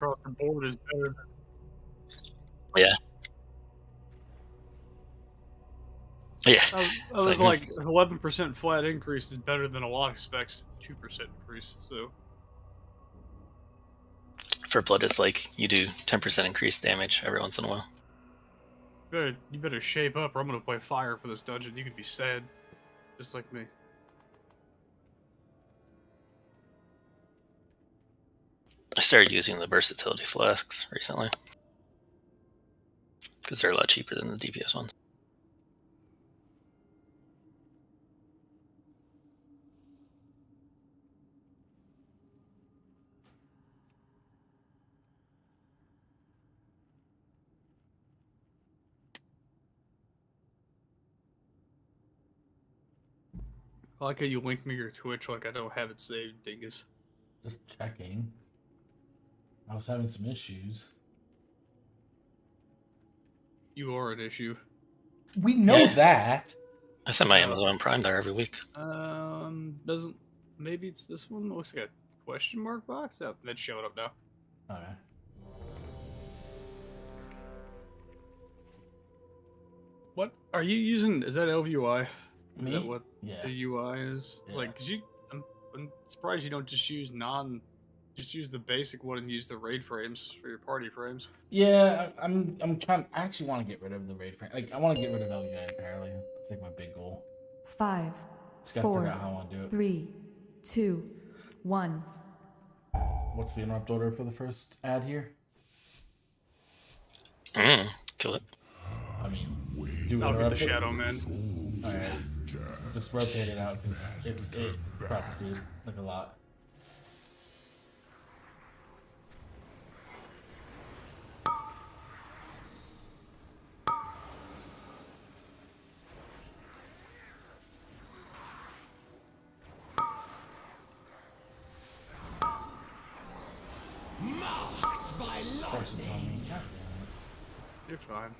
across the board is better than Yeah. Yeah. I It's was like, like 11% flat increase is better than a lot of specs 2% increase. So for blood, it's like you do 10% increased damage every once in a while. you better shape up, or I'm gonna play fire for this dungeon. You could be sad, just like me. I started using the versatility flasks recently because they're a lot cheaper than the DPS ones. I like how you link me your Twitch like I don't have it saved, dingus. Just checking. I was having some issues. You are an issue. We know that. I send my Amazon Prime there every week. Doesn't maybe it's this one? It looks like a question mark box. Oh, that's showing up now. Okay. What are you using? Is that LVUI? Me? Is that what Yeah. the UI is? It's Yeah. like, cause I'm surprised you don't just use just use the basic one and use the raid frames for your party frames. Yeah, I'm trying. I actually want to get rid of the raid frame. Like, I want to get rid of LUI entirely. That's like my big goal. 5, Just gotta 4, figure out how I want to do it. 3, 2, 1. What's the interrupt order for the first ad here? Kill it. I mean, do I'll get interrupt the it. shadow man. All right, just rotate it out because it sucks, dude. Like a lot. Of course it's on me. God damn it. You're fine.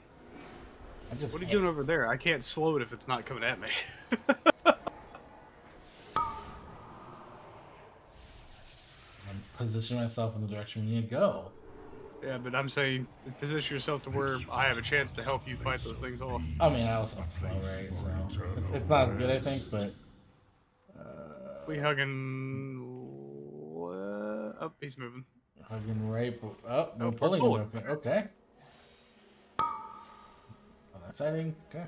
I just What are you doing over there? I can't slow it if it's not coming at me. position myself in the direction we need to go. Yeah, but I'm saying position yourself to where I have a chance to help you fight those things off. I mean, I also am slow, right? So it's not as good, I think, but. We hugging. Oh, he's moving. Hugging right. Oh, we're Oh, pulling we're him. Okay. On that siding. Okay.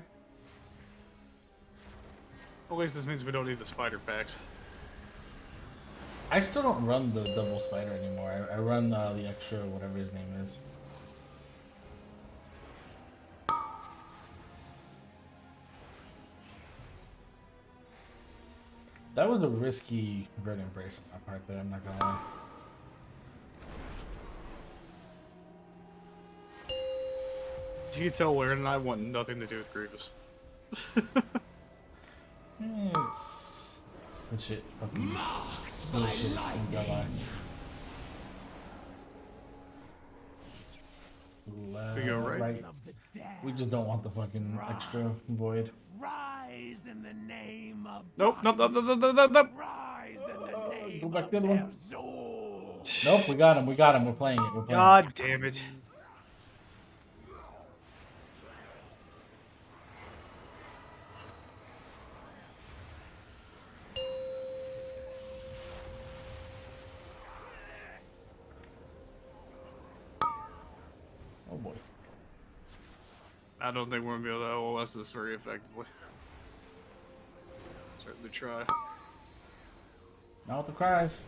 At least this means we don't need the spider packs. I still don't run the double spider anymore. I run the extra, whatever his name is. That was a risky burn embrace on my part, but I'm not gonna lie. You can tell Lauren and I want nothing to do with Grievous. It's some shit. Fucking bullshit. I'm gonna lie. We go right. We just don't want the fucking extra void. Rise in the name of Nope. Rise in the name Go back to the other one. of Zor. Nope, we got him. We got him. We're playing it. We're playing God damn it. Oh boy. I don't think we're gonna be able to OS this very effectively. Certainly try. Not with the cries.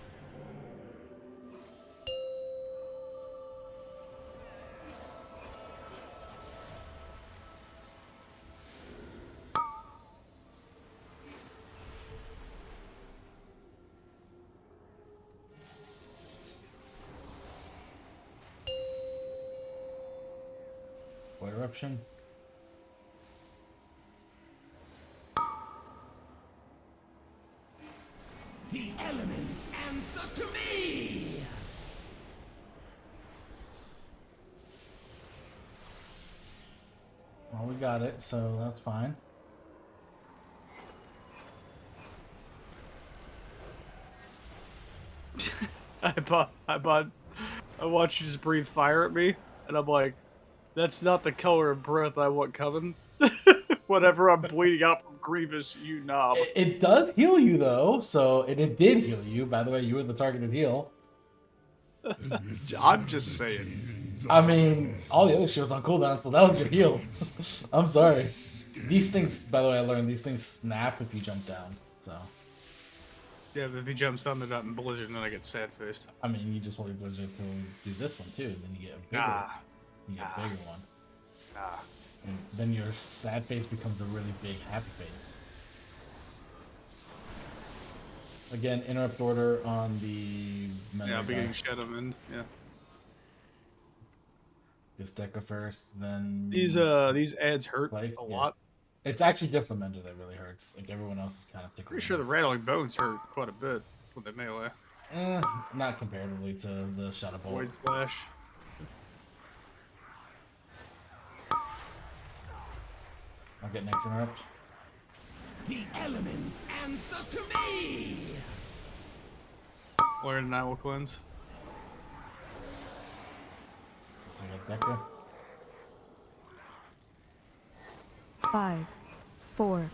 Void eruption. The elements answer to me. Well, we got it, so that's fine. I bought I watch you just breathe fire at me, and I'm like, that's not the color of breath I want coming. Whatever I'm bleeding out from Grievous, you knob. It does heal you though, so it did heal you. By the way, you were the targeted heal. I'm just saying. I mean, all the other shields on cooldown, so that was your heal. I'm sorry. These things, by the way, I learned these things snap if you jump down. So, Yeah, but if he jumps down, they're not in Blizzard, and then I get sad faced. I mean, you just want Blizzard to do this one too, then you get a bigger, you get a bigger one. And then your sad face becomes a really big happy face. Again, interrupt order on the Yeah, I'll be getting Shadow Mend. Yeah. This Deca first, then These ads hurt a lot. It's actually just the Mender that really hurts. Like everyone else is kind of tickled. Pretty sure the Rattling Bones hurt quite a bit with the melee. Not comparatively to the Shadow Bolt. Void Slash. I'll get next interrupt. The elements answer to me. Learn and I will cleanse. So I got Deca. 5, 4,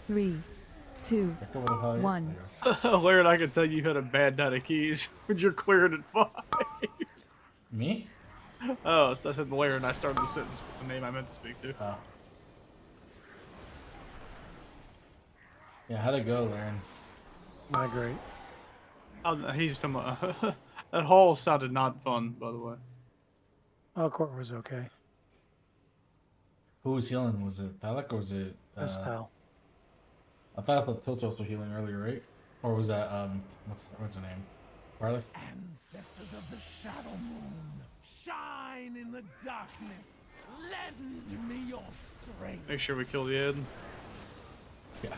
3, 2, Deca, what the hell are you- 1. Laird, I can tell you had a bad night of keys when you're clearing at 5. Me? Oh, so I said Laird, and I started the sentence with the name I meant to speak to. Oh. Yeah, how'd it go, Lauren? Not great. He's talking about, that hall sounded not fun, by the way. Court was okay. Who was healing? Was it Thalek or was it? This style. I thought Tiltos were healing earlier, right? Or was that what's her name? Barley? Ancestors of the Shadow Moon, shine in the darkness. Lend me your strength. Make sure we kill the Ed. Yeah.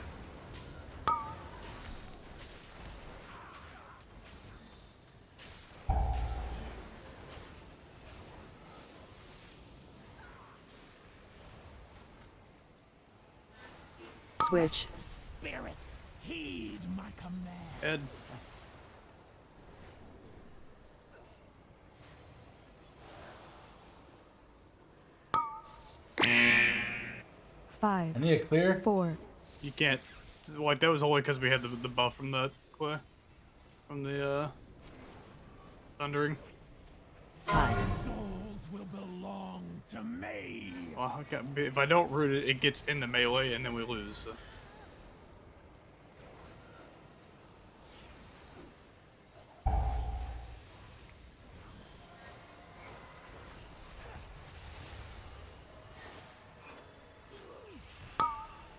Switch. Spirit, heed my command. Ed. I need a clear. 4. You can't. Like, that was only because we had the buff from the Clay. From the, Thundering. 5. Souls will belong to me. Well, if I don't root it, it gets in the melee, and then we lose. So.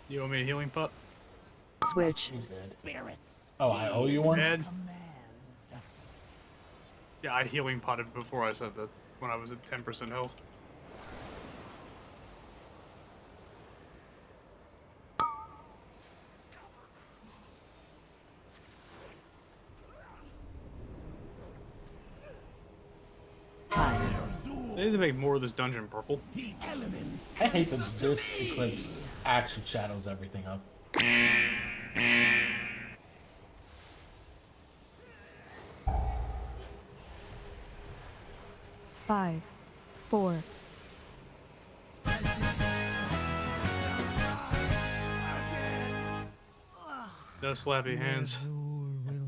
You owe me a healing pot? Switch. Spirits, Oh, I owe you one? Ed? command. Yeah, I healing potted before I said that, when I was at 10% health. They need to make more of this dungeon purple. The elements I hate that this eclipse actually shadows everything up. 5, 4. No slappy hands.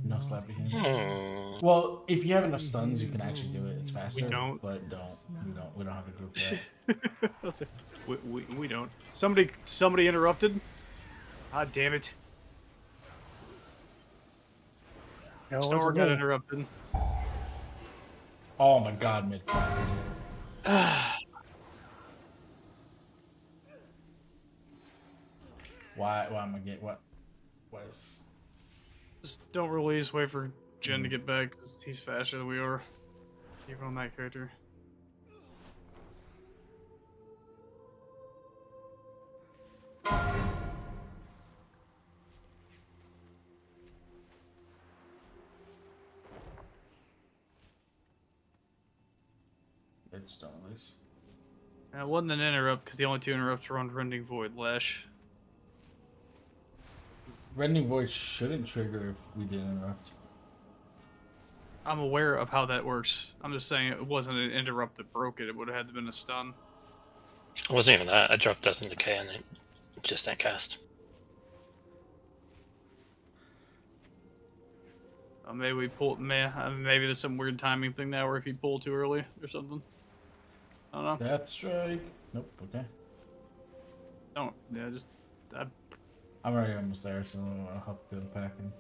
No slappy hands. Well, if you have enough stuns, you can actually do it. It's faster. don't. But don't. We don't have a group yet. That's it. We don't. Somebody interrupted. Ah, damn it. No, it Star wasn't got me. interrupted. Oh my god, mid quest. Why am I getting what was Just don't release. Wait for Jen to get back, 'cause he's faster than we are. Even on that character. it's don't release. It wasn't an interrupt, because the only two interrupts were on Rending Void Lash. Rending Void shouldn't trigger if we did interrupt. I'm aware of how that works. I'm just saying it wasn't an interrupt that broke it. It would have had to been a stun. It wasn't even that. I dropped Death and Decay and it just didn't cast. Maybe we pulled. Maybe there's some weird timing thing now where if you pull too early or something. I don't know. Death Strike. Nope. Okay. Don't. Yeah, just. I'm already almost there, so I'll help go to packing.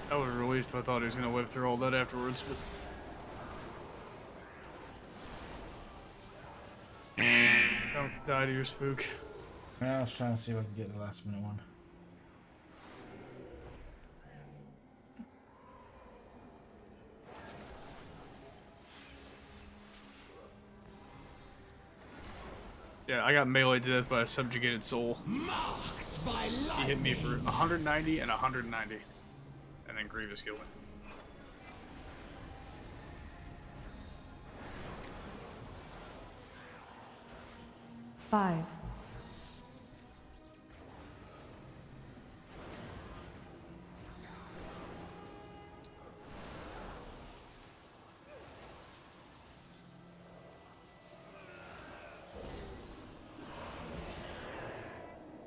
I would have released if I thought he was gonna live through all that afterwards. But... Don't die to your spook. Yeah, I was trying to see if I can get the last minute one. Yeah, I got melee to death by a subjugated soul. Marked by He hit me for 190 and 190. And then Grievous killed me. Five,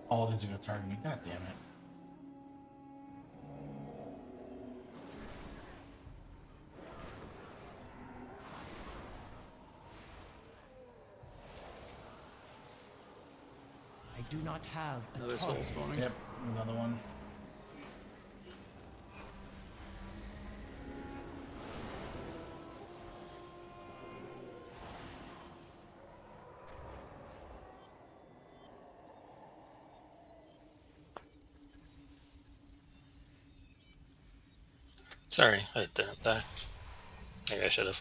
All these are gonna target me. God damn it. I do not have Another soul spawning. Yep, another one. Sorry, I didn't die. Maybe I should have.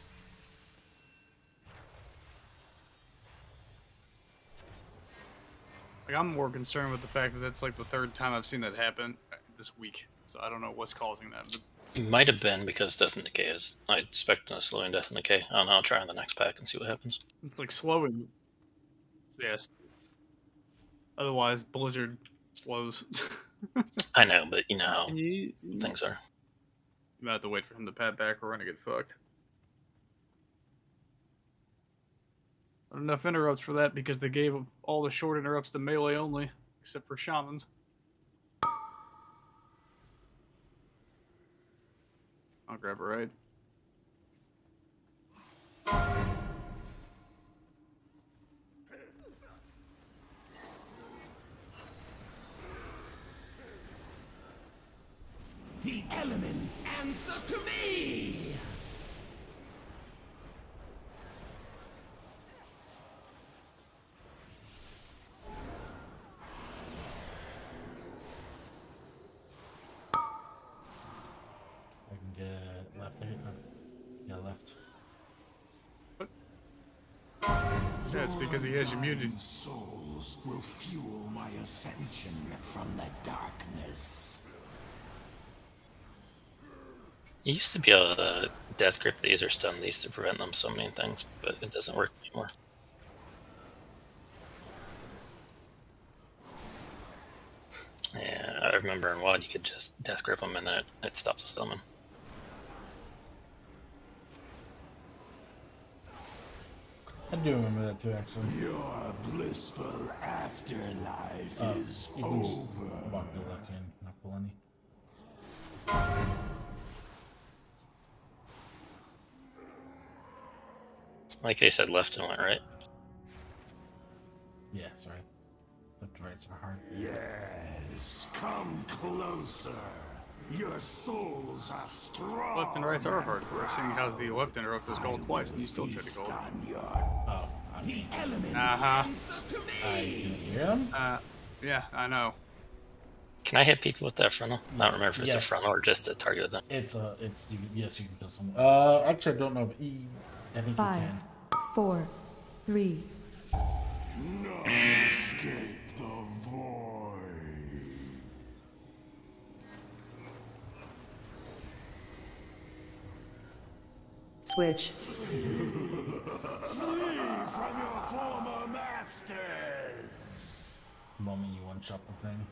Like, I'm more concerned with the fact that that's like the third time I've seen that happen this week. So I don't know what's causing that. But It might have been because Death and Decay is. I expect a slowing Death and Decay. I don't know, I'll try on the next pack and see what happens. it's like slowing. Yes. Otherwise, Blizzard slows. I know, but you know how You things are. might have to wait for him to pat back or we're gonna get fucked. Not enough interrupts for that because they gave all the short interrupts to melee only, except for shamans. I'll grab it right. the elements answer to me. I can get left there. Yeah, left. Yeah, it's because he has you muted. Souls will fuel my ascension from the darkness. You used to be able to Death Grip these or stun these to prevent them summoning things, but it doesn't work anymore. Yeah, I remember in WoD you could just Death Grip them and it stopped the summon. I do remember that too, actually. Your blissful afterlife is You can just over. walk the left hand, not pull any. Like I said, left and went right. Yeah, sorry. Left and rights are hard. Yes, come closer. Your souls are strong. Left and rights are hard. We're seeing how the left interrupt was gold twice and you still tried to gold. Oh, I The mean, elements Uh-huh. answer to I me. didn't hear him. Yeah, I know. Can I hit people with that frontal? I don't remember if it's a Yes. frontal or just a target of them. Yes, you can kill someone. Actually, I don't know, but I think five, you can. 4, 3, None escape the void. switch, Flee from your former masters. Moment you one-shot the thing.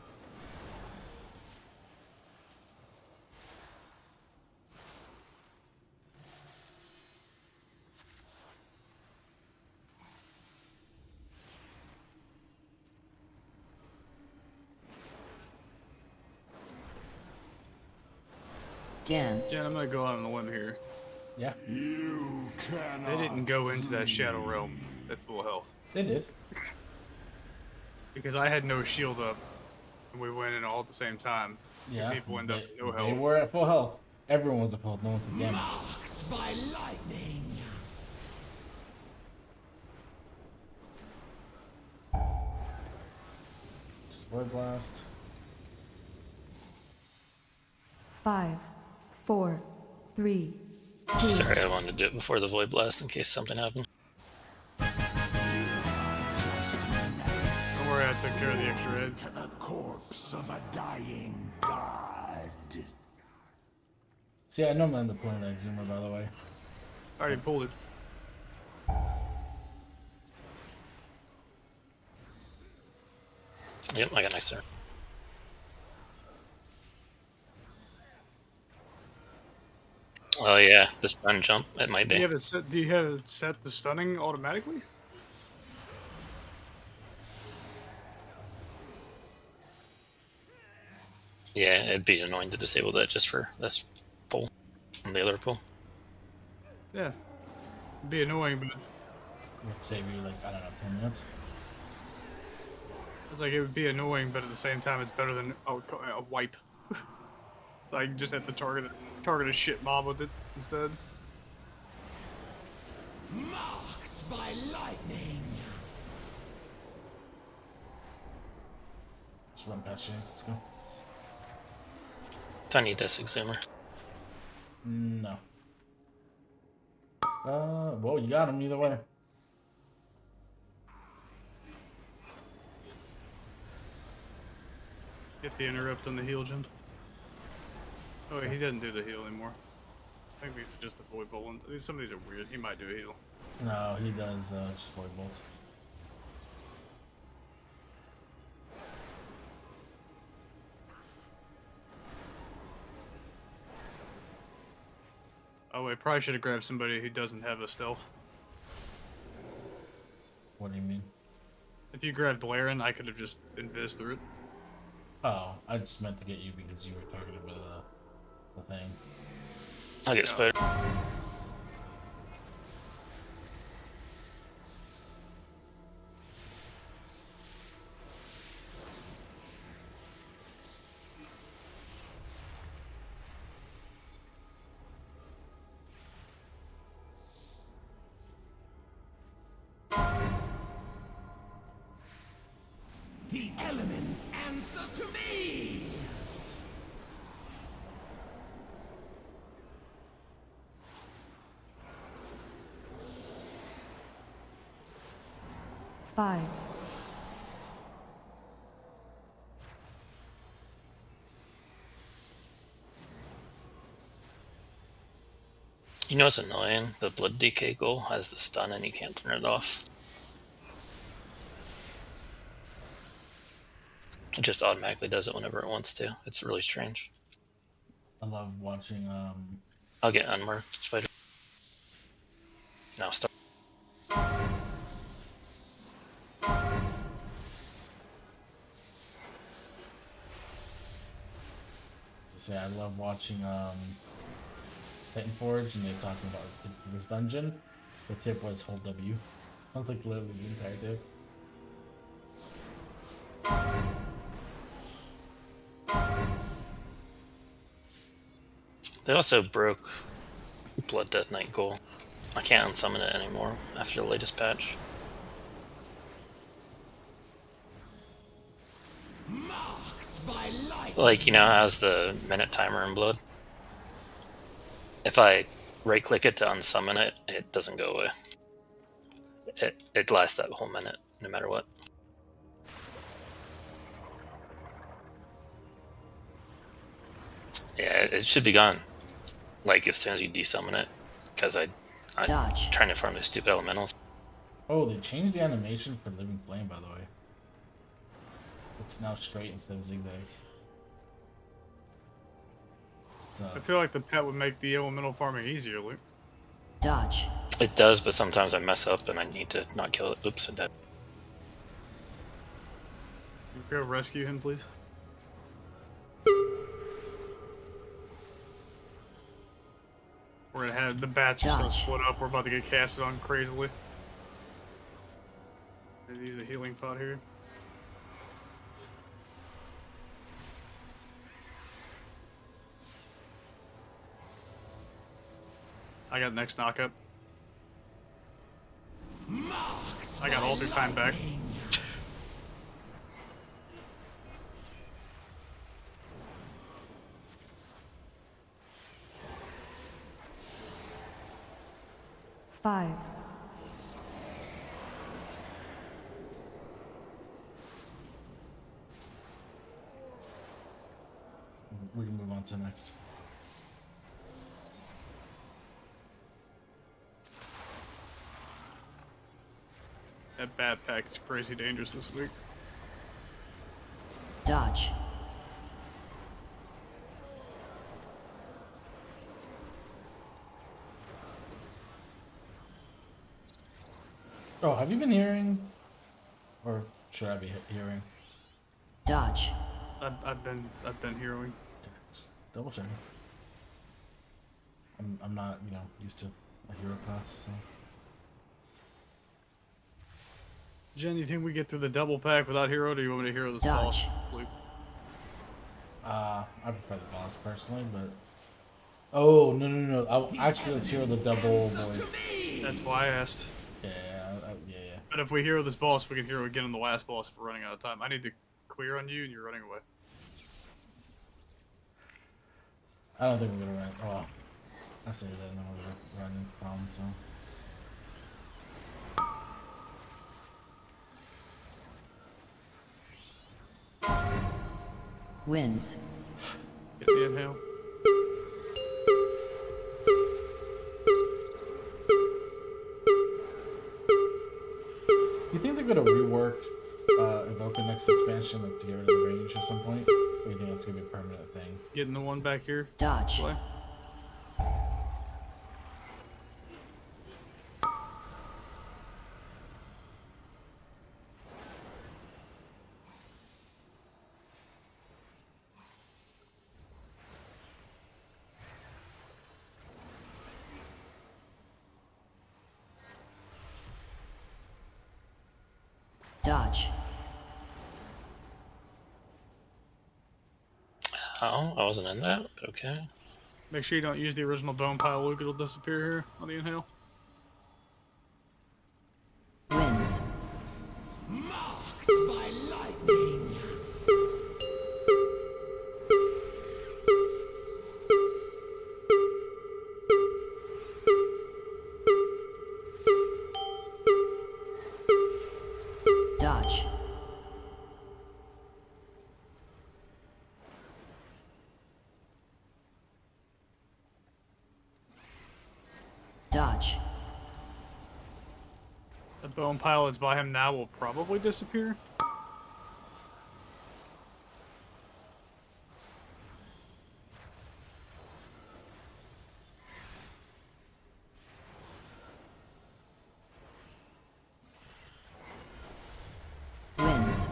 Dance. Yeah, I'm gonna go out on a limb here. Yeah, You cannot. They didn't go into that Shadow Realm at full health. they did. Because I had no shield up, and we went in all at the same time. Yeah, People end up no they health. were at full health. Everyone was at full health. No one took damage. Marked by lightning. Just Void Blast. 5, 4, 3, 2. Sorry, I wanted to do it before the Void Blast in case something happened. Don't worry, I took care of the extra head. To the corpse of a dying god. See, I know I'm in the point of that Zoomer, by the way. I already pulled it. Yep, I got next turn. Oh yeah, the stun jump. It might Do you be. have it set? Do you have it set the stunning automatically? Yeah, it'd be annoying to disable that just for this pull and the other pull. Yeah. It'd be annoying, but Would save you like, I don't know, 10 minutes. it's like it would be annoying, but at the same time, it's better than a wipe. Like just have to target a shit mob with it instead. Marked by lightning. Just run past you. Let's go. Tiny Desk Zoomer. No. Well, you got him either way. Get the interrupt on the heal jump. Oh, wait, he doesn't do the heal anymore. I think these are just the void bolt ones. Some of these are weird. He might do a heal. No, he does just Void Bolt. Oh wait, probably should have grabbed somebody who doesn't have a stealth. What do you mean? If you grabbed Laren, I could have just invis through it. Oh, I just meant to get you because you were targeted with the thing. I'll get Spider. The elements answer to me. Five, You know what's annoying? The Blood Decay goal has the stun and you can't turn it off. It just automatically does it whenever it wants to. It's really strange. I love watching I'll get unmarked Spider. Now start. to say I love watching Titan Forge, and they're talking about this dungeon. The tip was hold W. I was like literally the entire tip. They also broke Blood Death Knight goal. I can't unsummon it anymore after the latest patch. Marked by light. Like, you know, how it has the minute timer in Blood? If I right click it to unsummon it, it doesn't go away. It lasts that whole minute, no matter what. Yeah, it should be gone. Like, as soon as you desummon it. Because I'm Dodge. trying to farm those stupid elementals. Oh, they changed the animation for Living Flame, by the way. It's now straight instead of zigzags. I feel like the pet would make the elemental farming easier, Luke. Dodge. It does, but sometimes I mess up and I need to not kill it. Oops, I died. You go rescue him, please. We're gonna have the bats are so Dodge. split up. We're about to get casted on crazily. Gonna use a healing pot here. I got next knockup. I got alter time back. Five, We can move on to next. That bat pack is crazy dangerous this week. Dodge. Oh, have you been hearing? Or should I be hearing? Dodge. I've been heroing. Okay, just double checking. I'm not, you know, used to a hero class, so. Jen, you think we get through the double pack without hero? Or do you want me to hero this boss? Dodge. Luke? I prefer the boss personally, but. Oh, no. Actually, let's hero the double void. That's why I asked. Yeah. But if we hero this boss, we can hero again on the last boss if we're running out of time. I need to clear on you, and you're running away. I don't think we're gonna run. Oh, I say that no, we're running problems, so. Wins. Get the inhale. You think they're gonna rework Evoker next expansion, like to get rid of the range at some point? Or do you think that's gonna be a permanent thing? Getting the one back here. Dodge. Play. Dodge. Oh, I wasn't in that, but okay. Make sure you don't use the original bone pile, Luke. It'll disappear here on the inhale. Wins. Marked by lightning. Dodge. Dodge. The bone pile that's by him now will probably disappear. Wins.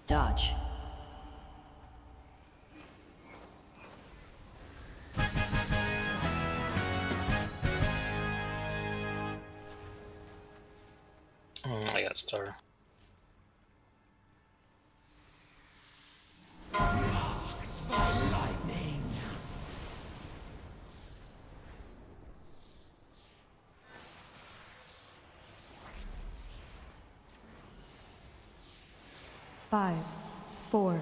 Dodge. I got star. Marked by lightning. five, four,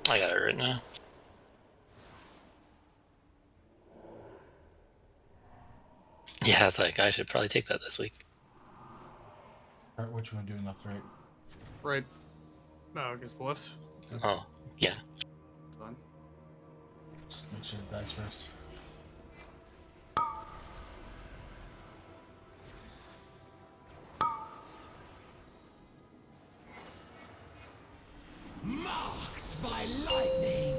I got it right now. Yeah, I was like, I should probably take that this week. Alright, which one doing left, right? Right. No, against the left. Oh, yeah. Fine. Just make sure it dies first. Marked by lightning.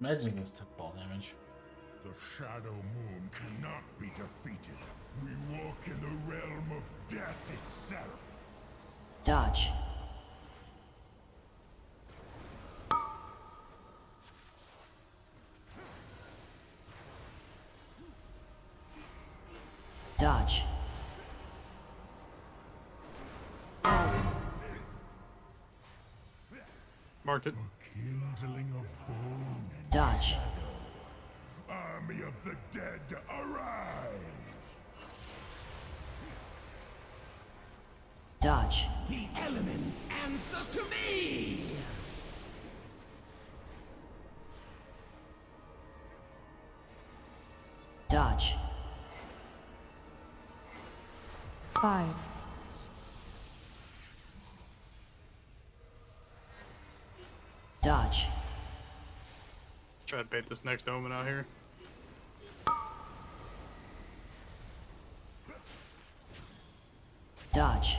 Imagine this took ball damage. The Shadow Moon cannot be defeated. We walk in the realm of death itself. Dodge. Dodge. Adds. Marked it. Kindling of bone and Dodge. army of the dead, arise! Dodge. The elements answer to me! Dodge. 5, Dodge. Try to bait this next omen out here. Dodge.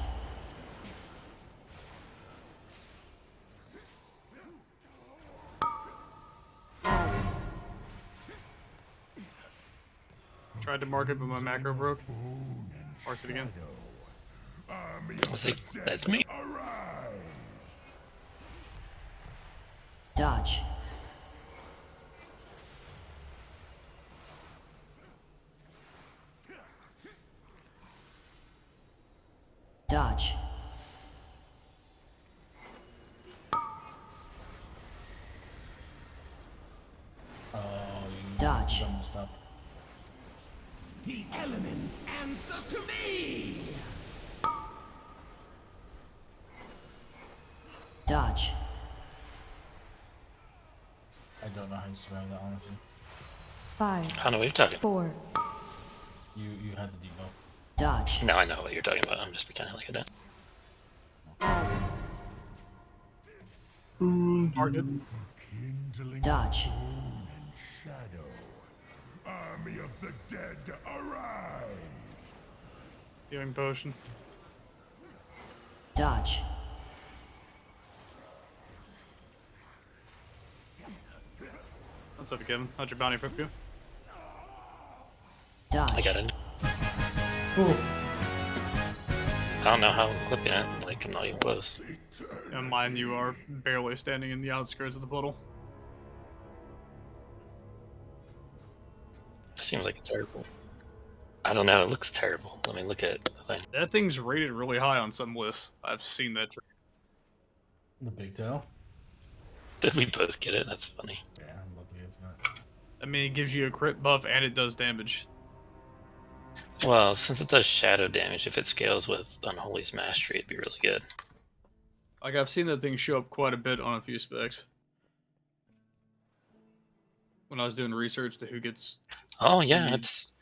adds. Tried to mark it, but my macro broke. Marked it again. Army I was like, that's me. arise! Dodge. Dodge. Oh, you Dodge. done messed up. The elements answer to me! Dodge. I don't know how you survive that, honestly. 5, I don't know what you're talking about. 4, You had the debuff. Dodge. No, I know what you're talking about. I'm just pretending like I don't. adds. Marked it. Kindling Dodge. bone and shadow. Army of the dead, arise! Healing potion. Dodge. What's up, Kevin? How'd your bounty prep go? Dodge. I got it. Ooh. I don't know how I'm clipping it. Like, I'm not even close. And mine, you are barely standing in the outskirts of the puddle. It seems like it's terrible. I don't know. It looks terrible. Let me look at the thing. That thing's rated really high on some lists. I've seen that. The big tail? Did we both get it? That's funny. Yeah, I'm lucky it's not. I mean, it gives you a crit buff and it does damage. Well, since it does shadow damage, if it scales with Unholy's Mastery, it'd be really good. Like, I've seen that thing show up quite a bit on a few specs. When I was doing research to who gets Oh, yeah, it's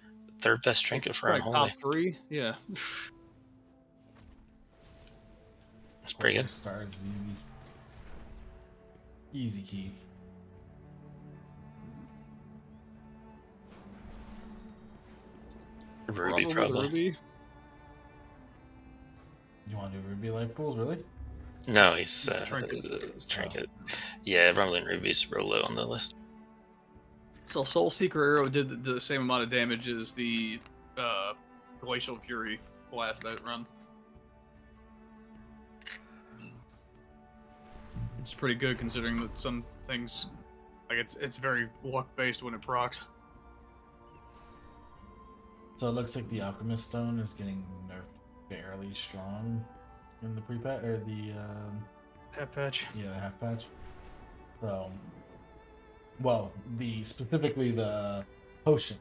third best trinket for like Unholy. top 3. Yeah. It's pretty good. Stars, easy key. Ruby, Probably probably. Ruby. You want to do Ruby life pools, really? No, he's Trinket. his trinket. Yeah, Rumble and Ruby's real low on the list. So Soul Seeker Arrow did the same amount of damage as the Glacial Fury blast that run. It's pretty good considering that some things, like it's very luck based when it procs. So it looks like the Alchemist Stone is getting nerfed fairly strong in the pre-patch or the Half patch. yeah, the half patch. So, well, specifically the potion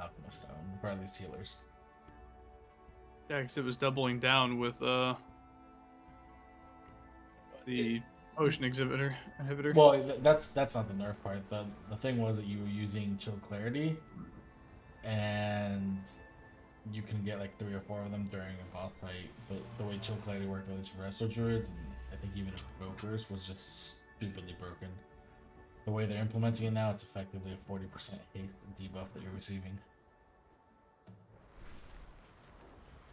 Alchemist Stone for at least healers. Yeah, because it was doubling down with the potion inhibitor. Well, that's not the nerf part. The thing was that you were using Chill Clarity, and you can get like 3 or 4 of them during a boss fight. But the way Chill Clarity worked, at least for Resto Druids, and I think even Evokers, was just stupidly broken. The way they're implementing it now, it's effectively a 40% haste debuff that you're receiving.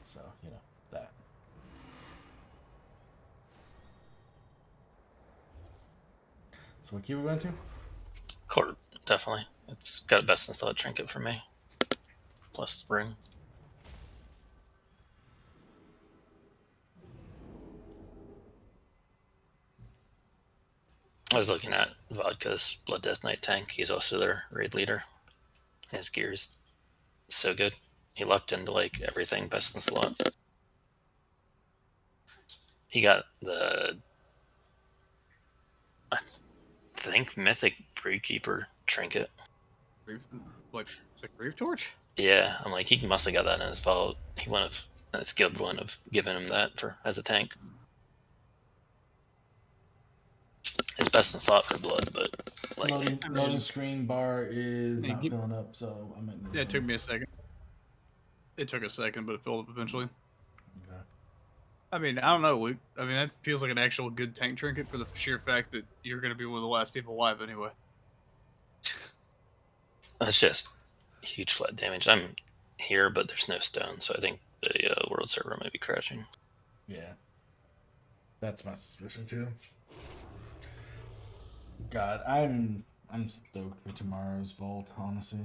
So, you know, that. So what key we went to? Court, definitely. It's got a best in slot trinket for me. Plus ring. I was looking at Vodka's Blood Death Knight tank. He's also their raid leader. His gear's so good. He lucked into like everything best in slot. He got the, I think, Mythic Breedkeeper trinket. Like the Grief Torch? Yeah, I'm like, he must have got that in his vault. He wouldn't have, his guild wouldn't have given him that for as a tank. It's best in slot for blood, but like loading screen bar is not filling up, so I might. Yeah, it took me a second. It took a second, but it filled up eventually. Okay. I mean, I don't know, Luke. I mean, that feels like an actual good tank trinket for the sheer fact that you're going to be one of the last people alive anyway. it's just huge flat damage. I'm here, but there's no stone, so I think the world server might be crashing. Yeah, that's my suspicion too. God, I'm stoked for tomorrow's vault, honestly.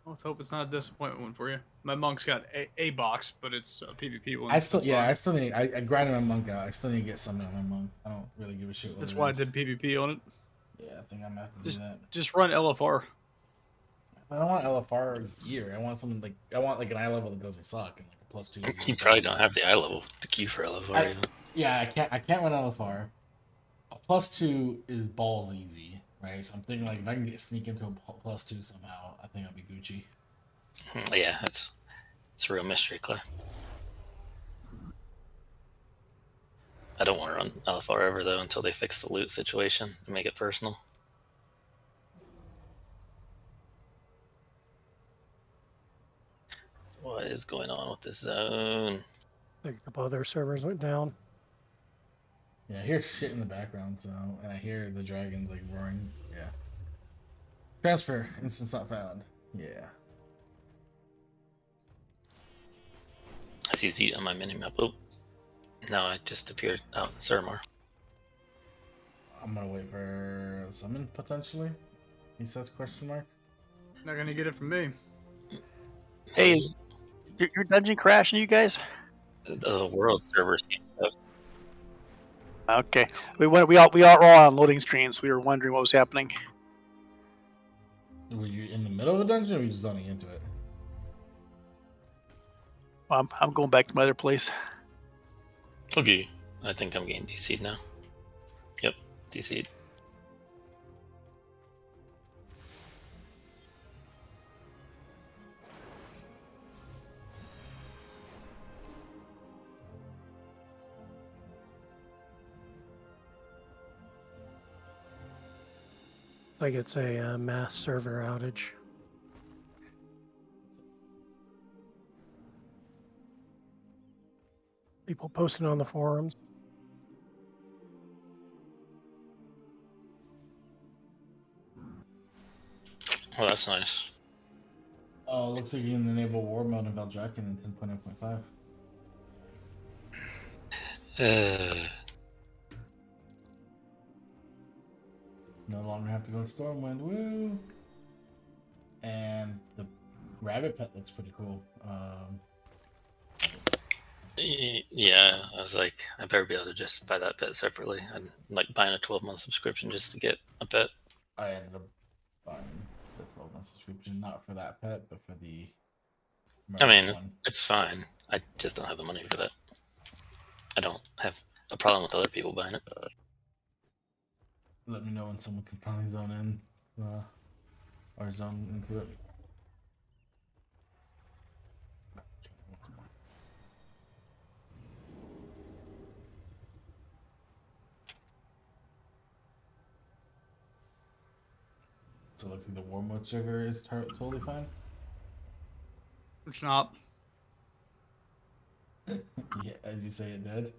Well, let's hope it's not a disappointment one for you. My monk's got a box, but it's a PvP one. I still need. I grinded my monk out. I still need to get something on my monk. I don't really give a shit what That's it why is. I did PvP on it. Yeah, I think I'm gonna have to do that. Just run LFR. I don't want LFR gear. I want something like an eye level that doesn't suck and like a +2. You probably don't have the eye level to queue for LFR. Yeah, I can't run LFR. A +2 is balls easy, right? So I'm thinking like if I can sneak into a +2 somehow, I think I'll be Gucci. Yeah, it's a real mystery, Clay. I don't want to run LFR ever though until they fix the loot situation and make it personal. What is going on with this zone? I think a couple other servers went down. Yeah, I hear shit in the background, so and I hear the dragons like roaring. Yeah. Transfer instance not found. Yeah. I see Z on my minimap. Oh, no, I just appeared out in Surmar. I'm gonna wait for a summon potentially. He says question mark. Not gonna get it from me. Hey, your dungeon crashing, you guys? The world servers. Okay, we are all on loading screens. We were wondering what was happening. Were you in the middle of the dungeon or were you just zoning into it? I'm going back to my other place. Okay, I think I'm getting DC'd now. Yep, DC'd. Like it's a mass server outage. People posting on the forums. Oh, that's nice. Oh, looks like you can enable war mode in Valdrakken in 10.0.5. No longer have to go to Stormwind. Woo! And the rabbit pet looks pretty cool. Yeah, I was like, I better be able to just buy that pet separately. I'm like buying a 12-month subscription just to get a pet. I ended up buying the 12-month subscription, not for that pet, but for the I American mean, one. it's fine. I just don't have the money for that. I don't have a problem with other people buying it. Let me know when someone can finally zone in, or zone into it. So it looks like the war mode server is totally fine. It's not. Yeah, as you say, it did.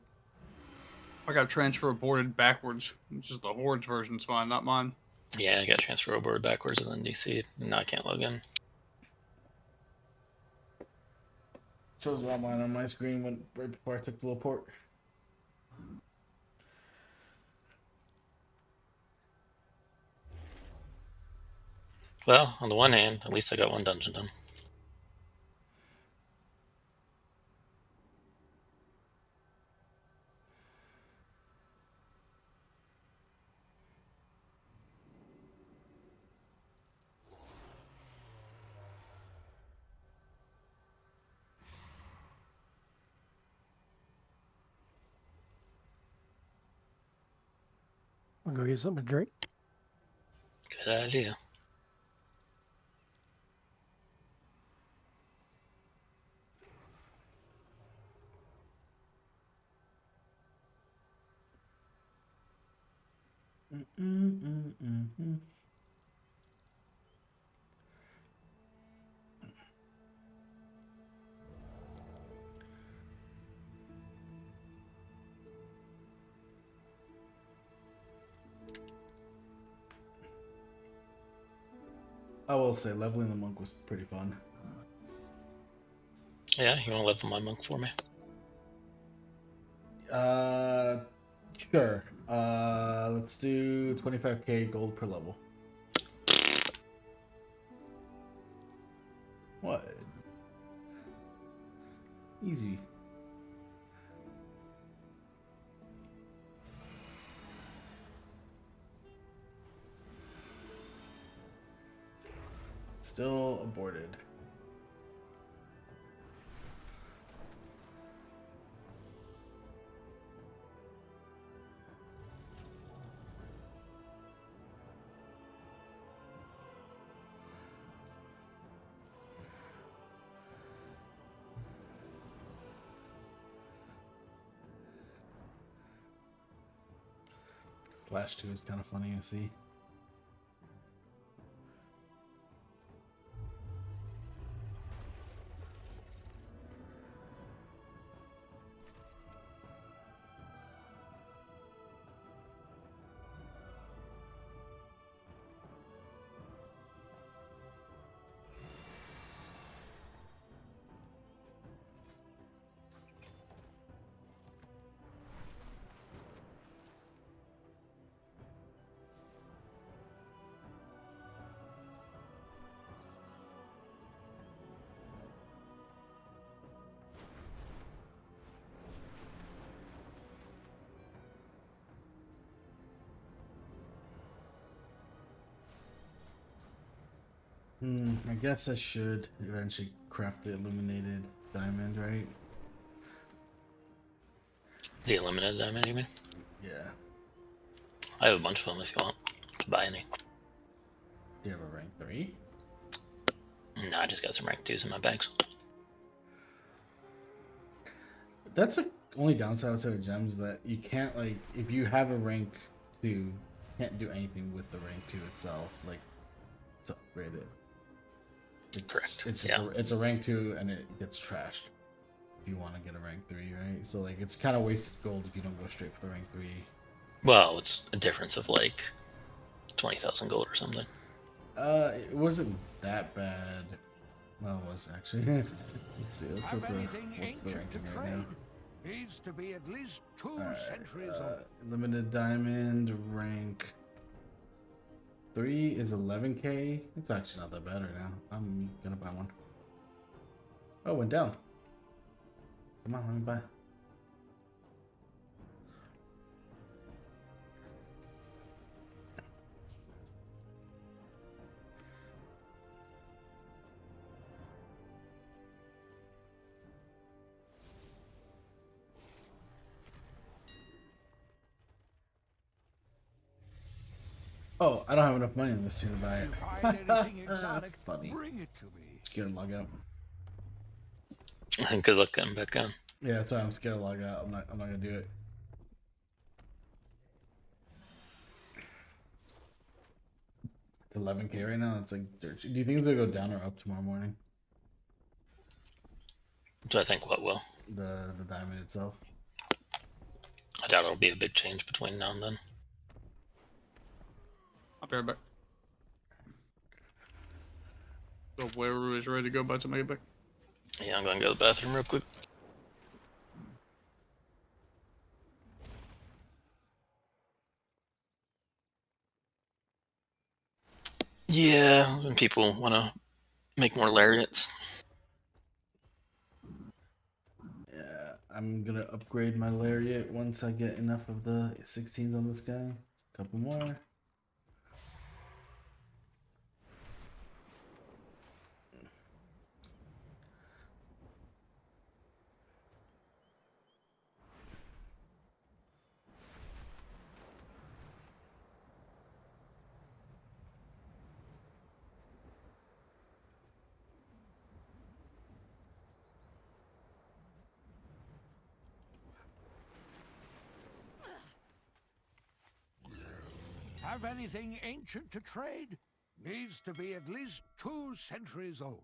I got transfer aborted backwards. It's just the Horde's version's fine, not mine. Yeah, I got transfer over backwards and then DC. Now I can't log in. Shows all mine on my screen when right before I took the little port. Well, on the one hand, at least I got one dungeon done. I'll go get something to drink. Good idea. I will say, leveling the monk was pretty fun. Yeah, you want to level my monk for me? Sure. Let's do 25k gold per level. What? Easy. Still aborted. Slash 2 is kind of funny to see. I guess I should eventually craft the illuminated diamond, right? The eliminated diamond, you mean? Yeah. I have a bunch of them if you want to buy any. Do you have a rank 3? No, I just got some rank 2s in my bags. That's the only downside outside of gems, that you can't, like, if you have a rank 2, you can't do anything with the rank 2 itself, like, to upgrade it. Correct. It's just Yeah. it's a rank 2 and it gets trashed if you want to get a rank 3, right? So, like, it's kind of wasted gold if you don't go straight for the rank 3. Well, it's a difference of like 20,000 gold or something. It wasn't that bad. Well, it was actually. Let's see. Let's Have hope anything what's the ancient to ranking right trade? now. Needs to be at least 2 Alright, centuries old. limited diamond rank 3 is 11k. It's actually not that bad right now. I'm gonna buy one. Oh, it went down. Come on, let me buy. Oh, I don't have enough money in this too to buy If it. you find anything exotic, Funny. bring it to me. Scared to log out. Good luck getting back on. Yeah, that's why I'm scared to log out. I'm not gonna do it. It's 11K right now. That's like dirt cheap. Do you think it's gonna go down or up tomorrow morning? Do I think what will? The diamond itself. I doubt it'll be a big change between now and then. I'll be right back. So where is ready to go back to make it back? Yeah, I'm going to go to the bathroom real quick. Yeah, when people want to make more lariats. Yeah, I'm gonna upgrade my lariat once I get enough of the 16s on this guy. A couple more. Have anything ancient to trade? Needs to be at least 2 centuries old.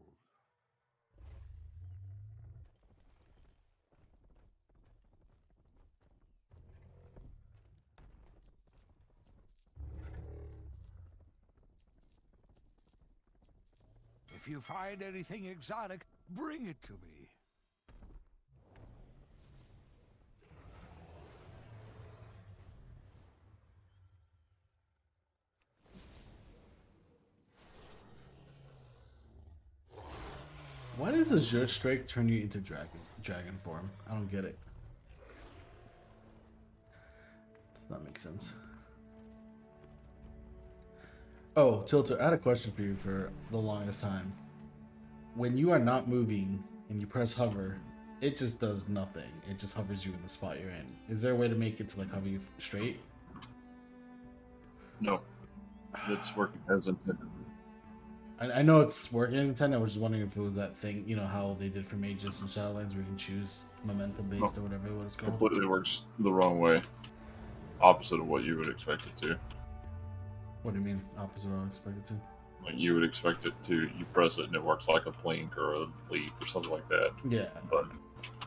If you find anything exotic, bring it to me. Why does Azure Strike turn you into dragon form? I don't get it. Does not make sense. Oh, Tilter, I had a question for you for the longest time. When you are not moving and you press hover, it just does nothing. It just hovers you in the spot you're in. Is there a way to make it to like hover you straight? No. It's working as intended. I know it's working as intended. I was just wondering if it was that thing, you know, how they did for mages and Shadowlands where you can choose momentum based or whatever what it's called. Completely works the wrong way. Opposite of what you would expect it to. What do you mean? Opposite of what I expected to? Like you would expect it to, you press it and it works like a blink or a leap or something like that. Yeah. But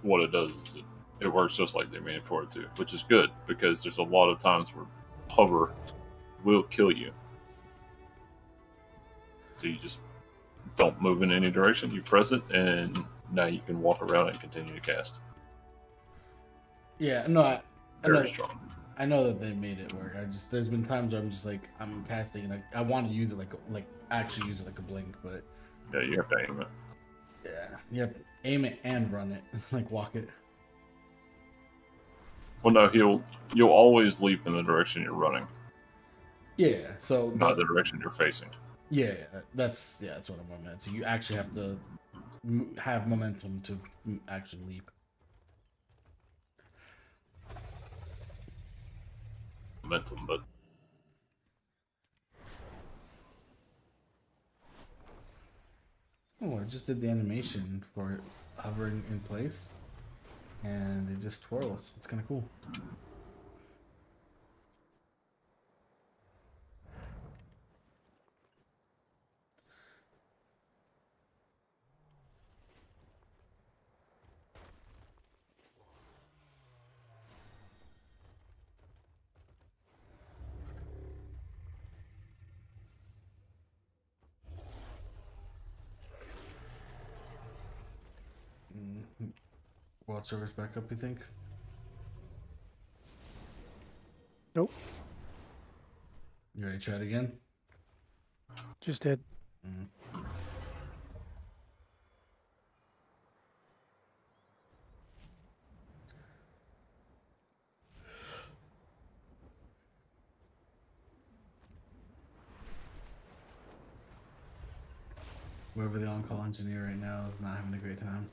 what it does is it works just like they made for it to, which is good because there's a lot of times where hover will kill you. So you just don't move in any direction. You press it, and now you can walk around and continue to cast. Yeah, no, Very strong. I know that they made it work. There's been times where I'm just like I'm casting and I want to use it like actually use it like a blink, but Yeah, you have to aim it. yeah, you have to aim it and run it, like walk it. Well, no, you'll always leap in the direction you're running, Yeah, so not the direction you're facing. yeah, that's what I'm meant. So you actually have to have momentum to actually leap. Momentum, but Oh, I just did the animation for it hovering in place, and it just twirls. It's kind of cool. World servers back up, you think? Nope. You ready to try it again? Just did. Whoever the on-call engineer right now is not having a great time.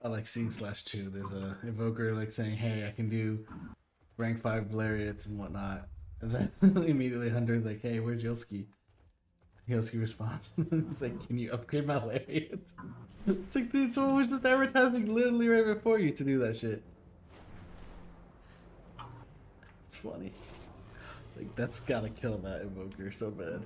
I like seeing /2. There's a Evoker like saying, "Hey, I can do rank 5 lariats and whatnot," and then immediately Hunter's like, "Hey, where's Yolski?" Yolski responds, "It's like, can you upgrade my lariats?" It's like, dude, someone was just advertising literally right before you to do that shit. It's funny. Like, that's gotta kill that Evoker so bad.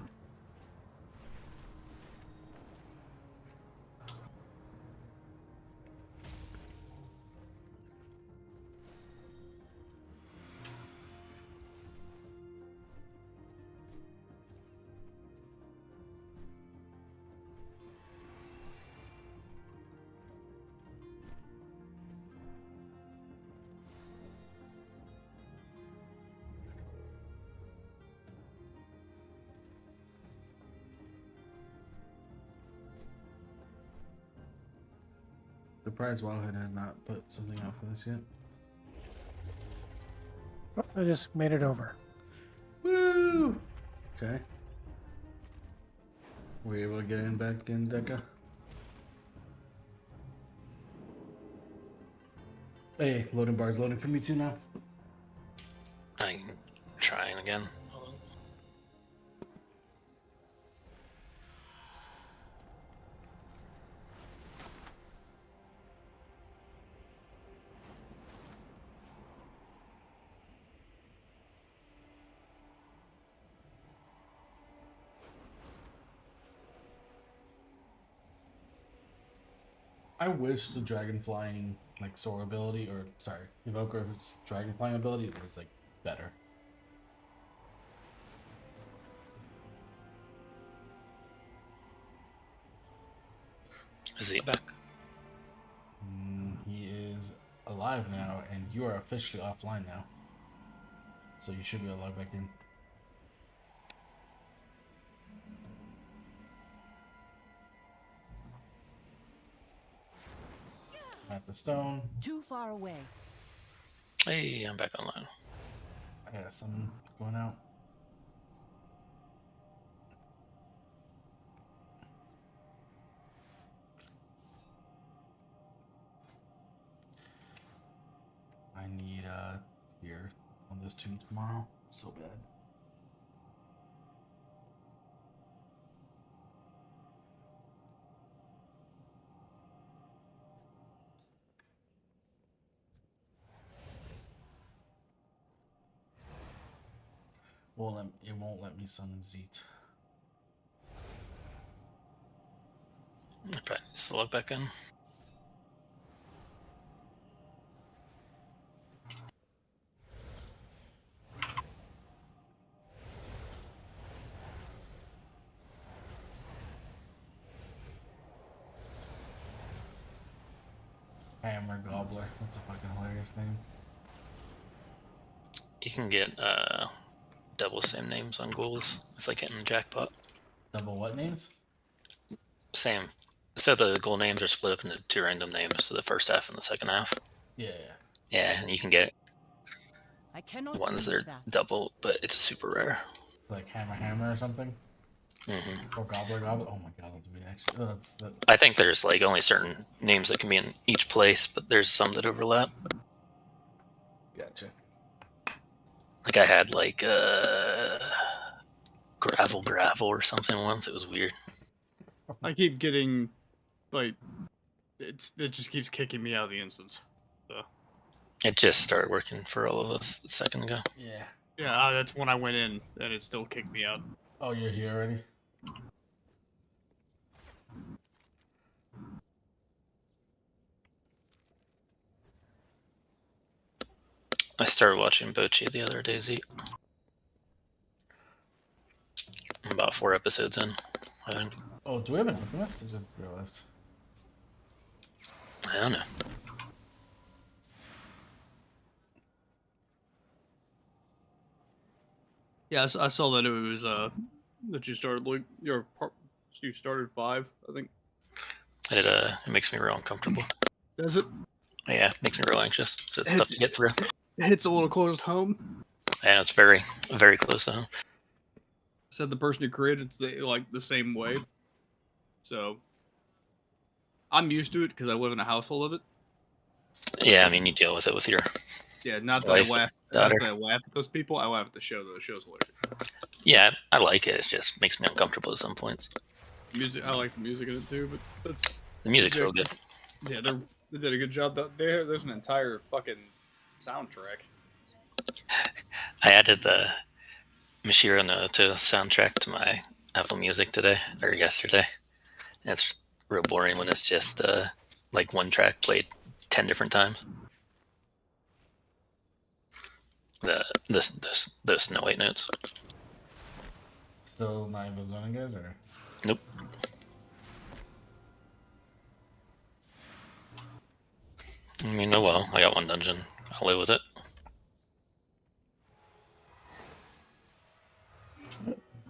Surprised Wildhead has not put something out for this yet. Oh, I just made it over. Woo! Okay. Were you able to get in back in Deca? Hey, loading bar's loading for me too now. I'm trying again. I wish the dragon flying like soar ability, or sorry, Evoker's dragon flying ability was like better. Is he back? He is alive now, and you are officially offline now. So you should be able to log back in. At the stone. Too far away. Hey, I'm back online. I got some going out. I need here on this tune tomorrow. So bad. It won't let me summon Zeet. I probably need to log back in. Hammer Gobbler. That's a fucking hilarious name. You can get double same names on goals. It's like hitting the jackpot. Double what names? Same. So the goal names are split up into two random names, so the first half and the second half. Yeah. Yeah, and you can get I cannot ones that use are that. double, but it's super rare. It's like Hammer or something. Mm-hmm. Or Gobbler. Oh my god, that's weird. Actually, that's I think there's like only certain names that can be in each place, but there's some that overlap. Gotcha. Like I had like gravel or something once. It was weird. I keep getting, like, it just keeps kicking me out of the instance. So. It just started working for all of us a second ago. Yeah. Yeah, that's when I went in, and it still kicked me out. Oh, you're here already? I started watching Bochi the other day, Z. I'm about 4 episodes in, I think. Oh, do we have an alchemist? I just realized. I don't know. Yeah, I saw that it was that you started like you started 5, I think. It makes me real uncomfortable. Does it? Yeah, it makes me real anxious. So it's tough to get through. It hits a little close to home. And it's very, very close to home. Said the person who created it's the same way. So I'm used to it because I live in a household of it. Yeah, I mean, you deal with it with your Yeah, not that wife, I laugh. Not daughter. that I laugh at those people. I laugh at the show. Though the show's hilarious. Yeah, I like it. It just makes me uncomfortable at some points. Music. I like the music in it too, but that's The music's real good. yeah. They did a good job. There's an entire fucking soundtrack. I added the Mishiro no to soundtrack to my Apple Music today or yesterday. And it's real boring when it's just like one track played 10 different times. Those Snow White notes. Still not even zoning, guys, or? Nope. I mean, oh well. I got one dungeon. I'll live with it.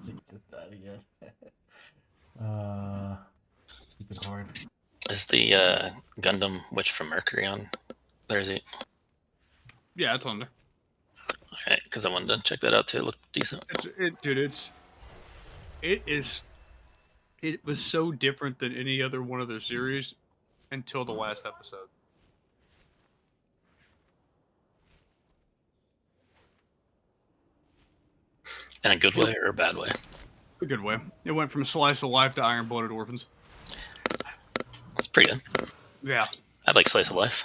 Get that again. Keep it hard. Is the Gundam Witch from Mercury on there? Is it? Yeah, it's on there. Alright, because I wanted to check that out too. It looked decent. It was so different than any other one of their series until the last episode. In a good way or a bad way? A good way. It went from Slice of Life to Iron Blooded Orphans. It's pretty good. Yeah. I like Slice of Life.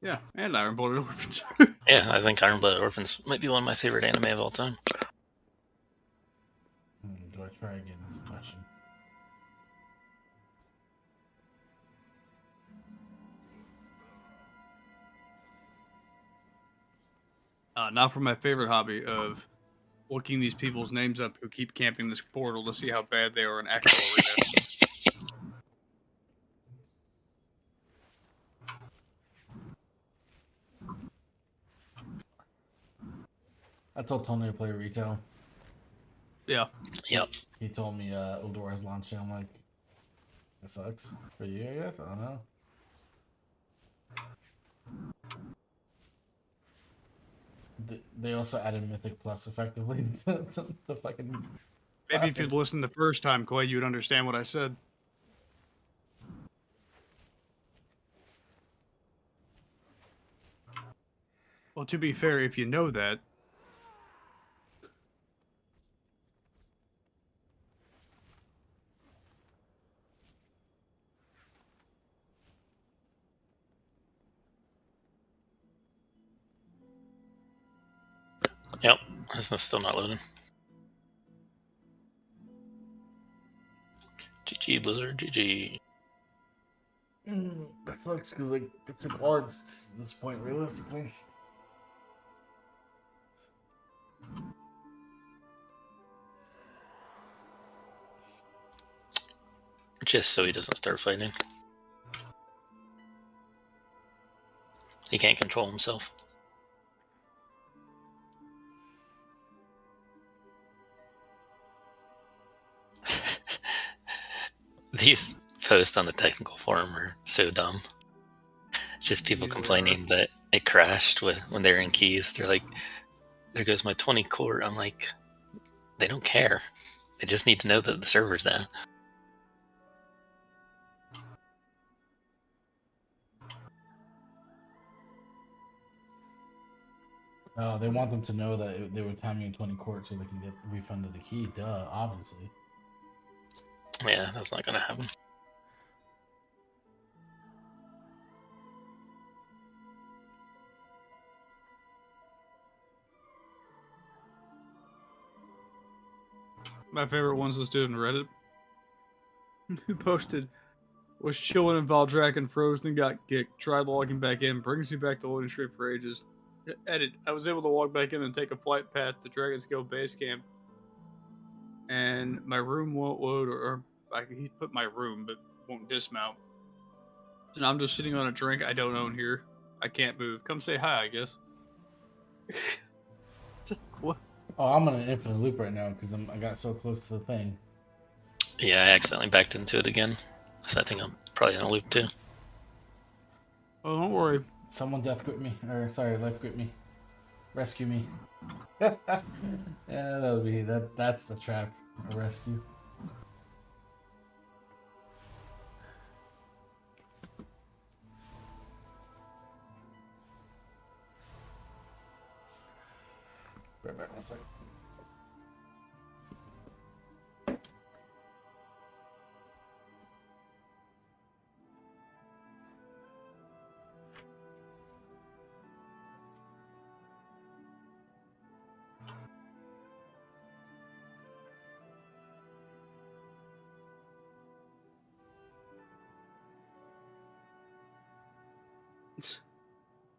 Yeah, and Iron Blooded Orphans. Yeah, I think Iron Blooded Orphans might be one of my favorite anime of all time. Do I try again? This question. Not for my favorite hobby of looking these people's names up who keep camping this portal to see how bad they are in actual arena. I told Tony to play retail. Yeah. Yep. He told me Eldor's launching. I'm like, that sucks for you, I guess. I don't know. They also added Mythic Plus effectively to the fucking. Maybe if you'd listened the first time, Clay, you'd understand what I said. Well, to be fair, if you know that, Yep. This is still not loading. GG Blizzard, GG. That sucks because like it took all at this point realistically. Just so he doesn't start fighting. He can't control himself. These posts on the technical forum are so dumb. Just people complaining that it crashed when they were in keys. They're like, there goes my 20 core. I'm like, they don't care. They just need to know that the server's down. They want them to know that they were timing 20 courts so they can get refunded the key. Duh, obviously. Yeah, that's not gonna happen. My favorite one's this dude on Reddit who posted, was chilling in Valdrak and froze, then got kicked. Tried logging back in, brings me back to loading screen for ages. Edit. I was able to log back in and take a flight path to Dragonscale Base Camp. And my room won't load, or he put my room, but won't dismount. And I'm just sitting on a drink I don't own here. I can't move. Come say hi, I guess. What? Oh, I'm on an infinite loop right now because I got so close to the thing. Yeah, I accidentally backed into it again. So I think I'm probably in a loop too. Oh, don't worry. Someone death quit me, or sorry, life quit me. Rescue me. Yeah, that'll be that. That's the trap. A rescue. Right back 1 second.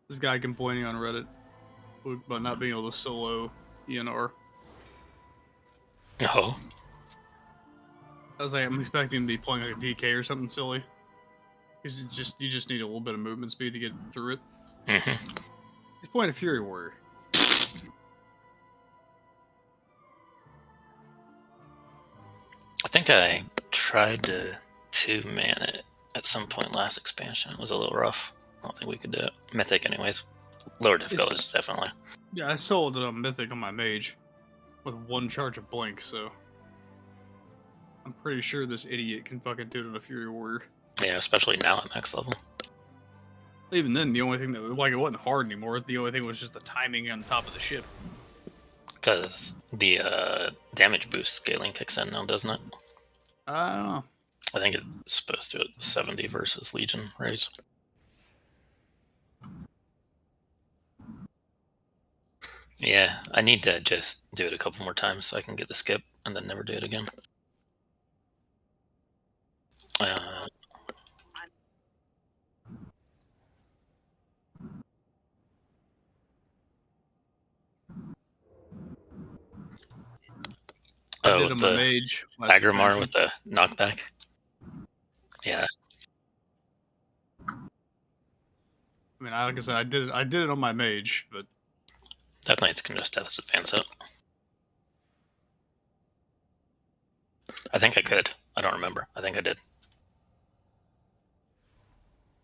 This guy complaining on Reddit about not being able to solo ENR. Oh, I was like, I'm expecting to be playing like a DK or something silly. Because you just need a little bit of movement speed to get through it. He's playing a Fury Warrior. I think I tried to 2-man it at some point last expansion. It was a little rough. I don't think we could do it. Mythic, anyways. Lower difficulties, definitely. Yeah, I soloed it on Mythic on my mage with 1 charge of blink, so I'm pretty sure this idiot can fucking do it on a Fury Warrior. Yeah, especially now at max level. Even then, the only thing that it wasn't hard anymore. The only thing was just the timing on top of the ship. Because the damage boost scaling kicks in now, doesn't it? I don't know. I think it's supposed to at 70 versus Legion raise. Yeah, I need to just do it a couple more times so I can get the skip and then never do it again. I Oh, did with on my the mage. Agrimar with the knockback. Yeah. I mean, like I said, I did it on my mage, but Death Knights can just Death's advance it. I think I could. I don't remember. I think I did.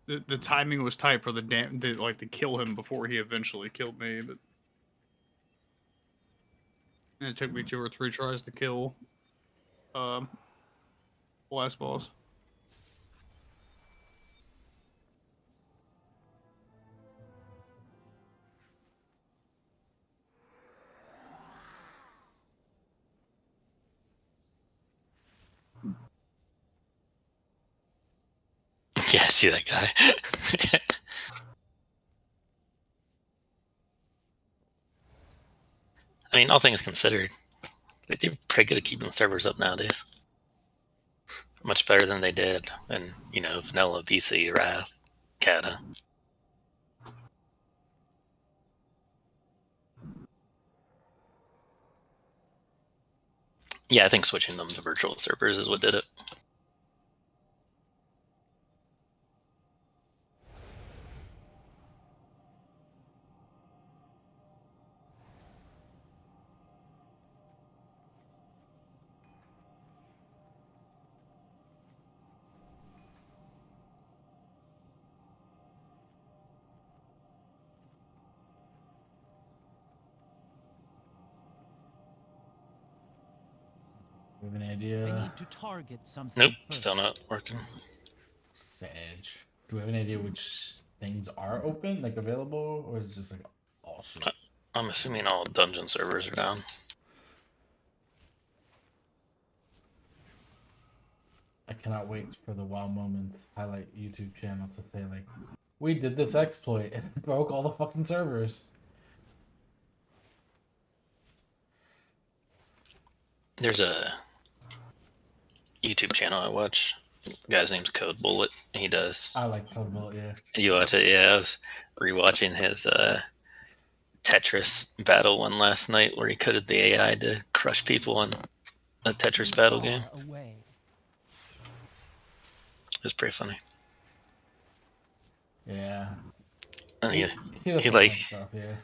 the timing was tight for to kill him before he eventually killed me. But and it took me 2 or 3 tries to kill last boss. Yeah, I see that guy. I mean, all things considered, they do pretty good at keeping servers up nowadays. Much better than they did in, vanilla, BC, Wrath, Kata. Yeah, I think switching them to virtual servers is what did it. You have any I idea? need to target something. Nope, first. still not working. Sage. Do we have any idea which things are open, like available, or is it just like all shit? I'm assuming all dungeon servers are down. I cannot wait for the WoW Moments highlight YouTube channel to say like, we did this exploit and it broke all the fucking servers. There's a YouTube channel I watch. Guy's name's Code Bullet. He does. I like Code Bullet, yeah. You watch it? Yeah, I was rewatching his Tetris battle one last night where he coded the AI to crush people in a Tetris battle game. Far away. It was pretty funny. Yeah. And He does he some like fun stuff, yeah.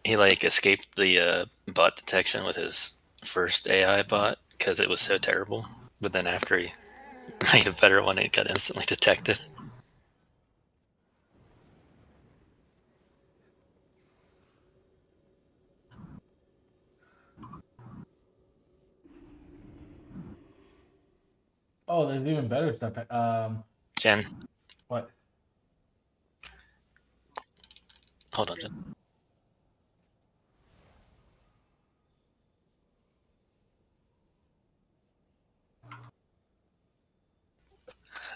he like escaped the bot detection with his first AI bot because it was so terrible. But then after he made a better one, it got instantly detected. Oh, there's even better stuff. Jen, What? hold on, Jen.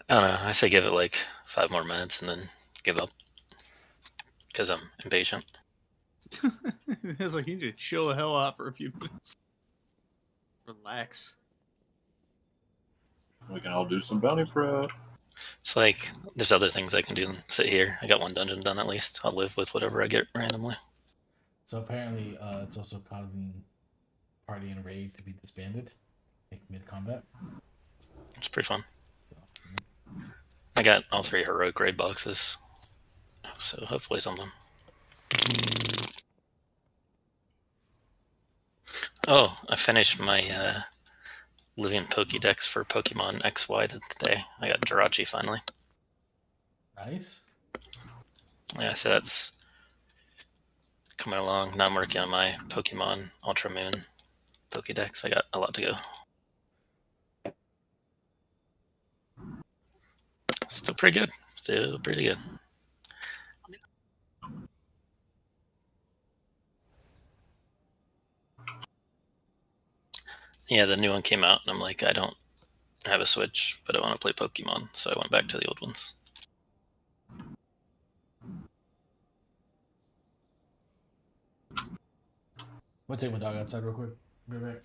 I don't know. I say give it like 5 more minutes and then give up because I'm impatient. It's like you need to chill the hell out for a few minutes. Relax. We can all do some bounty prep. It's like there's other things I can do than sit here. I got one dungeon done at least. I'll live with whatever I get randomly. So apparently, it's also causing party and raid to be disbanded, like mid combat. It's pretty fun. I got all 3 heroic raid boxes, so hopefully something. Oh, I finished my living Pokédex for Pokemon XY today. I got Jirachi finally. Nice. Yeah, so that's coming along. Now I'm working on my Pokemon Ultra Moon Pokédex. I got a lot to go. Still pretty good. Still pretty good. Yeah, the new one came out, and I'm like, I don't have a Switch, but I want to play Pokemon, so I went back to the old ones. I'm gonna take my dog outside real quick. Be right back.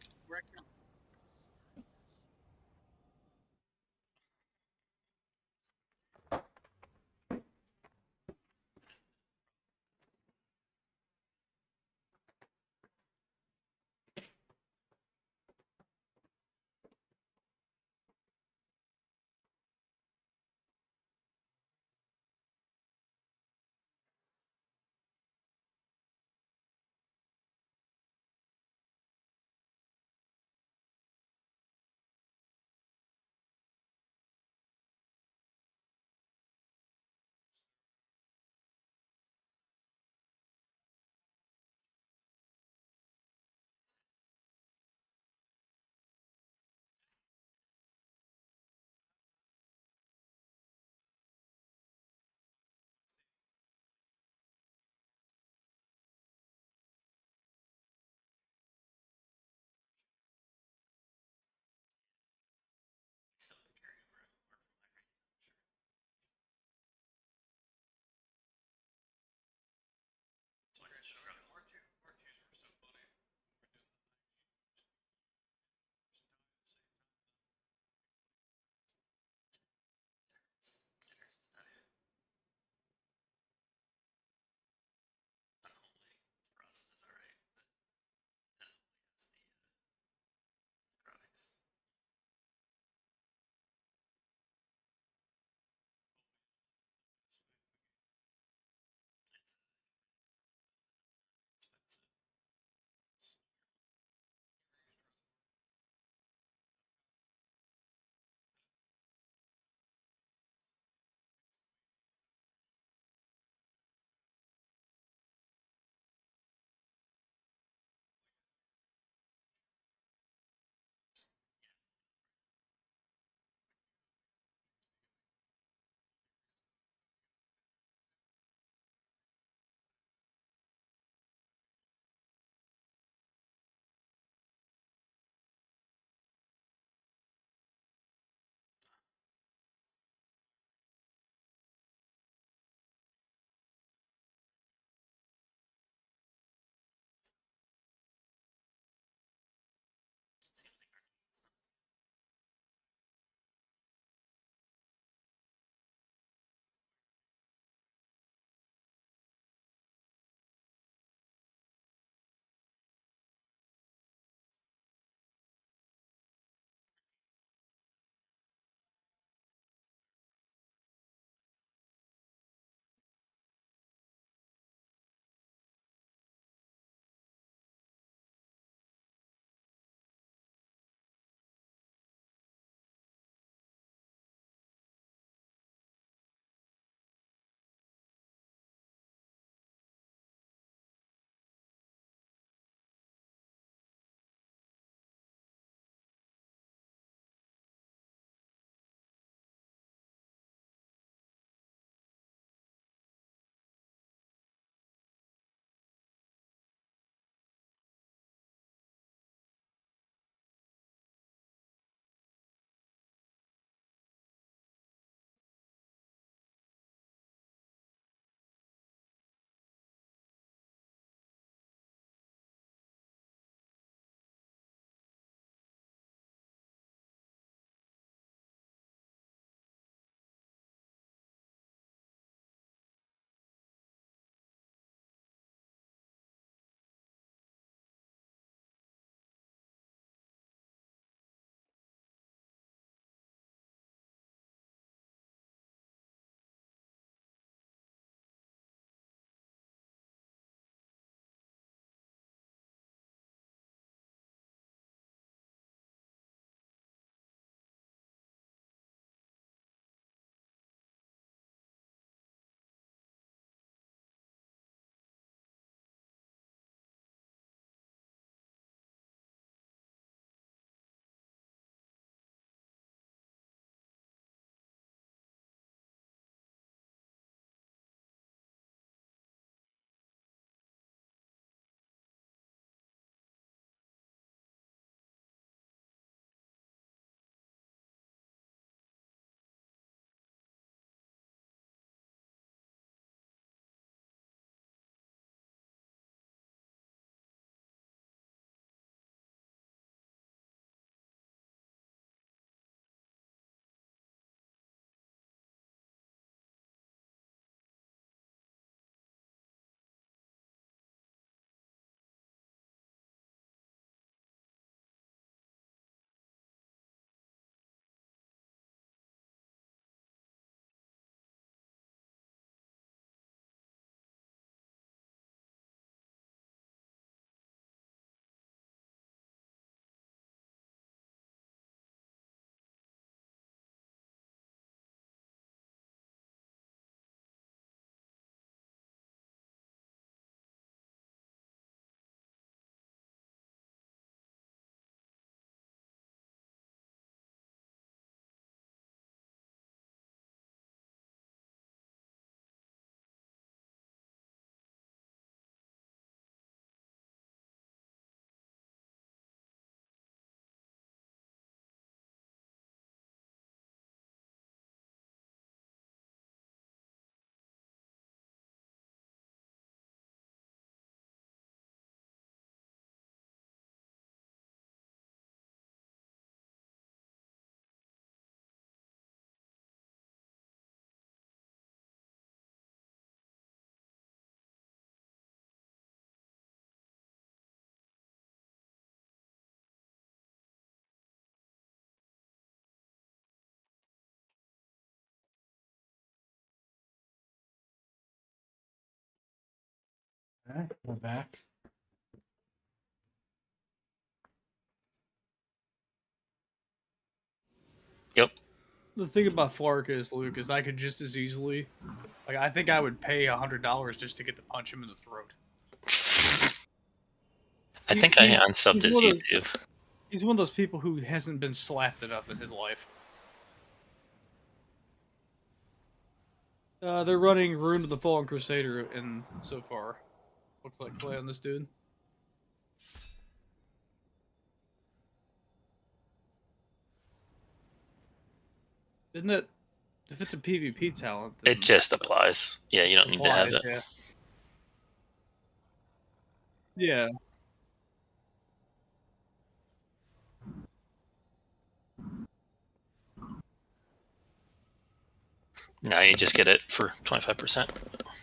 Okay, we're back. Yep. The thing about Flark is, Luke, is I could just as easily, like, I think I would pay $100 just to get to punch him in the throat. I think I unsubbed he's his one of those- YouTube. He's one of those people who hasn't been slapped enough in his life. They're running Rune of the Fallen Crusader in so far. Looks like play on this dude. Isn't it? If it's a PvP talent, then It just applies. Yeah, you don't need to have it. Yeah. Yeah. No, you just get it for 25%.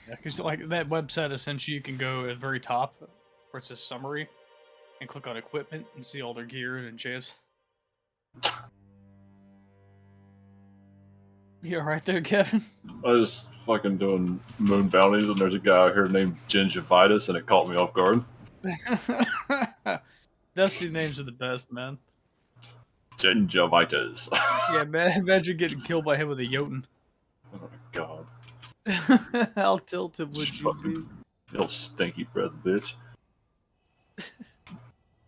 Yeah, because like that website, essentially, you can go at the very top where it says summary and click on equipment and see all their gear and enchants. You alright there, Kevin? I was fucking doing moon bounties, and there's a guy out here named Gingivitis, and it caught me off guard. Dusty names are the best, man. Gingivitis. Yeah, man, imagine getting killed by him with a Jotun. Oh my god. How tilted would you be? Little stinky breath bitch.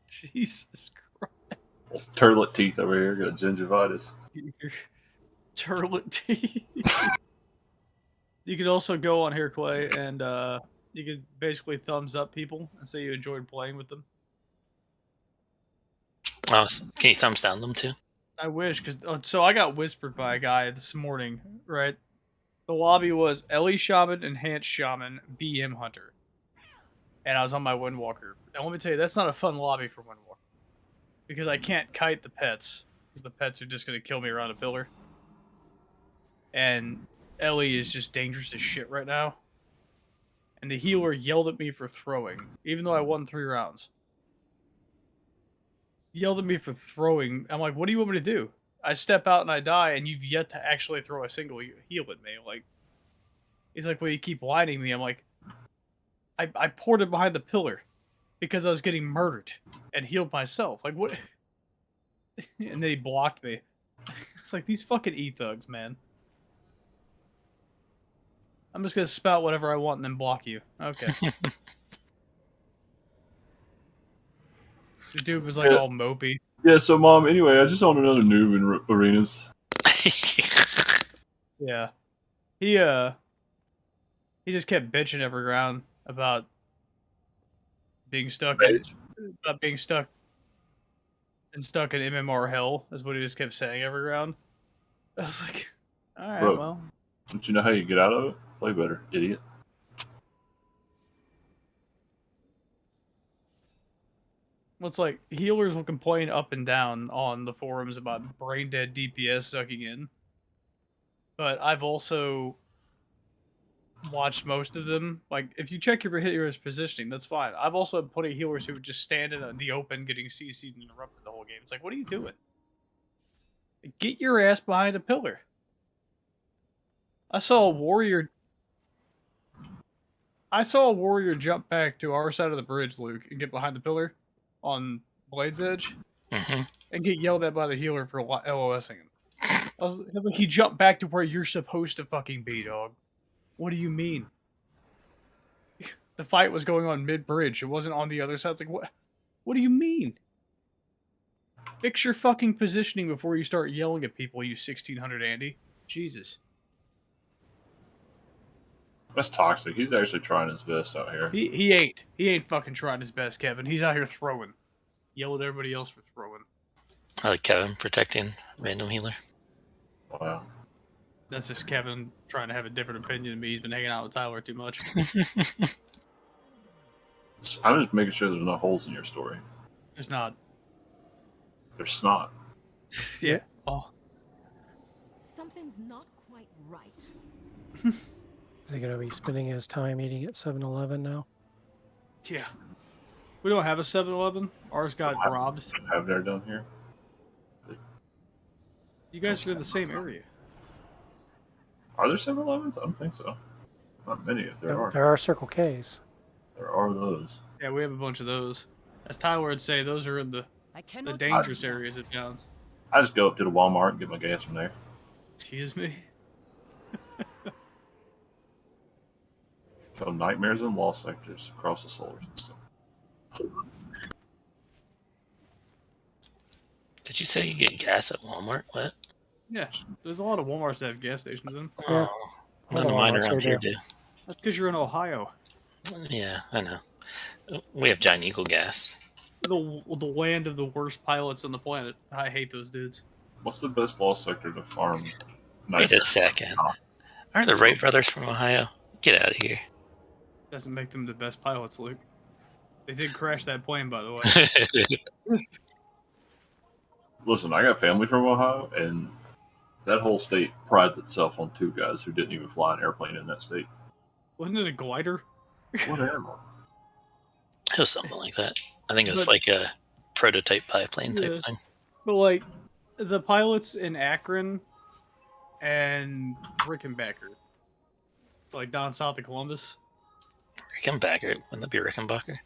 Jesus Christ. Turlet teeth over here, got gingivitis. Turlet teeth. You could also go on here, Clay, and you could basically thumbs up people and say you enjoyed playing with them. Oh, can you thumbs down them too? I wish, because so I got whispered by a guy this morning, right? The lobby was Ellie Shaman, Enhanced Shaman, BM Hunter. And I was on my Windwalker. And let me tell you, that's not a fun lobby for Windwalker. Because I can't kite the pets. Because the pets are just going to kill me around a pillar. And Ellie is just dangerous as shit right now. And the healer yelled at me for throwing. Even though I won 3 rounds. He yelled at me for throwing. I'm like, what do you want me to do? I step out and I die, and you've yet to actually throw a single heal at me. Like, he's like, well, you keep whining me. I'm like, I poured it behind the pillar because I was getting murdered and healed myself. Like, what? And then he blocked me. It's like, these fucking e-thugs, man. I'm just gonna spout whatever I want and then block you. Okay. The dude was like all mopey. Yeah, so Mom, anyway, I just own another noob in arenas. Yeah. He just kept bitching every round about being stuck in stuck in MMR hell is what he just kept saying every round. I was like, alright, Bro, well. Don't you know how you get out of it? Play better, idiot. Well, it's like healers will complain up and down on the forums about brain dead DPS sucking in. But I've also watched most of them. Like, if you check your healer's positioning, that's fine. I've also had plenty of healers who would just stand in the open getting CC'd and interrupted the whole game. It's like, what are you doing? Get your ass behind a pillar. I saw a warrior jump back to our side of the bridge, Luke, and get behind the pillar on Blade's Edge and get yelled at by the healer for LOSing him. I was like, he jumped back to where you're supposed to fucking be, dog. What do you mean? The fight was going on mid-bridge. It wasn't on the other side. It's like, what? What do you mean? Fix your fucking positioning before you start yelling at people, you 1600 Andy. Jesus. That's toxic. He's actually trying his best out here. He ain't. He ain't fucking trying his best, Kevin. He's out here throwing. Yell at everybody else for throwing. I like Kevin protecting random healer. Wow. That's just Kevin trying to have a different opinion than me. He's been hanging out with Tyler too much. I'm just making sure there's no holes in your story. There's not. There's snot. Yeah. Oh. Something's not quite right. Is he going to be spending his time eating at 7-Eleven now? Yeah. We don't have a 7-Eleven. Ours got robbed. Have there down here. You guys are in the same area. Are there 7-Elevens? I don't think so. Not many if there are. There are Circle Ks. There are those. Yeah, we have a bunch of those. As Tyler would say, those are in the I cannot dangerous areas of towns. I just go up to the Walmart and get my gas from there. Excuse me? Called Nightmares in Lost Sectors across the solar system. Did you say you get gas at Walmart? What? Yeah, there's a lot of Walmarts that have gas stations in them. Yeah. Oh, A none lot of of mine Walmarts around here here do. do. That's because you're in Ohio. Yeah, I know. We have Giant Eagle gas. The land of the worst pilots on the planet. I hate those dudes. What's the best Lost Sector to farm? Wait a second. Are the Wright brothers from Ohio? Get out of here. Doesn't make them the best pilots, Luke. They did crash that plane, by the way. Listen, I got family from Ohio, and that whole state prides itself on two guys who didn't even fly an airplane in that state. Wasn't it a glider? Whatever. It was something like that. I think it was But- like a prototype biplane type Yeah. thing. But like the pilots in Akron and Rickenbacker. It's like down south of Columbus. Rickenbacker. Wouldn't that be Rickenbacker?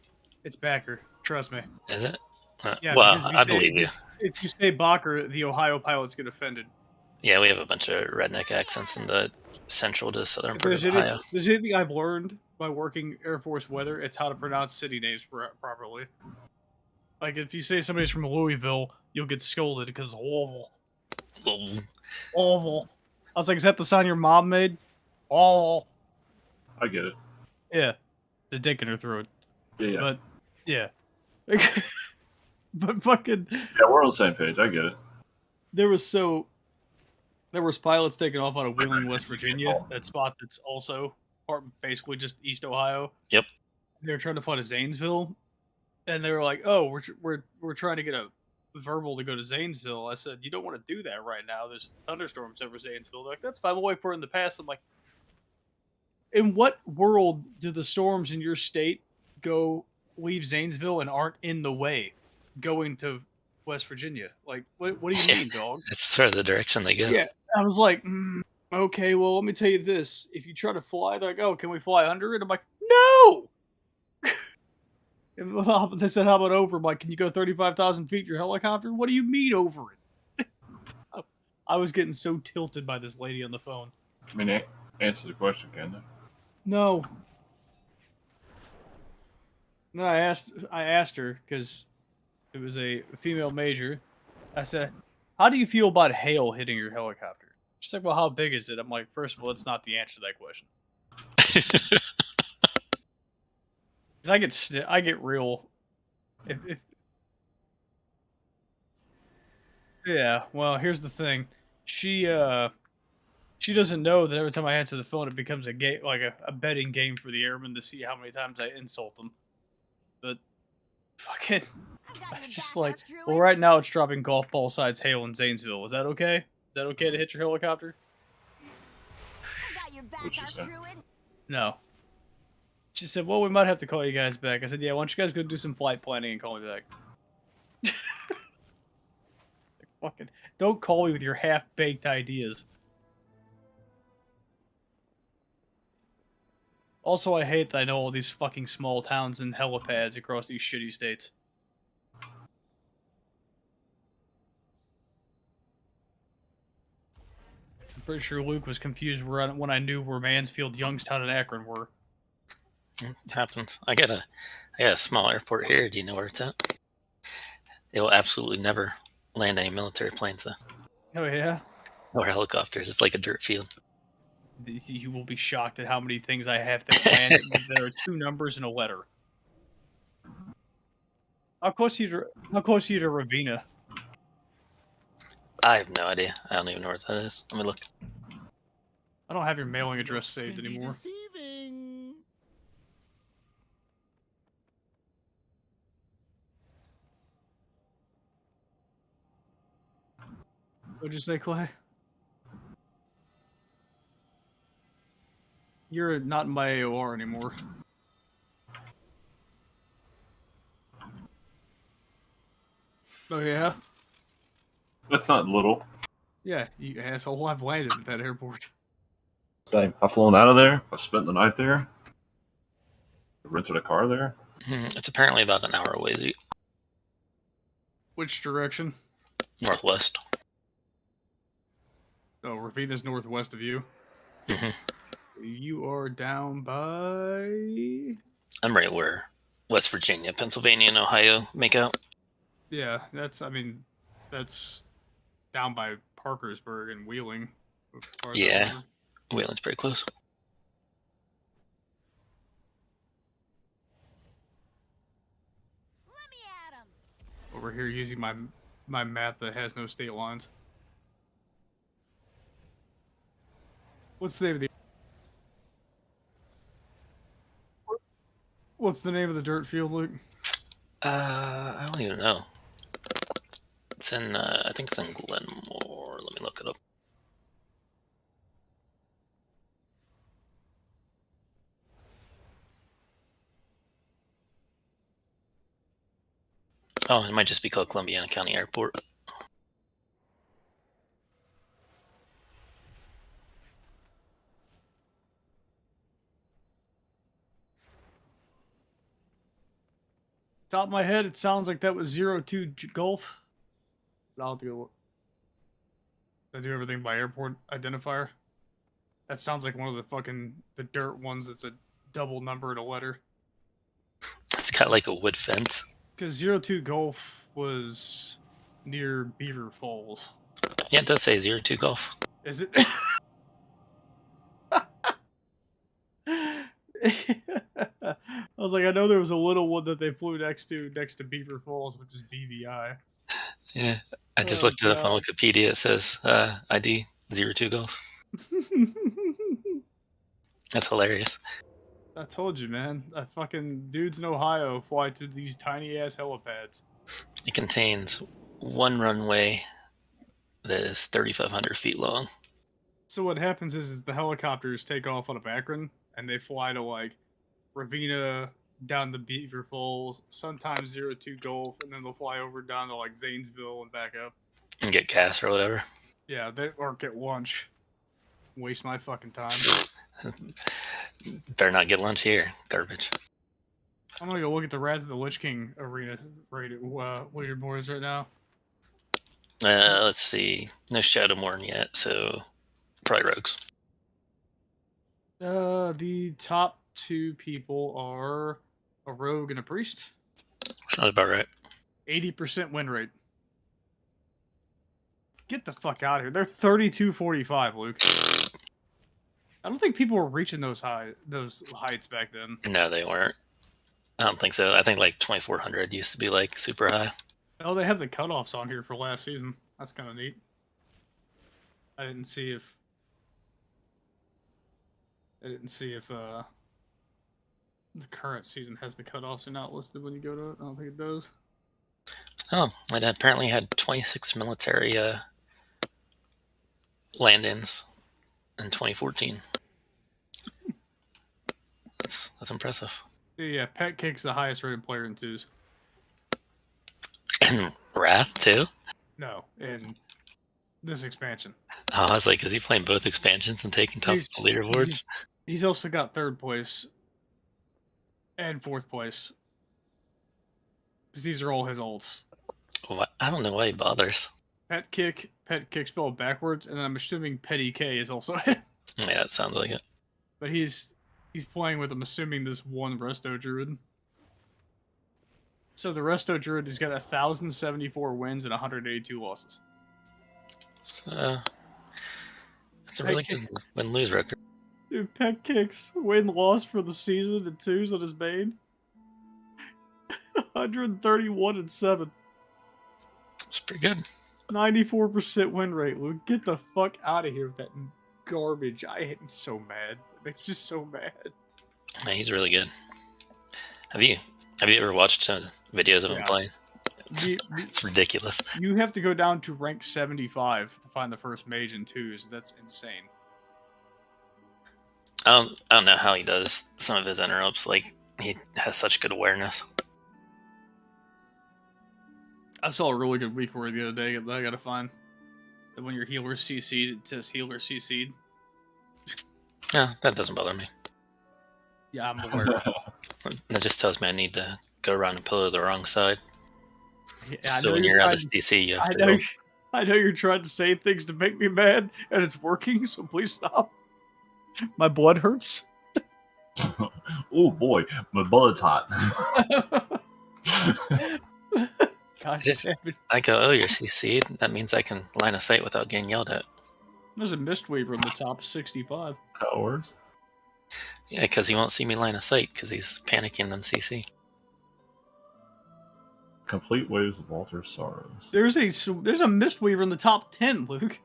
It's Backer. Trust me. Is it? Yeah, Well, because if you I say- believe you. If you say Bacher, the Ohio pilots get offended. Yeah, we have a bunch of redneck accents in the central to southern If part of there's, Ohio. there's anything I've learned by working Air Force weather, it's how to pronounce city names properly. Like if you say somebody's from Louisville, you'll get scolded because it's Louisville. Louisville. I was like, is that the sound your mom made? Oh, I get it. yeah, the dick in her throat. Yeah. But yeah, but fucking, Yeah, we're on the same page. I get it. there was pilots taking off out of Wheeling, West Virginia. That spot that's also basically just East Ohio. Yep. They were trying to fly to Zanesville, and they were like, "Oh, we're trying to get a verbal to go to Zanesville." I said, "You don't want to do that right now. There's thunderstorms over Zanesville." They're like, "That's fine. We'll wait for it in the past." I'm like, "In what world do the storms in your state leave Zanesville and aren't in the way going to West Virginia? Like, what do you mean, dog?" It's sort of the direction they go. Yeah, I was like, okay, well, let me tell you this. If you try to fly, they're like, oh, can we fly under it? I'm like, no! They said, how about over? I'm like, can you go 35,000 feet in your helicopter? What do you mean over it? I was getting so tilted by this lady on the phone. I mean, answer the question, can they? No. No, I asked her, because it was a female major. I said, how do you feel about hail hitting your helicopter? She's like, well, how big is it? I'm like, first of all, that's not the answer to that question. 'Cause I get real. Yeah, well, here's the thing. She doesn't know that every time I answer the phone, it becomes a game, like a betting game for the airmen to see how many times I insult them. But fucking, it's just like, well, right now it's dropping golf ball size hail in Zanesville. Is that okay? Is that okay to hit your helicopter? What'd she say? No. She said, well, we might have to call you guys back. I said, yeah, why don't you guys go do some flight planning and call me back? Fucking, don't call me with your half-baked ideas. Also, I hate that I know all these fucking small towns and helipads across these shitty states. I'm pretty sure Luke was confused when I knew where Mansfield, Youngstown, and Akron were. It happens. I got a small airport here. Do you know where it's at? It will absolutely never land any military planes, though. Oh, yeah? Or helicopters. It's like a dirt field. You will be shocked at how many things I have that land. There are two numbers and a letter. How close are you to Ravenna? I have no idea. I don't even know where that is. Let me look. I don't have your mailing address saved anymore. Deceiving. What'd you say, Clay? You're not in my AOR anymore. Oh, yeah? That's not little. Yeah, you asshole. I've landed at that airport. Same. I've flown out of there. I spent the night there. rented a car there? It's apparently about an hour away. Zeke. Which direction? Northwest. Oh, Ravina's northwest of you. hmm You are down by. I'm right where West Virginia, Pennsylvania, and Ohio make out. Yeah, that's down by Parkersburg and Wheeling. As far as I Yeah, remember. Wheeling's pretty close. Let me at him. Over here using my map that has no state lines. What's the name of the What's the name of the dirt field, Luke? I don't even know. It's in, I think it's in Glenmore. Let me look it up. Oh, it might just be called Columbiana County Airport. Top of my head, it sounds like that was 02 Golf. I'll do I do everything by airport identifier. That sounds like one of the dirt ones that's a double number and a letter. It's got like a wood fence. Because 02 Golf was near Beaver Falls. Yeah, it does say 02 Golf. Is it? I was like, I know there was a little one that they flew next to Beaver Falls, which is BVI. Yeah, I just Oh, looked it up on God. Wikipedia. It says ID 02 Golf. That's hilarious. I told you, man. Fucking dudes in Ohio fly to these tiny ass helipads. It contains one runway that is 3,500 feet long. So what happens is the helicopters take off out of Akron and they fly to like Ravina, down to Beaver Falls, sometimes 02 Gulf, and then they'll fly over down to like Zanesville and back up. And get gas or whatever. Yeah, they or get lunch. Waste my fucking time. Better not get lunch here. Garbage. I'm gonna go look at the Wrath of the Lich King arena rated leaderboards right now. Let's see. No Shadowmourne yet, so probably rogues. The top two people are a rogue and a priest. Sounds about right. 80% win rate. Get the fuck out of here. They're 32-45, Luke. I don't think people were reaching those heights back then. No, they weren't. I don't think so. I think like 2,400 used to be like super high. Oh, they have the cutoffs on here for last season. That's kind of neat. I didn't see if the current season has the cutoffs or not listed when you go to it. I don't think it does. Oh, it apparently had 26 military land-ins in 2014. That's impressive. Yeah, Pet Cake's the highest rated player in twos. And Wrath too. No, in this expansion. Oh, I was like, is he playing both expansions and taking top leaderboards? He's also got third place and fourth place. Because these are all his ults. Well, I don't know why he bothers. Pet Kick spelled backwards, and then I'm assuming Petty K is also it. Yeah, it sounds like it. But he's playing with, I'm assuming, this one Resto Druid. So the Resto Druid has got 1,074 wins and 182 losses. So, that's a really good win-lose record. Dude, Pet Kick's win-loss for the season in twos on his main. 131-7. It's pretty good. 94% win rate, Luke. Get the fuck out of here with that garbage. I hate him so mad. It makes me so mad. Yeah, he's really good. Have you ever watched videos of him playing? It's ridiculous. You have to go down to rank 75 to find the first mage in twos. That's insane. I don't know how he does some of his interrupts. Like, he has such good awareness. I saw a really good weak word the other day that I gotta find. That when your healer CC'd, it says healer CC'd. Yeah, that doesn't bother me. Yeah, I'm aware. That just tells me I need to go around and pillar the wrong side. Yeah, So when you're out of CC, you have I to know. roll. I know you're trying to say things to make me mad, and it's working. So please stop. My blood hurts. Oh boy, my bullet's hot. God If damn it. I go, oh, you're CC'd, that means I can line of sight without getting yelled at. There's a Mistweaver in the top 65. How it works? Yeah, because he won't see me line of sight because he's panicking on CC. Complete waves of Walter's sorrows. There's a Mistweaver in the top 10, Luke.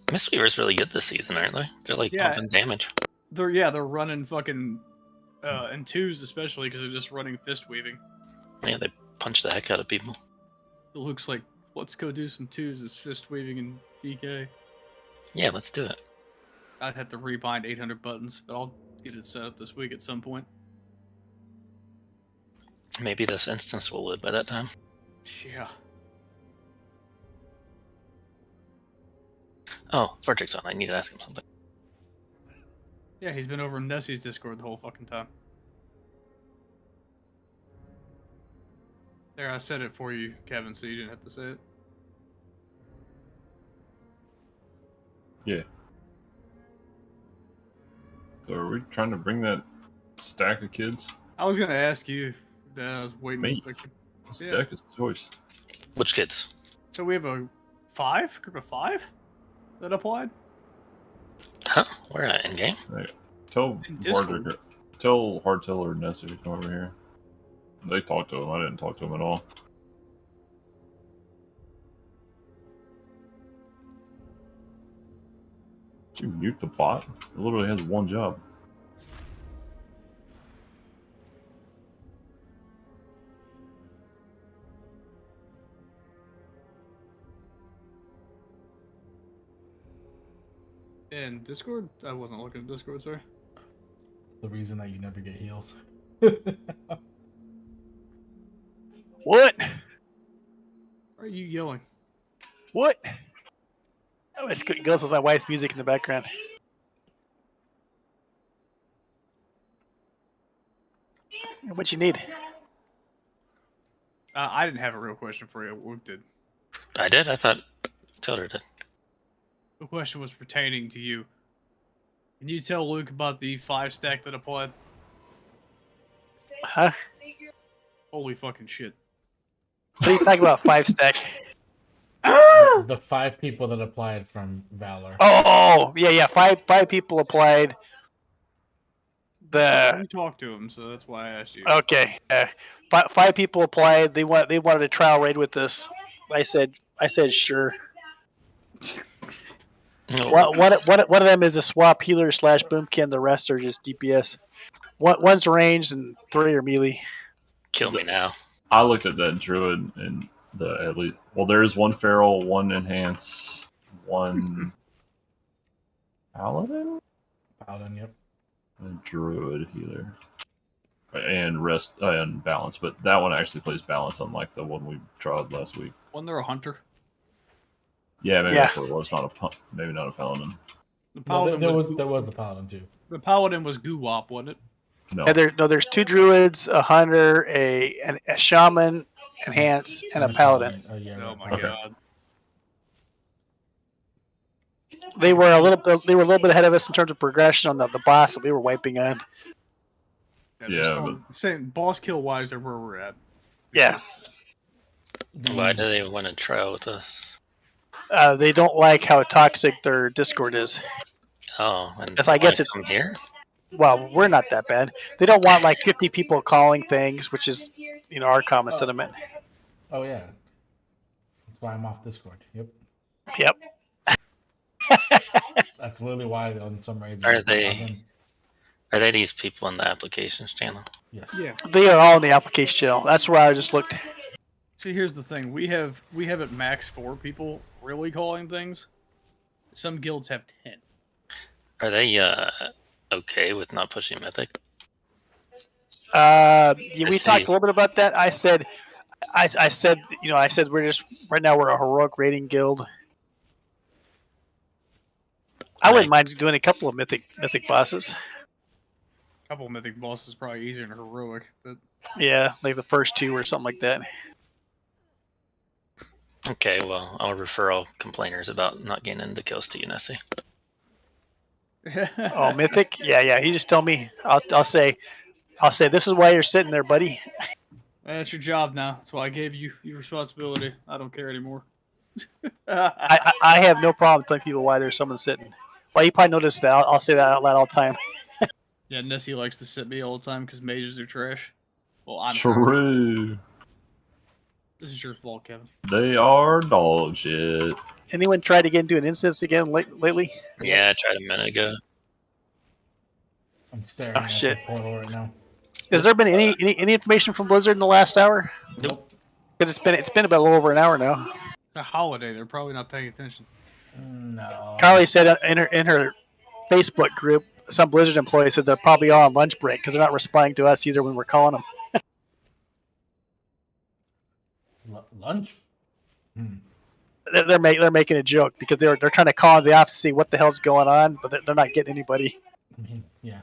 Mistweaver's really good this season, aren't they? They're like Yeah. pumping damage. They're running fucking in twos, especially because they're just running fist weaving. Yeah, they punch the heck out of people. It looks like let's go do some twos is fist weaving and DK. Yeah, let's do it. I'd have to rebind 800 buttons, but I'll get it set up this week at some point. Maybe this instance will load by that time. Yeah. Oh, Vertrix's on. I need to ask him something. Yeah, he's been over in Nessie's Discord the whole fucking time. There, I said it for you, Kevin, so you didn't have to say it. Yeah. So are we trying to bring that stack of kids? I was gonna ask you. I was waiting. Me? Like, This Yeah. deck is choice. Which kids? so we have a group of 5 that applied. Huh? Where at? In game? Tell In Discord. Hardtail or Nessie to come over here. They talked to him. I didn't talk to him at all. Did you mute the bot? It literally has one job. In Discord? I wasn't looking at Discord, sorry. The reason that you never get heals. What? Why are you yelling? What? Oh, it's good. It goes with my wife's music in the background. What you need? I didn't have a real question for you. Luke did. I did? I thought Tilder did. The question was pertaining to you. Can you tell Luke about the 5 stack that applied? Huh? Holy fucking shit. What are you talking about? 5 stack? The 5 people that applied from Valor. Oh, yeah. Five people applied. You talked to him, so that's why I asked you. Okay. 5 people applied. They wanted a trial raid with us. I said sure. One of them is a swap healer / boomkin. The rest are just DPS. One's ranged and 3 are melee. Kill me now. I looked at that druid and at least. Well, there's 1 feral, 1 enhance, 1 paladin, Paladin, yep. and druid healer, and rest and balance. But that one actually plays balance, unlike the one we tried last week. Wasn't there a hunter? Yeah, maybe Yeah. that's what it was. Maybe not a paladin. The No, paladin there was the Paladin too. The paladin was Guwop, wasn't it? No. Yeah, there's 2 druids, a hunter, a shaman, enhance, and a paladin. Yeah, Oh my Okay. god. They were a little bit ahead of us in terms of progression on the boss that we were wiping on. Yeah, Saying boss kill wise, they're where we're at. Yeah. Why do they want to trial with us? They don't like how toxic their Discord is. Oh, and Yes, I guess it's- come here. Well, we're not that bad. They don't want like 50 people calling things, which is, our common sentiment. Oh yeah. That's why I'm off Discord. Yep. Yep. That's literally why on some raids. Are they these people in the applications channel? Yes. Yeah. They are all in the application channel. That's where I just looked. See, here's the thing: we have at max 4 people really calling things. Some guilds have 10. Are they okay with not pushing Mythic? Yeah, we see. talked a little bit about that. I said, we're just right now we're a heroic raiding guild. I wouldn't mind doing a couple of mythic bosses. couple mythic bosses probably easier than heroic, but Yeah, like the first 2 or something like that. Okay, well, I'll refer all complainers about not getting into kills to you, Nessie. Oh, Mythic? Yeah. He just told me. I'll say this is why you're sitting there, buddy. That's your job now. That's why I gave you your responsibility. I don't care anymore. I have no problem telling people why there's someone sitting. Well, you probably noticed that. I'll say that out loud all the time. Yeah, Nessie likes to sit me all the time because mages are trash. Well, I'm trash. True. This is your fault, Kevin. They are dog shit. Anyone tried to get into an instance again lately? Yeah, I tried a minute ago. I'm staring at shit. the portal right now. Has there been any information from Blizzard in the last hour? Nope. Because it's been about a little over an hour now. It's a holiday. They're probably not paying attention. No. Carly said in her Facebook group, some Blizzard employees said they're probably all on lunch break because they're not responding to us either when we're calling them. Lunch? They're making a joke because they're trying to call the office to see what the hell's going on, but they're not getting anybody. Yeah.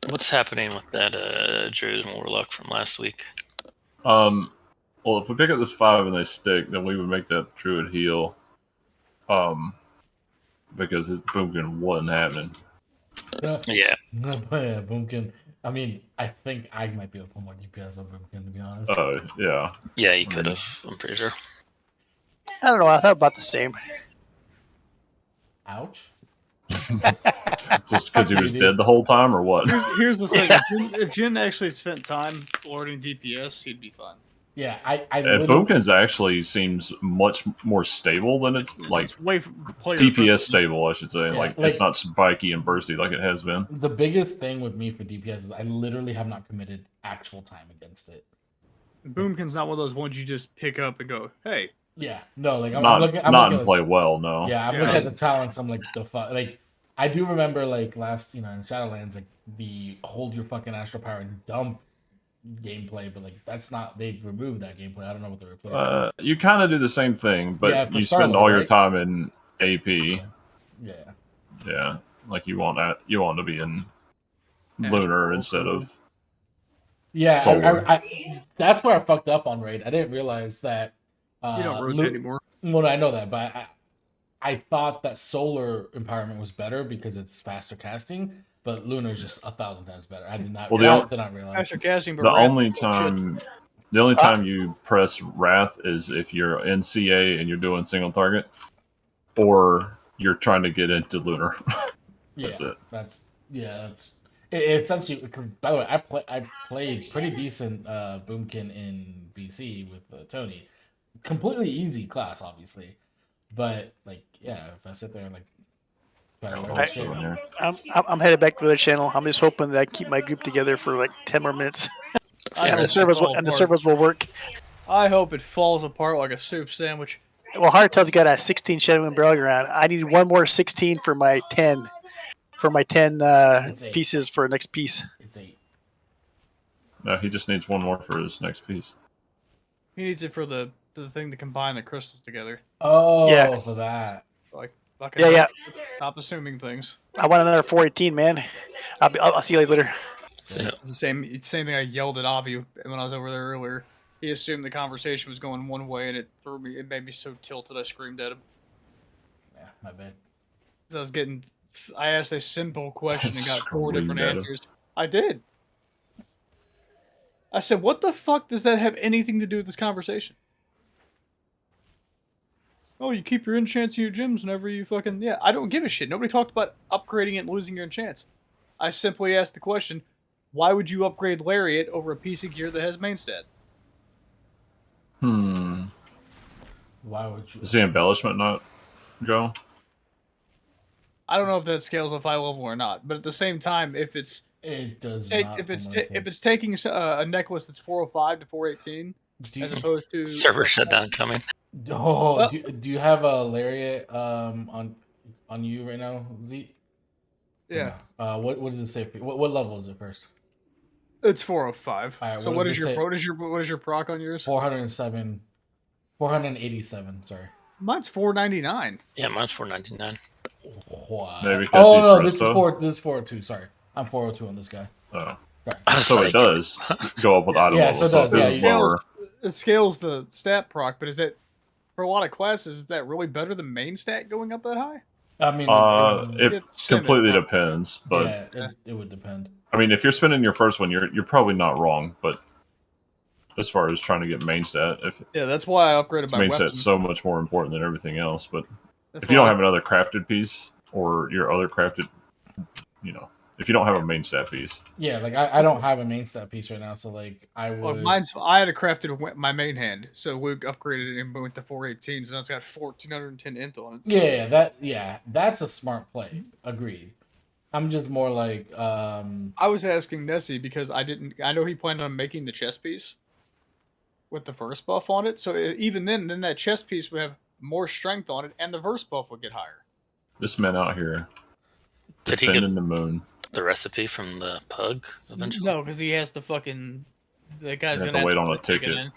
What's happening with that Druid and Warlock from last week? Well, if we pick up this 5 and they stick, then we would make that Druid heal. Because Boomkin wasn't happening. Yeah. Yeah, Boomkin. I mean, I think I might be able to put more DPS on Boomkin, to be honest. Yeah. Yeah, you could have. I'm pretty sure. I don't know. I thought about the same. Ouch. Just because he was dead the whole time, or what? Here's the thing: if Jin actually spent time learning DPS, he'd be fine. Yeah, I Boomkin's actually seems much more stable than it's like It's way player DPS friendly. stable, I should say. Yeah, like like- it's not spiky and bursty like it has been. The biggest thing with me for DPS is I literally have not committed actual time against it. Boomkin's not one of those ones you just pick up and go, "Hey." Yeah, no, like I'm Not looking and at play the, well, no. Yeah, I'm Yeah. looking at the talents. I'm like the fuck. Like I do remember like last, in Shadowlands, like the hold your fucking astral power and dump gameplay, but like that's not. They've removed that gameplay. I don't know what they're replacing. You kind of do the same thing, but Yeah, for you spend Starlord, all your right? time in AP. Yeah. Yeah, like you want to be in Astral Lunar instead of. Yeah, Solar. I that's where I fucked up on raid. I didn't realize that. You don't rotate anymore. Well, I know that, but I thought that solar empowerment was better because it's faster casting, but lunar is just 1,000 times better. I did not. Well, did not realize. Faster casting, but The Wrath only is shit. time you press Wrath is if you're in CA and you're doing single target, or you're trying to get into Lunar. That's it. That's it's actually because, by the way, I played pretty decent Boomkin in BC with Tony. Completely easy class, obviously, but like if I sit there and like try to learn Right. shit, I'm headed back to the channel. I'm just hoping that I keep my group together for like 10 more minutes, I and hope the servers it falls apart. will work. I hope it falls apart like a soup sandwich. Well, Hardtail's got a 16 Shadow and Barrel around. I need one more 16 for my 10. It's 8. Pieces for next piece. It's 8. No, he just needs one more for his next piece. He needs it for the thing to combine the crystals together. Oh, Yeah. for that. Like, fucking Yeah. Stop assuming things. I want another 418, man. I'll see you guys later. So, It's the same thing I yelled at Avi when I was over there earlier. He assumed the conversation was going one way, and it made me so tilted I screamed at him. Yeah, my bad. 'Cause I asked a simple question and got 4 Screamed different at him. answers. I did. I said, what the fuck does that have anything to do with this conversation? Oh, you keep your enchants in your gyms whenever you fucking... Yeah, I don't give a shit. Nobody talked about upgrading it and losing your enchants. I simply asked the question, why would you upgrade Lariat over a piece of gear that has main stat? Why would you? Does the embellishment not go? I don't know if that scales at 5 level or not, but at the same time, if it's It does if not. it's taking a necklace that's 405 to 418 as opposed to server shutdown coming. Oh, do you have a lariat on you right now, Z? yeah, What does it say? What level is it first? it's 405. All right, So what what does is it your say? what is your proc on yours? 487. Sorry. Mine's 499. Yeah, mine's 499. What? Maybe because Oh he's no, this is Resto? This is 402. Sorry, I'm 402 on this guy. Oh. Sorry. I was So like, it does go up with item Yeah, level. so it So does, if yeah, this is you- lower, It scales the stat proc, but is that for a lot of classes? Is that really better than main stat going up that high? I mean, it It's completely semi-proc. depends. But yeah, it would depend. I mean, if you're spending your first one, you're probably not wrong. But as far as trying to get main stat, if Yeah, that's why I upgraded my main weapon. stat's so much more important than everything else. But That's if you don't why have another crafted piece or your other crafted, if you don't have a main stat piece, Yeah, like I don't have a main stat piece right now, so like I Well, would. I had a crafted my main hand, so Luke upgraded it and went to 418, so now it's got 1410 int on it. So. That's a smart play. Agreed. I'm just more like I was asking Nessie because I know he planned on making the chest piece with the verse buff on it, so even then that chest piece would have more strength on it, and the verse buff would get higher. this man out here Did he get defending the moon. the recipe from the pug eventually? No, because he has to fucking. The guy's You have gonna to wait on a put ticket ticket.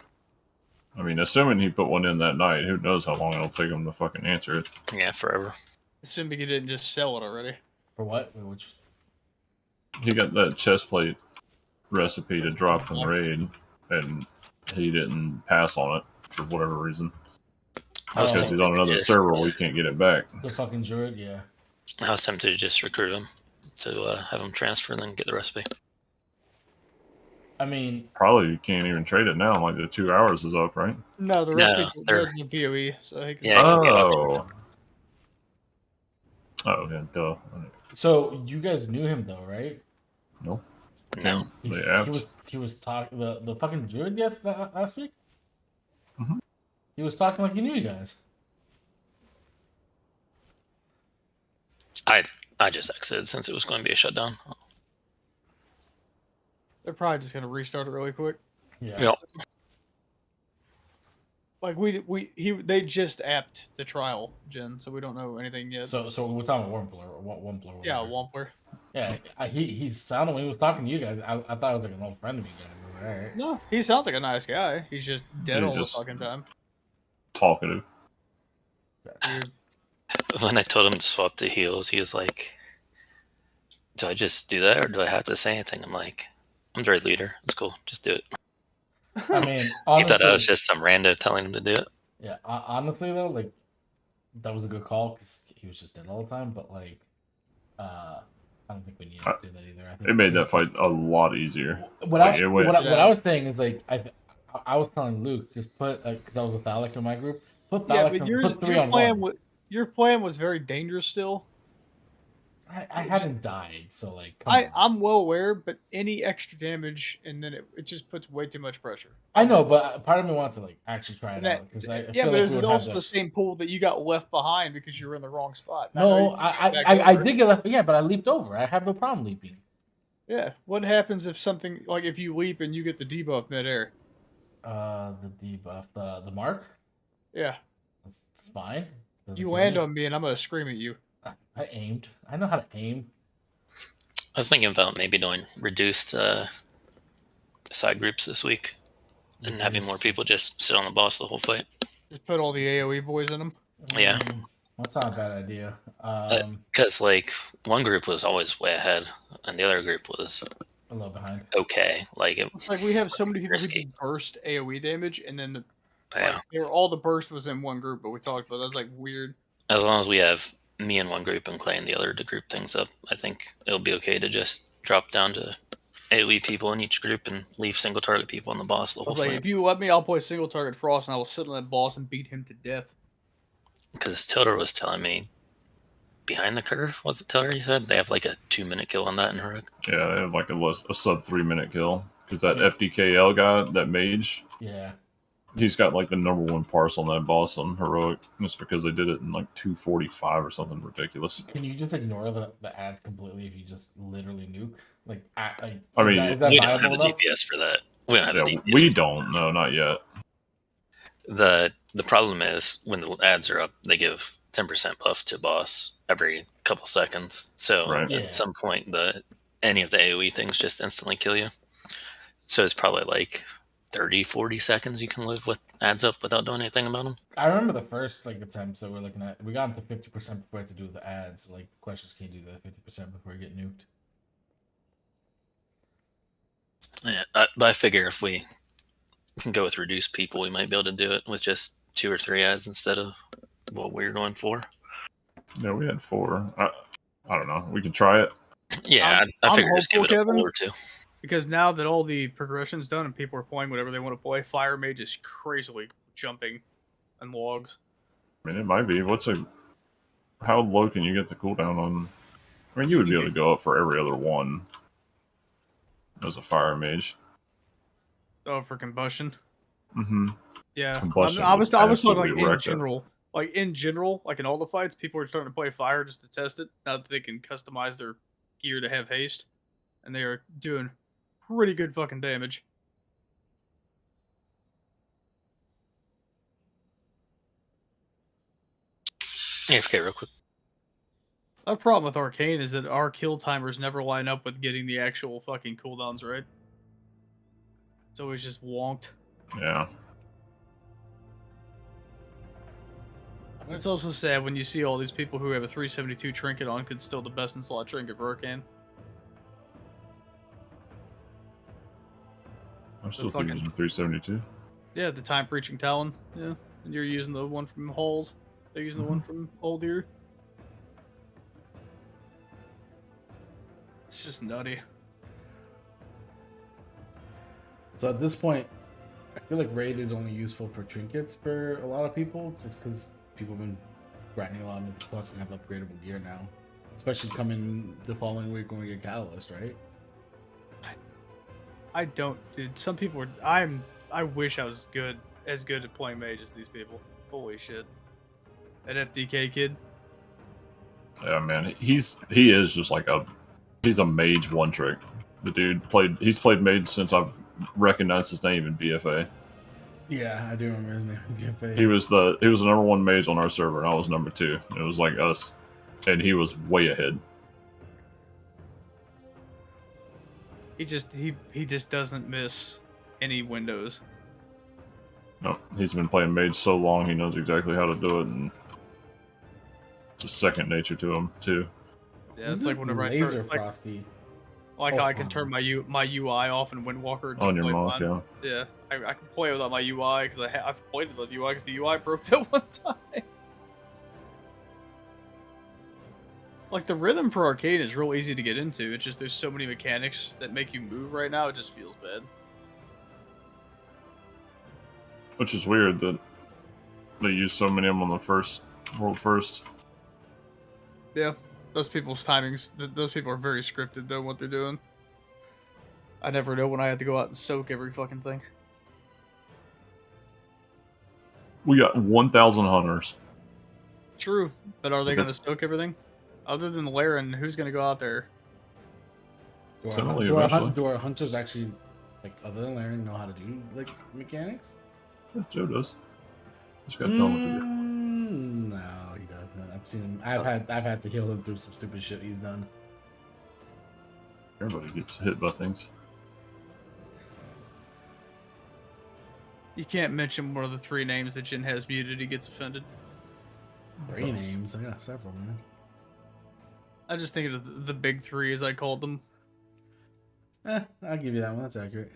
I mean, assuming he put one in that night, who knows how long it'll take him to fucking answer it. Yeah, forever. Assuming he didn't just sell it already. for what? Which He got that chest plate recipe to drop from raid, and he didn't pass on it for whatever reason. I was Because tempted he's on to another just, server, we can't get it back. the fucking druid? Yeah. I was tempted to just recruit him to have him transfer and then get the recipe. I mean, Probably you can't even trade it now. Like the 2 hours is up, right? No, the No, recipe they're- is a PoE, so he can. Yeah, it can be Oh. Oh yeah, duh. so you guys knew him though, right? No. No. Yeah. He was talking the fucking druid last week. Mhm. He was talking like he knew you guys. I just exited since it was going to be a shutdown. They're probably just gonna restart it really quick. Yeah. Yep. Like they just apped the trial gen, so we don't know anything yet. So we're talking about Wumpler. Yeah, Wampler. Yeah, he sounded when he was talking to you guys. I thought it was like an old friend of you guys. I was like, all right. No, he sounds like a nice guy. He's just dead He all just- the fucking time. Talkative. Weird. When I told him to swap to heals, he was like, "Do I just do that, or do I have to say anything?" I'm like, "I'm Druid leader. It's cool. Just do it." I mean, He honestly, thought I was just some rando telling him to do it. yeah. Honestly, though, like that was a good call because he was just dead all the time. But like, I don't think we needed to do that either. I think It made that fight a lot easier. What Like, it went- what I was saying is like I was telling Luke just put because I was with Alec in my group. Put Yeah, Alec but put 3-on-1. your plan was very dangerous still. I hadn't died, so like come on. I'm well aware, but any extra damage and then it just puts way too much pressure. I know, but part of me wanted to like actually try it And that- out because I yeah, feel but like this we is would have also that. the same pool that you got left behind because you were in the wrong spot. Now No, you can get back I over. did get left. Yeah, but I leaped over. I have no problem leaping. Yeah. What happens if something like if you leap and you get the debuff midair? The debuff, the mark. Yeah. That's fine. Doesn't You kill land me. on me and I'm gonna scream at you. I aimed. I know how to aim. I was thinking about maybe doing reduced side groups this week and having more people just sit on the boss the whole fight. Just put all the AoE boys in them. Yeah. That's not a bad idea. Because like one group was always way ahead, and the other group was A little behind. okay. Like it, It's like we have so many people who Risky. do burst AoE damage, and then yeah. all the burst was in one group. But we talked about that's like weird. As long as we have me in one group and Clay in the other to group things up, I think it'll be okay to just drop down to AoE people in each group and leave single target people on the boss the I whole was like, fight. if you let me, I'll play single target Frost, and I will sit on that boss and beat him to death. Because Tilda was telling me behind the curve, was it Tilda? You said they have like a 2-minute kill on that in Heroic. Yeah, they have like a sub 3-minute kill. Because that FDKL guy, that mage, Yeah. he's got like the #1 parcel on that boss on Heroic. Just because they did it in like 2:45 or something ridiculous. Can you just ignore the ads completely if you just literally nuke? Like, I is mean, that We don't have viable the enough? DPS for that. We don't have Yeah, the DPS. we don't. No, not yet. The problem is when the ads are up, they give 10% buff to boss every couple seconds. So Right. Yeah. at some point, any of the AoE things just instantly kill you. So it's probably like 30, 40 seconds you can live with adds up without doing anything about them. I remember the first attempts that we're looking at. We got into 50% before we had to do the ads. Like questions can't do the 50% before you get nuked. Yeah, but I figure if we can go with reduced people, we might be able to do it with just 2 or 3 ads instead of what we're going for. Yeah, we had 4. I don't know. We can try it. Yeah, I figure just give it a pull or 2. Because now that all the progression's done and people are playing whatever they want to play, Fire Mage is crazily jumping and logs. I mean, it might be. How low can you get the cooldown on? I mean, you would be able to go up for every other one as a Fire Mage. Oh, for combustion. Mm-hmm. Yeah, Combustion I was talking like absolutely in wrecked it. general. Like in general, like in all the fights, people are starting to play fire just to test it. Now that they can customize their gear to have haste, and they are doing pretty good fucking damage. AFK real quick. The problem with Arcane is that our kill timers never line up with getting the actual fucking cooldowns right. It's always just wonked. Yeah. It's also sad when you see all these people who have a 372 trinket on could still the best in slot trinket for Arcane. I'm still using 372. Yeah, the time breaching Talon. Yeah, and you're using the one from Halls. They're using the one from Old Ear. It's just nutty. So at this point, I feel like raid is only useful for trinkets for a lot of people, just because people have been grinding a lot of Mythic Plus and have upgradable gear now. Especially coming the following week when we get Catalyst, right? I don't, dude. Some people are. I wish I was as good at playing mage as these people. Holy shit. That FDK kid. Yeah, man, he is just like he's a mage one trick. The dude he's played mage since I've recognized his name in BFA. Yeah, I do remember his name in BFA. He was the number 1 mage on our server, and I was number 2. It was like us, and he was way ahead. He just doesn't miss any windows. No, he's been playing mage so long, he knows exactly how to do it, and it's just second nature to him too. Yeah, it's like whenever Laser I Frosty. like how I can turn my UI off in Windwalker. On your monk, yeah. Yeah, I can play without my UI because I've played without the UI because the UI broke that one time. Like the rhythm for Arcane is real easy to get into. It's just there's so many mechanics that make you move right now. It just feels bad. Which is weird that they use so many of them on the world first. Yeah, those people's timings. Those people are very scripted though. What they're doing. I never know when I have to go out and soak every fucking thing. We got 1,000 hunters. True, but are they going to soak everything? Other than Laren, who's going to go out there? Do our hunters actually, like, other than Laren, know how to do like mechanics? Yeah, Joe does. Just got to tell him what to do. No, he doesn't. I've seen him. I've had to heal him through some stupid shit he's done. Everybody gets hit by things. You can't mention one of the 3 names that Jin has muted. He gets offended. 3 names? I got several, man. I just think of the big 3, as I called them. I'll give you that one. That's accurate.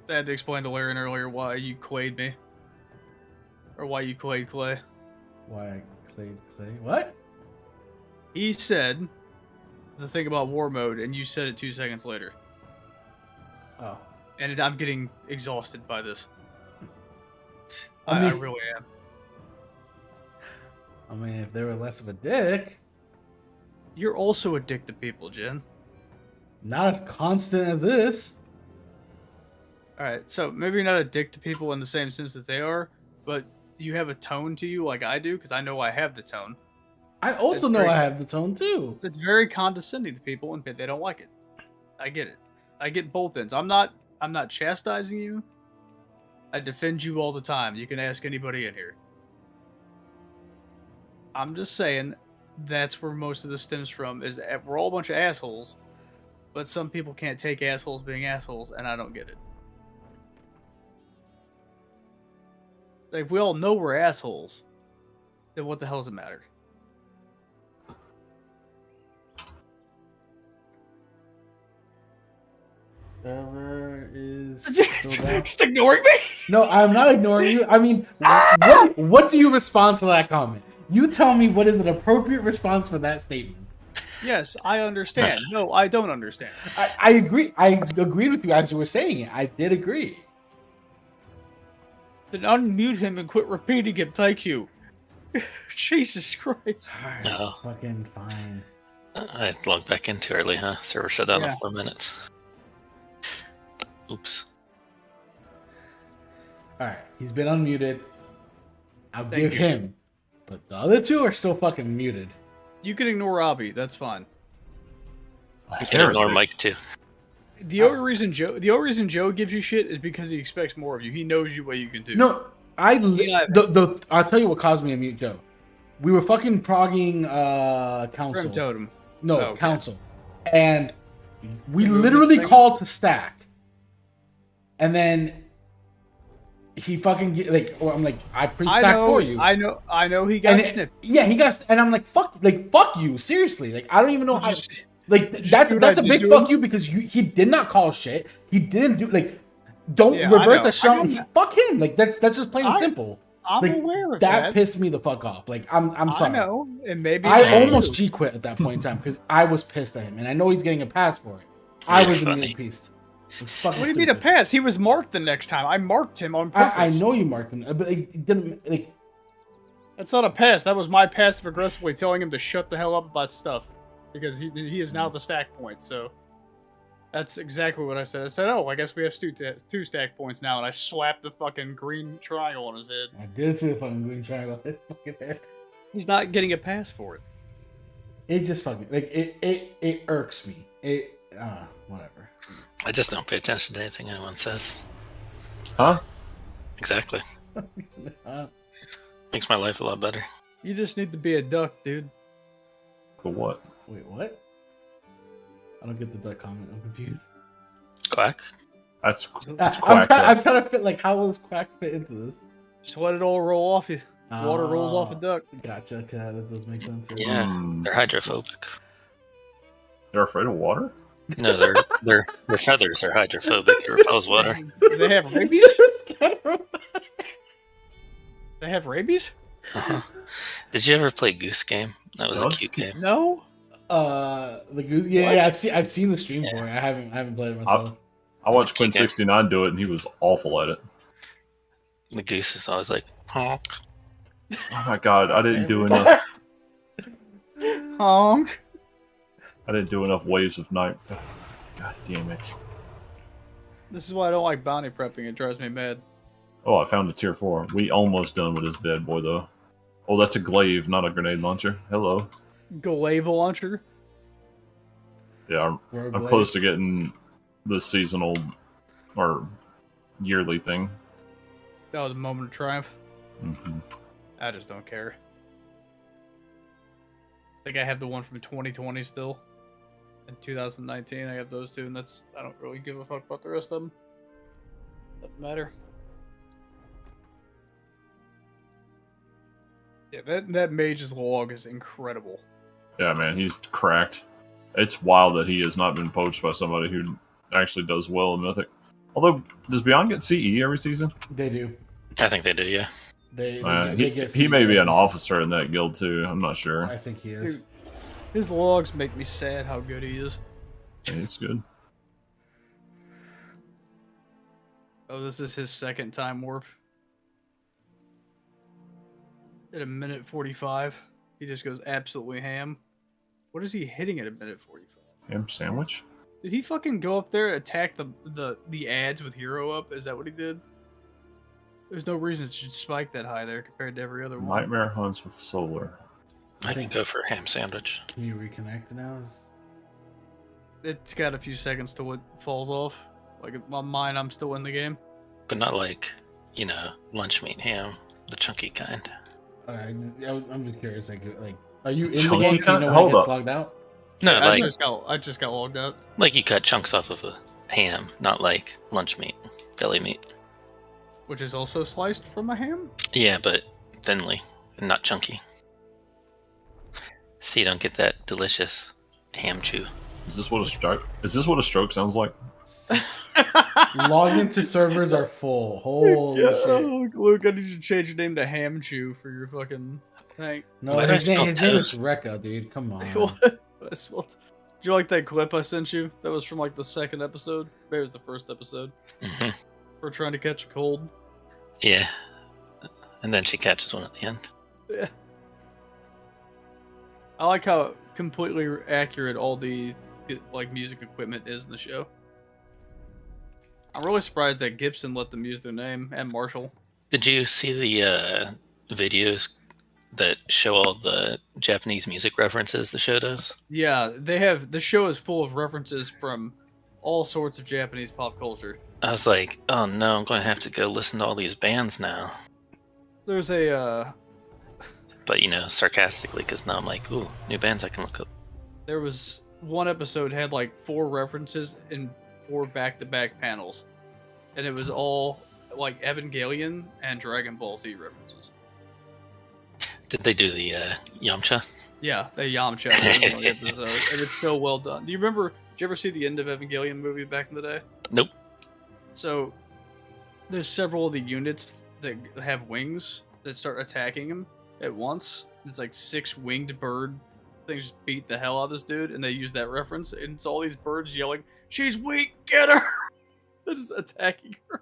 I had to explain to Laren earlier why you clayed me. Or why you clayed Clay. Why I clayed Clay? What? He said the thing about war mode, and you said it 2 seconds later. Oh. And I'm getting exhausted by this. I mean, I really am. I mean, if they were less of a dick. You're also a dick to people, Jen. Not as constant as this. Alright, so maybe you're not a dick to people in the same sense that they are, but you have a tone to you like I do, because I know I have the tone. I also know I have the tone too. It's very condescending to people, and they don't like it. I get it. I get both ends. I'm not chastising you. I defend you all the time. You can ask anybody in here. I'm just saying that's where most of this stems from, is we're all a bunch of assholes, but some people can't take assholes being assholes, and I don't get it. Like, if we all know we're assholes, then what the hell does it matter? Server is still down. Just ignoring me? No, I'm not ignoring you. I mean, what do you respond to that comment? You tell me what is an appropriate response for that statement. Yes, I understand. No, I don't understand. I agree. I agreed with you as you were saying it. I did agree. Then unmute him and quit repeating it. Thank you. Jesus Christ. Alright, No. fucking fine. I logged back in too early, huh? Server shut down Yeah. in 4 minutes. Oops. Alright, he's been unmuted. I'll Thank give you. him. But the other two are still fucking muted. You can ignore Abby. That's fine. You can ignore Mike too. The only reason Joe gives you shit is because he expects more of you. He knows you what you can do. No, I'll tell you what caused me to mute Joe. We were fucking progging council. Grim Totem. No, okay. council. And we You moved literally this thing? called to stack. And then he fucking I'm like, I pre-stack for you. I know he got And snipped. yeah, he got, and I'm like, fuck you, seriously. Like, I don't even know how. Just- Like, just that's do what that's I a did big to fuck him. you because he did not call shit. He didn't do don't Yeah, I reverse know. a shot. I know. Fuck him. Like that's just plain and I- simple. I'm Like, aware of that that. pissed me the fuck off. Like I'm sorry. I know, and maybe I you almost do. G quit at that point in time because I was pissed at him, and I know he's getting a pass for it. I You're was funny. immediately pissed. It was fucking What do you mean a stupid. pass? He was marked the next time. I marked him on purpose. I know you marked him, but it didn't like. That's not a pass. That was my passive aggressive way telling him to shut the hell up about stuff because he is now the stack point. So that's exactly what I said. I said, "Oh, I guess we have two stack points now," and I slapped the fucking green triangle on his head. I did see the fucking green triangle. Fucking there. He's not getting a pass for it. It just fucking it irks me. Whatever. I just don't pay attention to anything anyone says. Huh? Exactly. Makes my life a lot better. You just need to be a duck, dude. For what? Wait, what? I don't get the duck comment. I'm confused. Quack. That's I'm quack. trying to fit like how will this quack fit into this? Just let it all roll off you. Water rolls off a duck. Gotcha. Okay, that does make sense. Yeah, Hmm. they're hydrophobic. They're afraid of water? No, their feathers are hydrophobic. It repels water. They have rabies? They have rabies? Uh-huh. Did you ever play Goose Game? That was a Does? cute game. No. The goose. Yeah, What? yeah, I've seen the stream for it. I haven't played it myself. I watched It's a cute game. Quinn69 do it, and he was awful at it. The goose is always like, honk. Oh my god, I didn't do enough. Honk. I didn't do enough waves of night. God damn it. This is why I don't like bounty prepping. It drives me mad. Oh, I found a tier 4. We almost done with this bad boy, though. Oh, that's a glaive, not a grenade launcher. Hello. Glaive launcher. Yeah, I'm close to getting the seasonal or yearly thing. That was a moment of triumph. Hmm. I just don't care. I think I have the one from 2020 still. In 2019, I have those two, and I don't really give a fuck about the rest of them. Doesn't matter. Yeah, that mage's log is incredible. Yeah, man, he's cracked. It's wild that he has not been poached by somebody who actually does well in Mythic. Although, does Beyond get CE every season? They do. I think they do, yeah. They get He may be CE an officer in that guild, too. I'm not sure. I think he is. Dude, his logs make me sad how good he is. It's good. Oh, this is his second time warp. At a minute 45, he just goes absolutely ham. What is he hitting at a minute 45? Ham sandwich? Did he fucking go up there and attack the ads with hero up? Is that what he did? There's no reason it should spike that high there compared to every other one. Nightmare hunts with solar. I can go for a ham sandwich. Can you reconnect now? It's got a few seconds till it falls off. Like on mine, I'm still in the game. But not like, lunch meat ham, the chunky kind. I'm just curious. Like, are you in the Chunky game? Do you kind? know when Hold it gets up. logged out? No, I like just got logged out. like you cut chunks off of a ham, not like lunch meat, deli meat. which is also sliced from a ham. Yeah, but thinly and not chunky. So you don't get that delicious ham chew. Is this what a stroke? Is this what a stroke sounds like? Log into servers are full. Holy shit. Oh, Luke, I need you to change your name to Ham Chew for your fucking thing. No, Why did I his name spell is toast? Rekka, dude. Come on. What? I spelled- Did you like that clip I sent you? That was from like the second episode. Maybe it was the first episode. Hmm. We're trying to catch a cold. Yeah. And then she catches one at the end. Yeah. I like how completely accurate all the like music equipment is in the show. I'm really surprised that Gibson let them use their name and Marshall. Did you see the videos that show all the Japanese music references the show does? Yeah, they have. The show is full of references from all sorts of Japanese pop culture. I was like, oh no, I'm going to have to go listen to all these bands now. There's a But, sarcastically, because now I'm like, ooh, new bands I can look up. there was one episode had like 4 references in 4 back-to-back panels, and it was all like Evangelion and Dragon Ball Z references. Did they do the Yamcha? Yeah, they Yamcha in the episode, and it's so well done. Do you remember? Did you ever see the end of Evangelion movie back in the day? Nope. So there's several of the units that have wings that start attacking him at once. It's like 6 winged bird things just beat the hell out of this dude, and they use that reference. And it's all these birds yelling, "She's weak, get her!" They're just attacking her,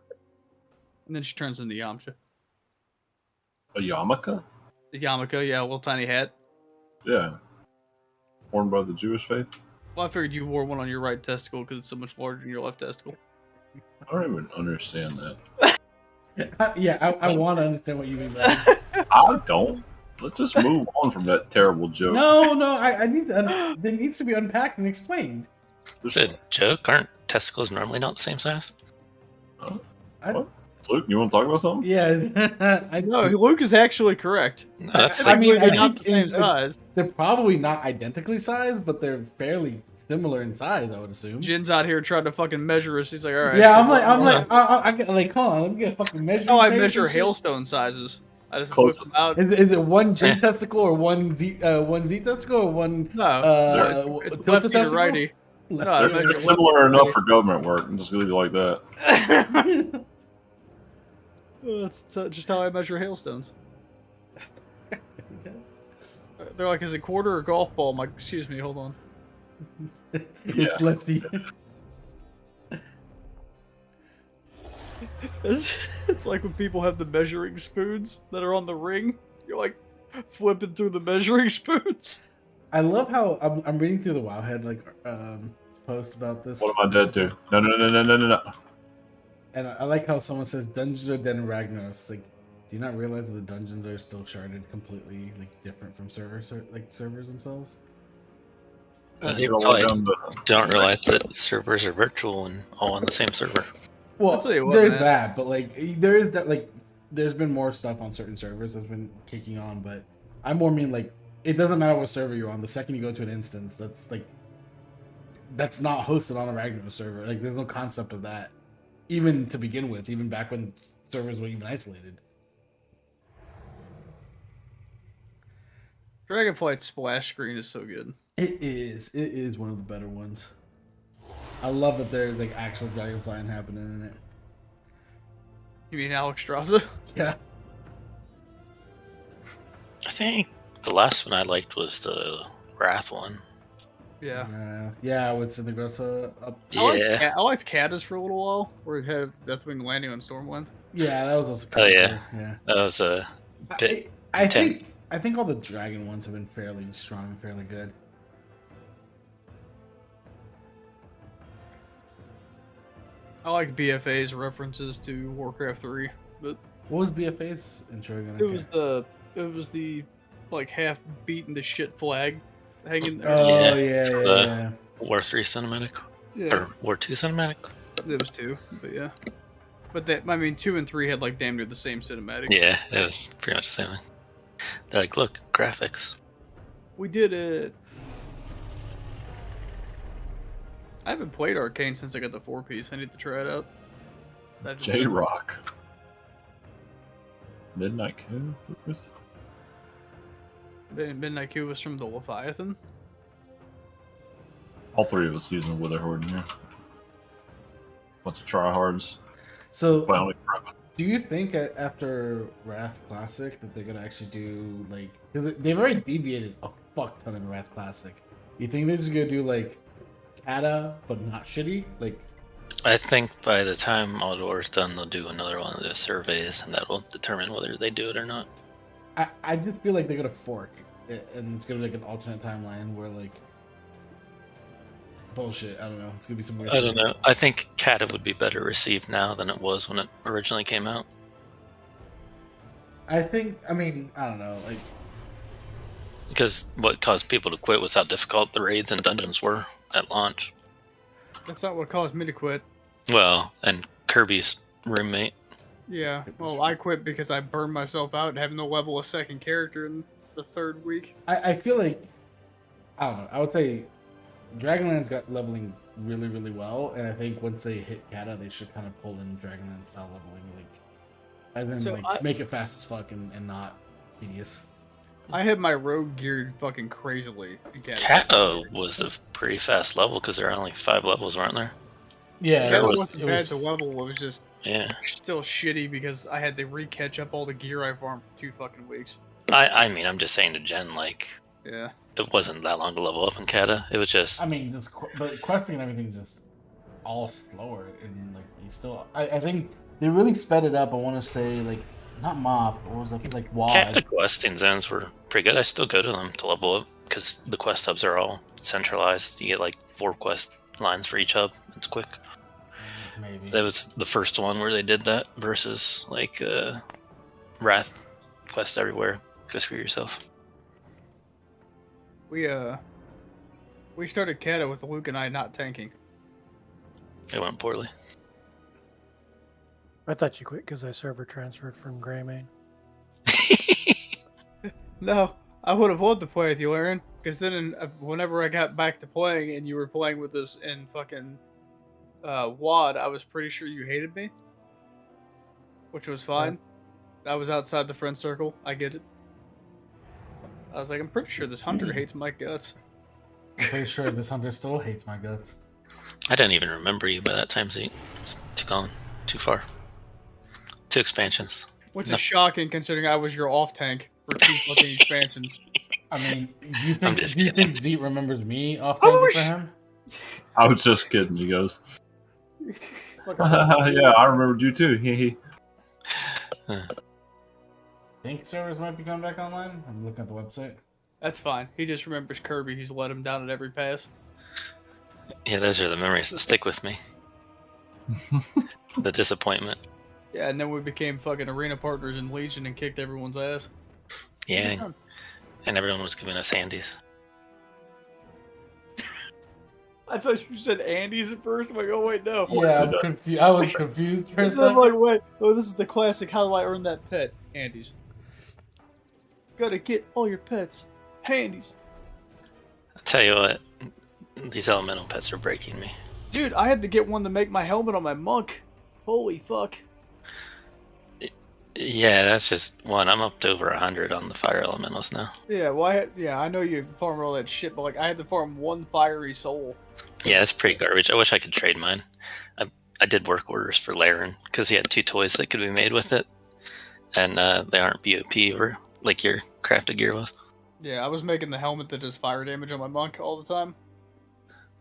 and then she turns into Yamcha. A yarmulke? The Yamaka, yeah, little tiny hat. Yeah. Worn by the Jewish faith? Well, I figured you wore one on your right testicle because it's so much larger than your left testicle. I don't even understand that. I want to understand what you mean by that. I don't. Let's just move on from that terrible joke. No, I need to. It needs to be unpacked and explained. Is it a joke? Aren't testicles normally not the same size? What? Luke, you want to talk about something? Yeah, No, Luke is actually correct. No, that's I mean, They're I not think the same size. they're probably not identically sized, but they're fairly similar in size. I would assume. Jin's out here trying to fucking measure us. He's like, all right. Yeah, so I get like, hold on, let me get a fucking measure. that's how I measure hailstone sizes. I just Close. whip them out. Is it one Jin testicle or one Z testicle or one No, it's tilted lefty to testicle? righty. No, I Lefty. measure They're similar enough for government work. I'm just leave it like that. That's just how I measure hailstones. They're like, is it quarter or golf ball? I'm like, excuse me, hold on. It's lefty. It's like when people have the measuring spoons that are on the ring. You're like flipping through the measuring spoons. I love how I'm reading through the Wowhead post about this. What am I dead to? No. And I like how someone says dungeons are dead in Ragnaros. It's like, do you not realize that the dungeons are still charted completely different from servers themselves? You probably don't realize that servers are virtual and all on the same server. Well, I'll tell you what, there's man. that, but there is that there's been more stuff on certain servers that's been kicking on, but I more mean it doesn't matter what server you're on. The second you go to an instance, that's not hosted on a Ragnaros server. There's no concept of that, even to begin with, even back when servers were even isolated. Dragonflight's splash screen is so good. It is one of the better ones. I love that there's actual dragonflying happening in it. You mean Alex Straza? Yeah. I think the last one I liked was the Wrath one. Yeah. Yeah, with Cinegrosa up. Yeah. I liked Caddis for a little while, where it had Deathwing landing on Stormwind. Yeah, that was also Oh, yeah. cool. Yeah. That was a bit I intense. think all the dragon ones have been fairly strong and fairly good. I liked BFA's references to Warcraft 3, but What was BFA's intro again? it was the like half beaten to shit flag hanging there. Oh Yeah, for yeah. War 3 cinematic. Yeah, Or War 2 cinematic. there was 2, but yeah. But 2 and 3 had damn near the same cinematic. Yeah, it was pretty much the same thing. They're like, look, graphics. We did it. I haven't played Arcane since I got the 4-piece. I need to try it out. That just J Rock. Midnight Q? Lucas? Midnight Q was from the Leviathan. All three of us using the Witherhoard in here. Bunch of tryhards. So, Finally, do you think after Wrath Classic that they're gonna actually do like? 'Cause they've already deviated a fuck ton in Wrath Classic. You think they're just gonna do like Kata, but not shitty? Like, I think by the time all the war's done, they'll do another one of those surveys, and that will determine whether they do it or not. I just feel like they're gonna fork it, and it's gonna be like an alternate timeline where like bullshit. I don't know. It's gonna be some weird. I don't know. I think Kata would be better received now than it was when it originally came out. I think. I mean, I don't know. Like, Because what caused people to quit was how difficult the raids and dungeons were at launch. That's not what caused me to quit. Well, and Kirby's roommate. Yeah, well, I quit because I burned myself out and having to level a second character in the third week. I feel like I don't know. I would say Dragonlance got leveling really, really well, and I think once they hit Kata, they should kind of pull in Dragonlance style leveling, like as in So like make it fast as fuck and not tedious. I had my rogue geared fucking crazily. Kata was a pretty fast level because there are only 5 levels, weren't there? Yeah, That it was- wasn't bad to level. It was just Yeah. still shitty because I had to re-catch up all the gear I farmed for 2 fucking weeks. I mean, I'm just saying to Jen, like, Yeah. it wasn't that long to level up in Kata. It was just, I mean, just but questing and everything just all slower, and like you still. I think they really sped it up. I want to say like not Mop, or was it like Wad? Kata questing zones were pretty good. I still go to them to level up because the quest hubs are all centralized. You get like 4 quest lines for each hub. It's quick. Maybe That was the first one where they did that versus like Wrath quest everywhere. Go screw yourself. We started Kata with Luke and I not tanking. It went poorly. I thought you quit because I server transferred from Greymane. No, I would have loved to play with you, Aaron. Because then, whenever I got back to playing and you were playing with us in fucking WAD, I was pretty sure you hated me, which was fine. I was outside the friend circle. I get it. I was like, I'm pretty sure this hunter hates my guts. I'm pretty sure this hunter still hates my guts. I didn't even remember you by that time, Zeke. It's too gone. Too far. 2 expansions. Which No. is shocking considering I was your off tank for 2 fucking expansions. I mean, do you I'm think just kidding. Zeke remembers me off Oh, for him? I was just kidding, he goes. Yeah, I remembered you too. Hee hee. Think servers might be coming back online. I'm looking at the website. That's fine. He just remembers Kirby. He's let him down at every pass. Yeah, those are the memories that stick with me. The disappointment. Yeah, and then we became fucking arena partners in Legion and kicked everyone's ass. Yeah, and everyone was giving us handies. I thought you said Andy's at first. I'm like, oh wait, no. Yeah, I'm confused. I was confused for a I'm second. like, wait, oh, this is the classic. How do I earn that pet? Andy's. Gotta get all your pets. Handies. I'll tell you what, these elemental pets are breaking me. Dude, I had to get one to make my helmet on my monk. Holy fuck. Yeah, that's just one. I'm up to over 100 on the fire elementals now. Yeah, well, I know you farm all that shit, but like, I had to farm 1 fiery soul. Yeah, that's pretty garbage. I wish I could trade mine. I did work orders for Laren because he had 2 toys that could be made with it, and they aren't BOP or like your crafted gear was. Yeah, I was making the helmet that does fire damage on my monk all the time.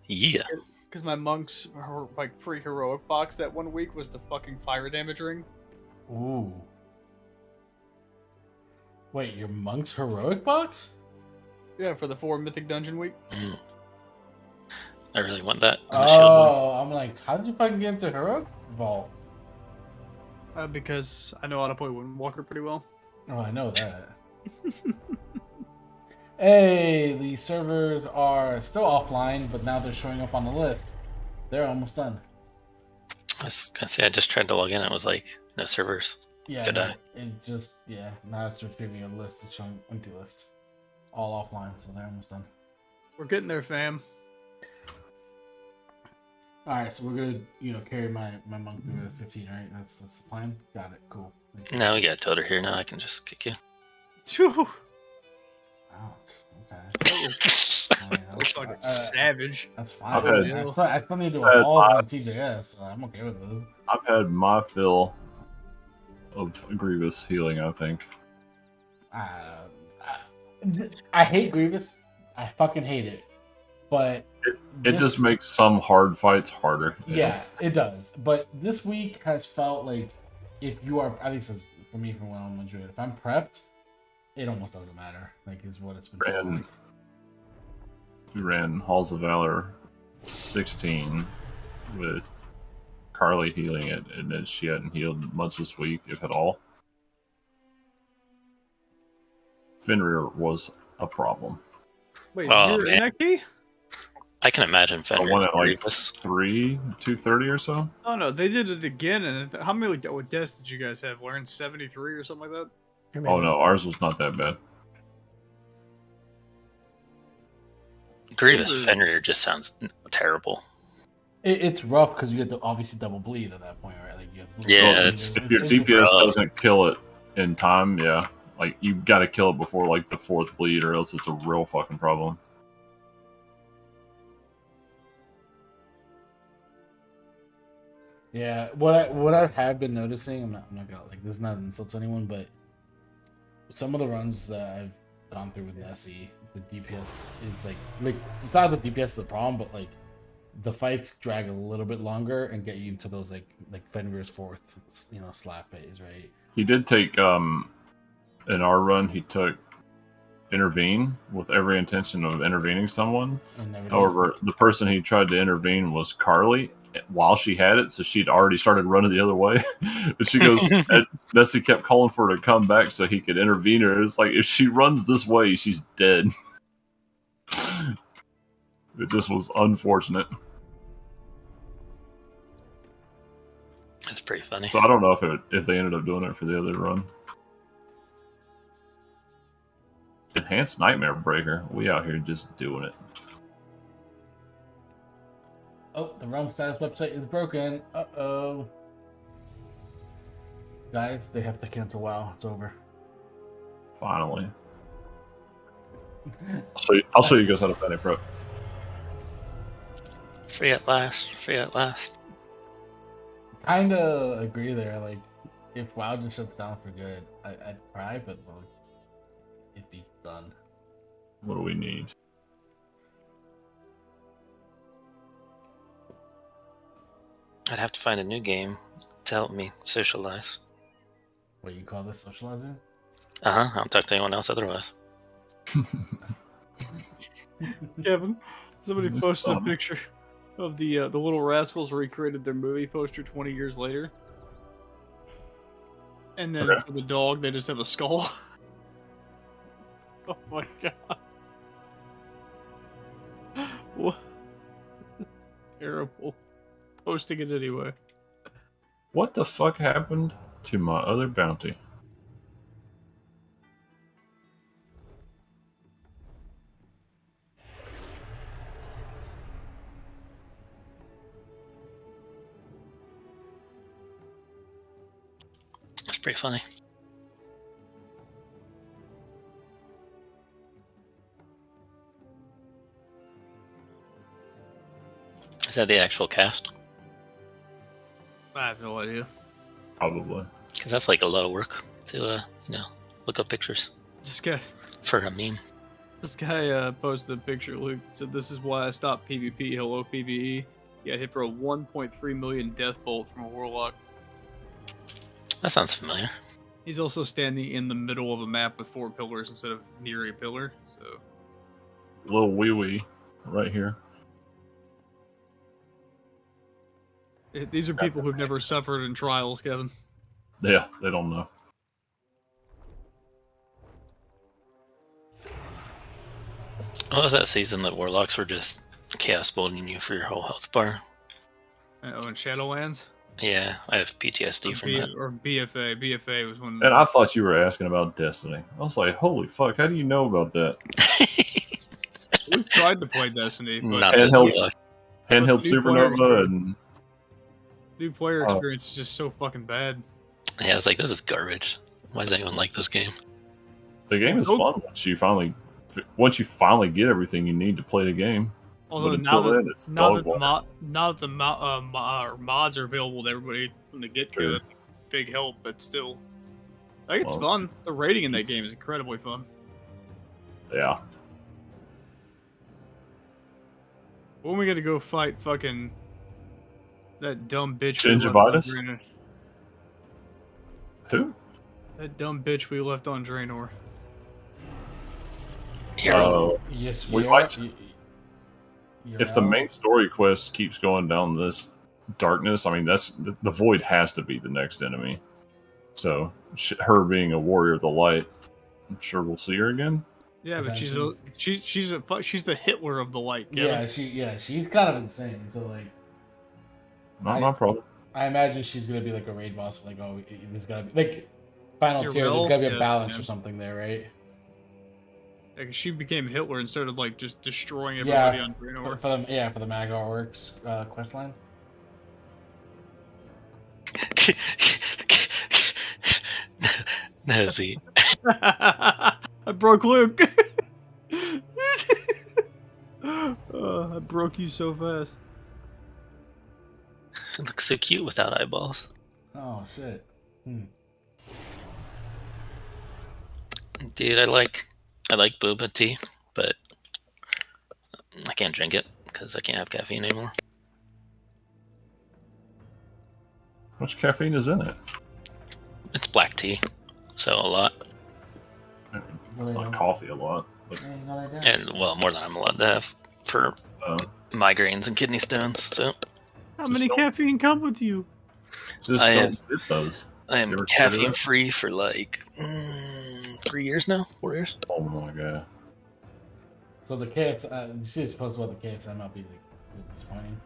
Yeah. Because my monk's like free heroic box that 1 week was the fucking fire damage ring. Ooh. Wait, your monk's heroic box? Yeah, for the 4 mythic dungeon week. I really want that in the shield one. Oh, I'm like, how did you fucking get into heroic vault? Because I know how to play Windwalker pretty well. Oh, I know that. Hey, the servers are still offline, but now they're showing up on the list. They're almost done. I was gonna say I just tried to log in. It was like no servers. Yeah, Good no, eye. it just now it's retrieving a list. It's showing empty list, all offline, so they're almost done. We're getting there, fam. All right, so we're gonna, carry my monk through to 15, right? That's the plan. Got it. Cool. No, we got Toter here now. I can just kick you. Phew, Ouch. Okay. that I mean, was fucking savage. That's I've fine. had- I still need to I've had evolve my- on TJS, so I'm okay with this. I've had my fill of Grievous healing, I think. I hate Grievous. I fucking hate it. But It just makes some hard fights harder. Yeah, It's- it does. But this week has felt like if you are, at least for me, from when I'm on Druid, if I'm prepped, it almost doesn't matter. Like, is what it's been feeling like. We ran Halls of Valor 16 with Carly healing it, and then she hadn't healed much this week, if at all. Fenrir was a problem. Wait, Oh, you're in man. that key? I can imagine I Fenrir won at like Grievous. 230 or so. Oh no, they did it again. And how many what deaths did you guys have? Learn 73 or something like that? Oh no, ours was not that bad. Grievous Ooh. Fenrir just sounds terrible. It's rough because you get the obviously double bleed at that point, right? Like, you have Yeah, Well, it's- if your it's DPS rough. doesn't kill it in time, yeah, like you got to kill it before like the 4th bleed, or else it's a real fucking problem. Yeah, what I have been noticing, I'm not gonna like this is not an insult to anyone, but some of the runs that I've gone through with Nessie, the DPS is like it's not that DPS is a problem, but like the fights drag a little bit longer and get you into those like Fenrir's 4th slap phase, right? He did take in our run. He took intervene with every intention of intervening someone. And never did. However, the person he tried to intervene was Carly while she had it, so she'd already started running the other way. But she goes, and Nessie kept calling for her to come back so he could intervene her. It's like, if she runs this way, she's dead. It just was unfortunate. That's pretty funny. So I don't know if they ended up doing it for the other run. Enhanced Nightmare Breaker. We out here just doing it. Oh, the realm status website is broken. Uh-oh. Guys, they have to cancel WoW. It's over. Finally. I'll show you guys how to Panic Pro. Free at last. Free at last. Kinda agree there. Like, if WoW just shuts down for good, I'd cry, but like, it'd be done. What do we need? I'd have to find a new game to help me socialize. What you call this, socializing? I don't talk to anyone else otherwise. Kevin, somebody There's posted a some. picture of the Little Rascals recreated their movie poster 20 years later. And then Okay. for the dog, they just have a skull. Oh my god. What? Terrible. Posting it anyway. What the fuck happened to my other bounty? That's pretty funny. Is that the actual cast? I have no idea. Probably. Because that's like a lot of work to, look up pictures This guy for a meme. Posted a picture. Luke said, "This is why I stopped PvP. Hello PvE. Yeah, hit for a 1.3 million death bolt from a warlock." That sounds familiar. He's also standing in the middle of a map with 4 pillars instead of near a pillar. So Little wee wee right here. these are people who've never suffered in trials, Kevin. Yeah, they don't know. What was that season that Warlocks were just chaos bolting you for your whole health bar? Oh, in Shadowlands? Yeah, I have PTSD from that. Or BFA. BFA was when. And I thought you were asking about Destiny. I was like, holy fuck, how do you know about that? We tried to play Destiny, but Not And this hell- Warlock. Handheld New player Supernova and New player Oh. experience is just so fucking bad. Yeah, I was like, this is garbage. Why does anyone like this game? the game is Nope. fun once you finally get everything you need to play the game. Although But until then, it's dog water. now that the mods are available to everybody from the get True. go, that's a big help. But still, I think it's Well, fun. The rating in that game is incredibly fun. Yeah. When we gonna go fight fucking that dumb bitch? we left on Gingivitis? Draenor? Who? That dumb bitch we left on Draenor. Oh, Yes, we we might- are. if the main story quest keeps going down this darkness, I mean, that's the void has to be the next enemy. So her being a warrior of the light, I'm sure we'll see her again. Yeah, but she's the Hitler of the light. Yeah, Kevin. she's kind of insane. So like, Not my problem. I imagine she's gonna be like a raid boss. Like, oh, there's gotta be like final You're tier. There's real? gotta be a Yeah, balance yeah. or something there, right? Like, she became Hitler and started like just destroying Yeah, everybody on Draenor. for the Mag Orcs quest line. Nosy. I broke Luke. I broke you so fast. It looks so cute without eyeballs. Oh shit. Dude, I like boba tea, but I can't drink it because I can't have caffeine anymore. How much caffeine is in it? It's black tea, so a lot. It's not coffee a lot. But, And, well, more than I'm allowed to have for migraines and kidney stones, so How many caffeine come with you? just I don't have- fit those. I am You ever tried caffeine it? free for like 3 years now, 4 years. Oh my god. So the KS, you see it's supposed about the KSM might be like disappointing.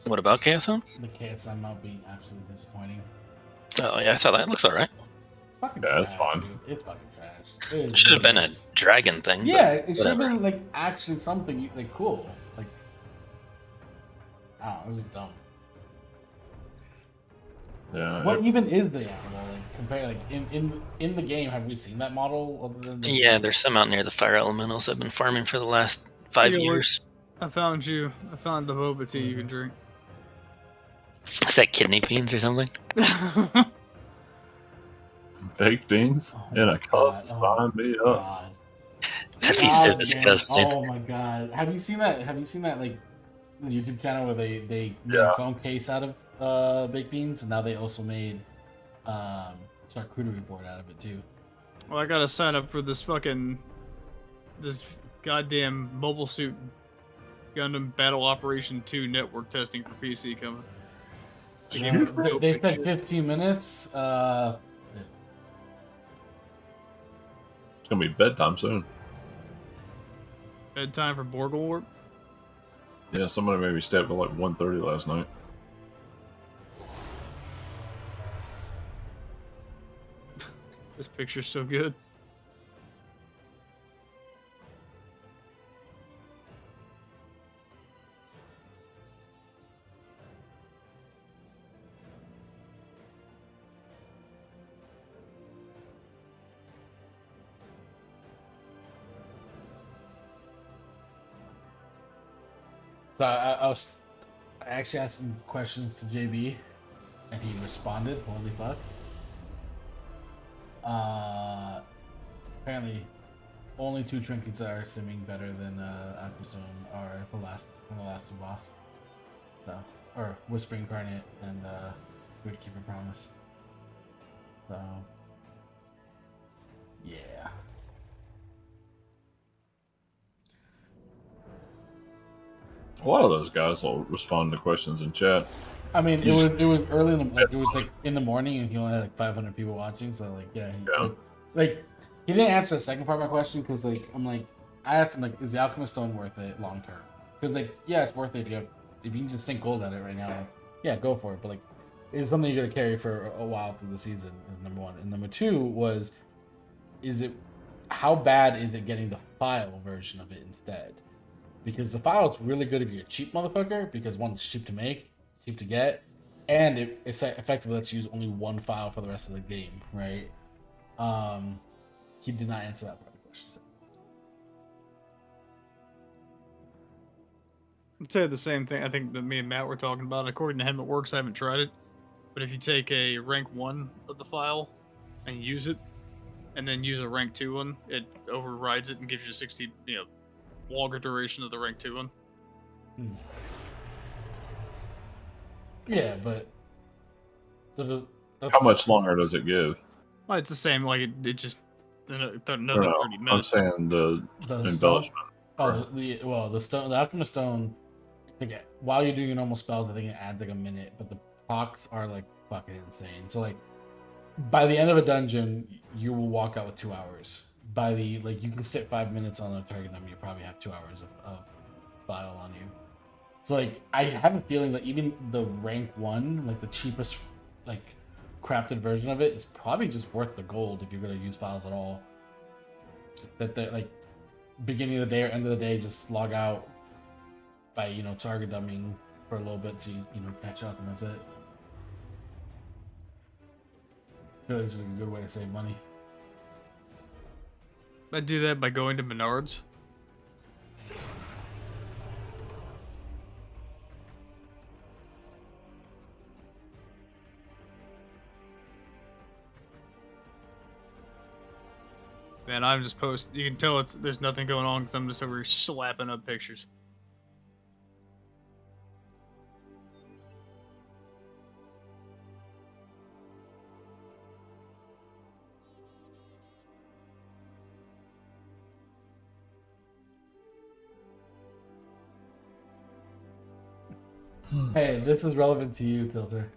What about KSM? The KSM might be absolutely disappointing. Oh yeah, I saw that. It looks alright. Fucking Yeah, it's trash, fine. dude. It's fucking trash. It is Should have been a really- dragon thing. but Yeah, it should have whatever. been like actually something like cool. Like, I don't know, this is dumb. Yeah. What even is the animal? Like compare like in the game, have we seen that model other than the Yeah, there's some out near the fire elementals I've been farming for the last 5 Yeah, years. I found you. I found the boba tea you can drink. Is that kidney beans or something? baked beans Oh in my a cup. God, Sign me up. God. That'd be so God damn. disgusting. Oh my god. Have you seen that like the YouTube channel where they made Yeah. a phone case out of baked beans and now they also made charcuterie board out of it too. Well, I gotta sign up for this goddamn Mobile Suit Gundam Battle Operation 2 network testing for PC coming. The game is real They big said shit. 15 minutes. It's gonna be bedtime soon. Bedtime for Borgle Warp. Yeah, somebody made me stay up till like 1:30 last night. This picture's so good. So I actually asked some questions to JB, and he responded. Holy fuck! Apparently, only two trinkets that are simming better than Aquastone are the last two boss. So, or Whispering Incarnate and Good Keeper Promise. So, yeah. A lot of those guys will respond to questions in chat. I mean, it was early in the like, it was like in the morning, and he only had like 500 people watching. So like, yeah, like he didn't answer the second part of my question because like I asked him like, is the Alchemist Stone worth it long term? Because like, yeah, it's worth it if you can just sink gold at it right now. Yeah, go for it. But like, it's something you're gonna carry for a while through the season. Is number one, and number two was, how bad is it getting the file version of it instead? because the file's really good if you're a cheap motherfucker. Because one, it's cheap to make, cheap to get, and it effectively lets you use only one file for the rest of the game, right? He did not answer that part of the question. I'd say the same thing. I think that me and Matt were talking about. According to him, it works. I haven't tried it, but if you take a rank 1 of the file and use it, and then use a rank 2 one, it overrides it and gives you 60, longer duration of the rank 2 one. Yeah, but How much longer does it give? Well, it's the same. Like it just another 30 I'm minutes. saying the embellishment. The stone, the alchemist stone. I think while you're doing your normal spells, I think it adds like a minute, but the procs are like fucking insane. So like, by the end of a dungeon, you will walk out with 2 hours. By the you can sit 5 minutes on a target number, you probably have 2 hours of file on you. So like, I have a feeling that even the rank 1, like the cheapest, like crafted version of it, is probably just worth the gold if you're gonna use files at all. Just that they're like beginning of the day or end of the day, just log out by target dumbing for a little bit to catch up, and that's it. I feel like it's just a good way to save money. I do that by going to Menards. Man, I'm just You can tell there's nothing going on because I'm just over here slapping up pictures. Hey, this is relevant to you, Tilter.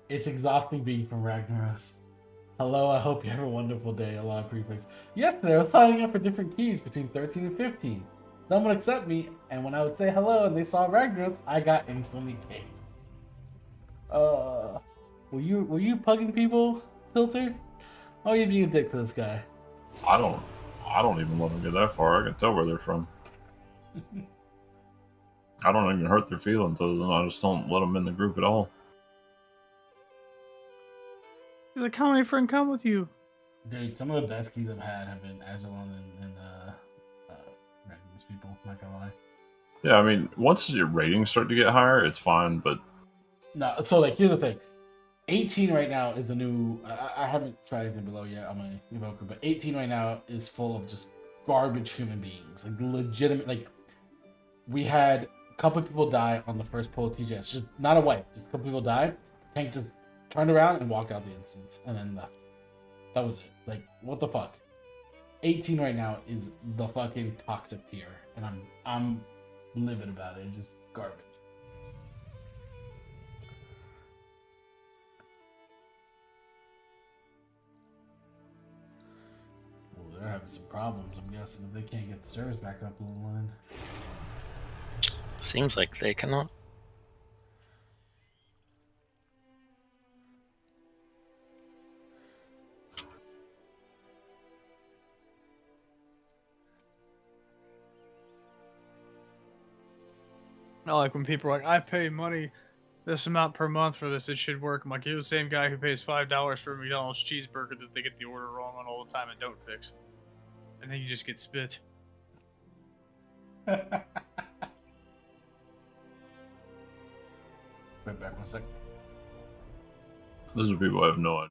It's exhausting being from Ragnaros. Hello, I hope you have a wonderful day. A lot of prefix. Yesterday, I was signing up for different keys between 13 and 15. Some would accept me, and when I would say hello and they saw Ragnaros, I got instantly kicked. Were you pugging people, Tilter? Oh, you being a dick to this guy? I don't even let them get that far. I can tell where they're from. I don't even hurt their feelings. I just don't let them in the group at all. He's like, how many friends come with you? Dude, some of the best keys I've had have been Azulon and Ragnaros people. Not gonna lie. Yeah, I mean, once your ratings start to get higher, it's fine. But no, so here's the thing. 18 right now is the new. I haven't tried anything below yet on my Evoker, but 18 right now is full of just garbage human beings, like legitimate. Like, we had a couple of people die on the first pull of TJS, just not a wipe, just a couple people died. Tank just turned around and walked out the instance and then left. That was it. Like, what the fuck? 18 right now is the fucking toxic tier, and I'm livid about it. It's just garbage. They're having some problems, I'm guessing, if they can't get the servers back up on the line. Seems like they cannot. I like when people are like, I pay money this amount per month for this, it should work. I'm like, you're the same guy who pays $5 for a McDonald's cheeseburger that they get the order wrong on all the time and don't fix. And then you just get spit. Wait back 1 second. those are people I have no idea.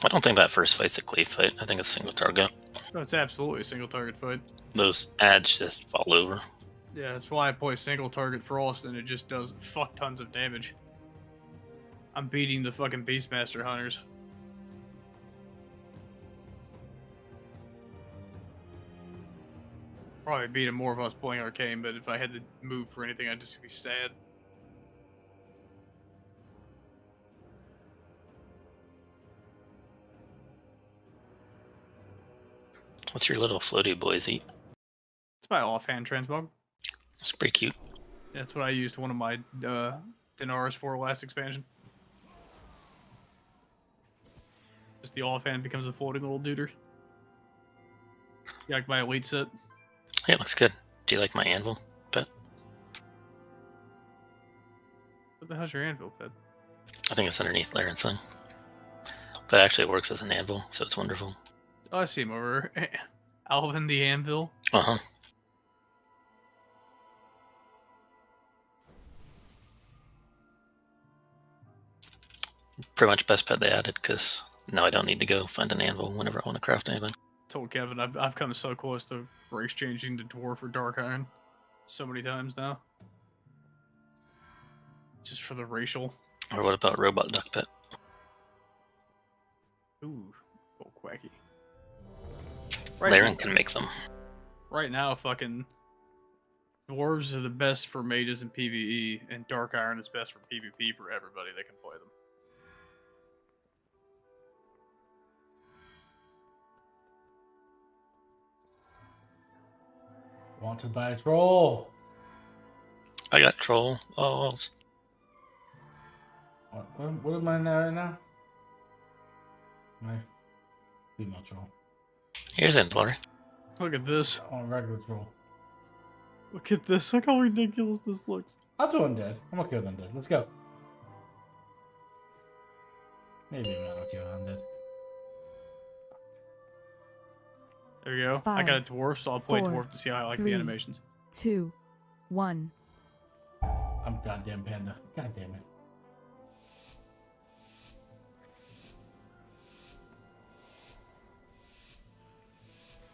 I don't think that first fight's a cleave fight. I think it's single target. No, it's absolutely a single target fight. Those ads just fall over. Yeah, that's why I play single target Frost, and it just does fuck tons of damage. I'm beating the fucking Beastmaster hunters. Probably beating more of us playing Arcane, but if I had to move for anything, I'd just be sad. What's your little floaty boys eat? It's my offhand transmog. It's pretty cute. That's what I used one of my Dinars for last expansion. Just the offhand becomes a floating little duder. You like my elite set? Yeah, it looks good. Do you like my anvil pet? What the hell's your anvil pet? I think it's underneath Laren's thing. But actually it works as an anvil, so it's wonderful. Oh, I see him over. Alvin the Anvil. Uh-huh. Pretty much best pet they added, because now I don't need to go find an anvil whenever I want to craft anything. Told Kevin I've come so close to race changing to dwarf or dark iron so many times now. Just for the racial. Or what about robot duck pet? Ooh, little quacky. Laren can make them. Right now, fucking dwarves are the best for mages in PvE, and dark iron is best for PvP for everybody that can play them. Wanted by a troll. I got troll. Oh, What am I now right now? My female troll. here's Implorer. Look at this. I want a regular troll. Look at this. Look how ridiculous this looks. I'll do undead. I'm okay with undead. Let's go. Maybe I'm not okay with undead. There we go. I got a dwarf, so I'll play 4, dwarf to see how I like 3, the animations. 2, 1. I'm goddamn panda. God damn it.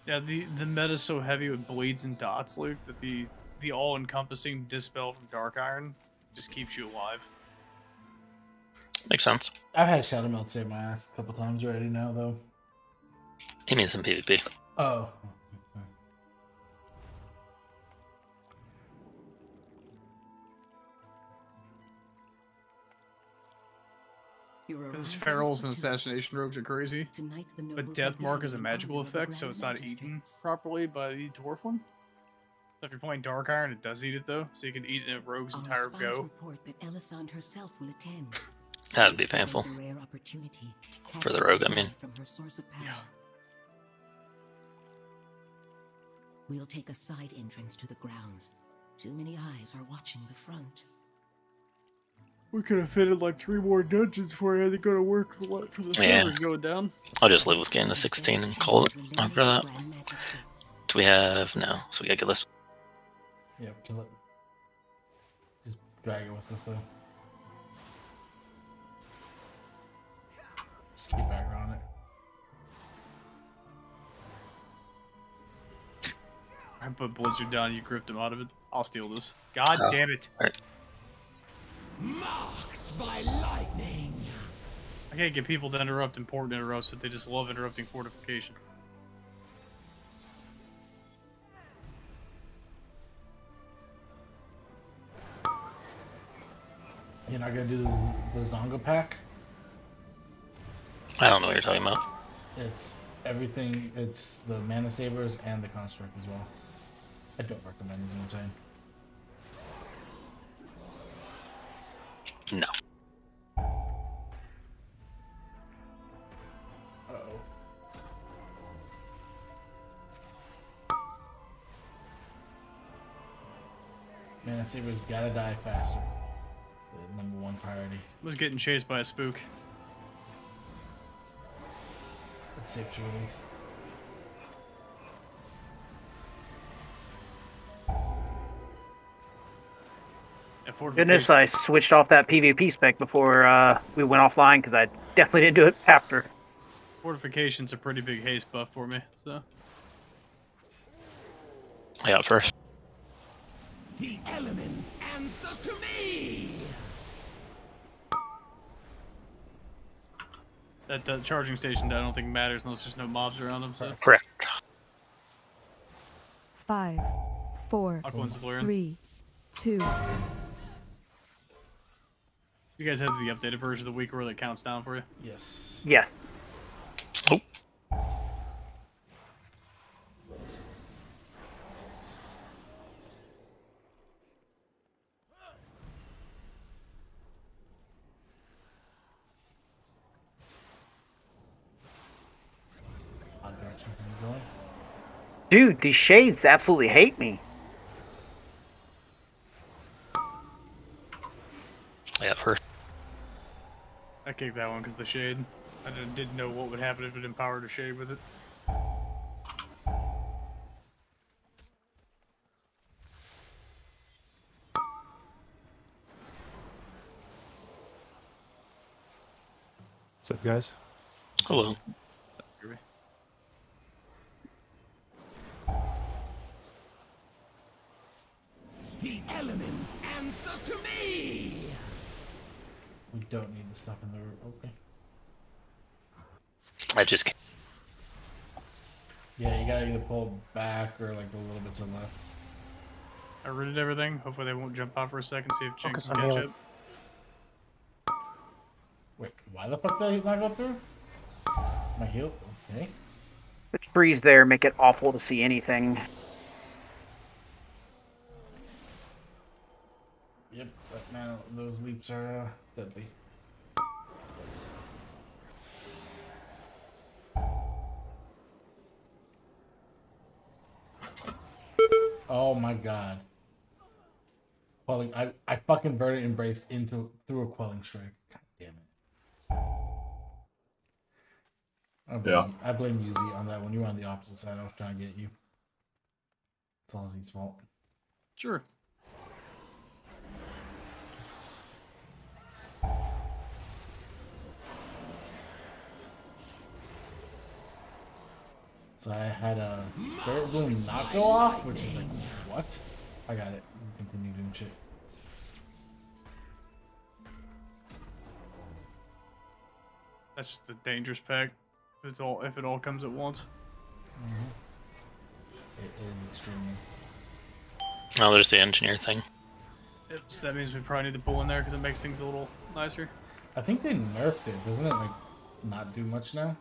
Yeah, the meta's so heavy with bleeds and dots, Luke, that the all-encompassing dispel from Dark Iron just keeps you alive. Makes sense. I've had Shadow Melt save my ass a couple times already now, though. He needs some PvP. Oh. Because ferals and assassination rogues are crazy, but Death Mark is a magical effect, so it's not eaten properly by the dwarf one. So if you're playing Dark Iron, it does eat it though, so you can eat it in a rogue's entire go. That would be painful. For the rogue, I mean. Yeah. We'll take a side entrance to the grounds. Too many eyes are watching the front. We could have fitted like 3 more dungeons before I had to go to work for the servers going down. I'll just live with getting the 16 and call it after that. Do we have... No, so we gotta get this. Yeah, kill it. Just drag it with us, though. Just keep back on it. I put Blizzard down, you gripped him out of it. I'll steal this. God damn it. Right. Marked by lightning. I can't get people to interrupt important interrupts, but they just love interrupting fortification. You're not gonna do the Zonga pack? I don't know what you're talking about. It's everything. It's the Mana Sabers and the Construct as well. I don't recommend is what I'm saying. No. Uh-oh. Mana Sabers gotta die faster. The #1 priority. Was getting chased by a spook. Let's save release. Goodness, I switched off that PvP spec before we went offline because I definitely didn't do it after. Fortification's a pretty big haste buff for me, so. I got first. The elements answer to me. That charging station, I don't think matters unless there's no mobs around them. So. Correct. 5, 4, Aquan's Valerian. 3, 2. You guys have the updated version of the week where that counts down for you? Yes. Yes. Oh. Odd direction can you go in? Dude, these shades absolutely hate me. I got first. I kicked that one because the shade. I didn't know what would happen if it empowered a shade with it. What's up, guys? Hello. The elements answer to me. We don't need the stuff in the room. Okay. I just can't. Yeah, you gotta either pull back or like a little bit to the left. I rooted everything. Hopefully they won't jump out for a second, see if Jink Focus can on catch healing. up. Wait, why the fuck did he not go through? My heal? Okay. The trees there make it awful to see anything. Yep, but man, those leaps are deadly. Oh my god. Quelling, I fucking Verdant Embraced through a Quelling Strike. God damn it. I blame you, Z, on that one. You were on the opposite side. I was trying to get you. It's all Z's fault. Sure. So I had a Spirit Bloom not go off, which is like, what? I got it. Continue doing shit. That's just the dangerous pack. If it all comes at once. It is extremely. Oh, there's the engineer thing. Yep, so that means we probably need to pull in there because it makes things a little nicer. I think they nerfed it. Doesn't it like not do much now?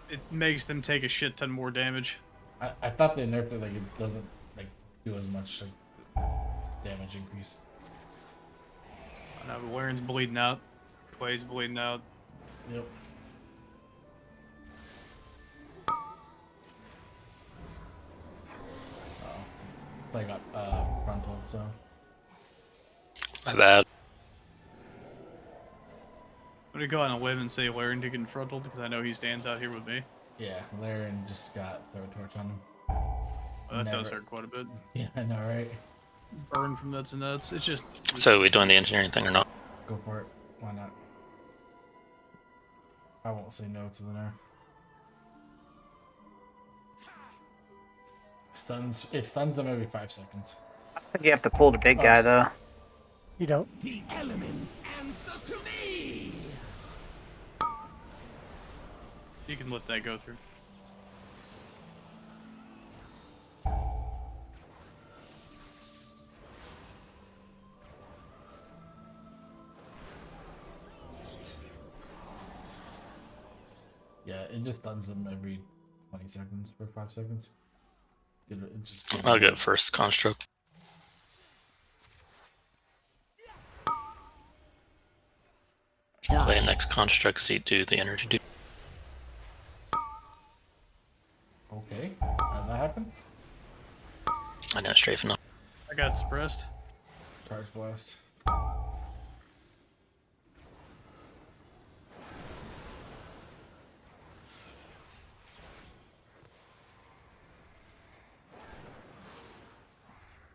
It makes them take a shit ton more damage. I thought they nerfed it like it doesn't like do as much like damage increase. I know, but Waren's bleeding out. Clay's bleeding out. Yep. Clay got frontal, so. My bad. I'm gonna go on a limb and say Laren to get frontaled because I know he stands out here with me. Yeah, Laren just got throw a torch on him. Well, that does hurt quite a bit. Yeah, I know, right? Burn from nuts and nuts. It's just. So are we doing the engineering thing or not? Go for it. Why not? I won't say no to the nerf. It stuns them every 5 seconds. I think you have to pull the big guy, though. You don't. The elements answer to me. You can let that go through. Yeah, it just stuns them every 20 seconds for 5 seconds. It just I'll get first construct. Play next construct, see do the energy do. Okay, how did that happen? I didn't strafe enough. I got suppressed. Charge blast.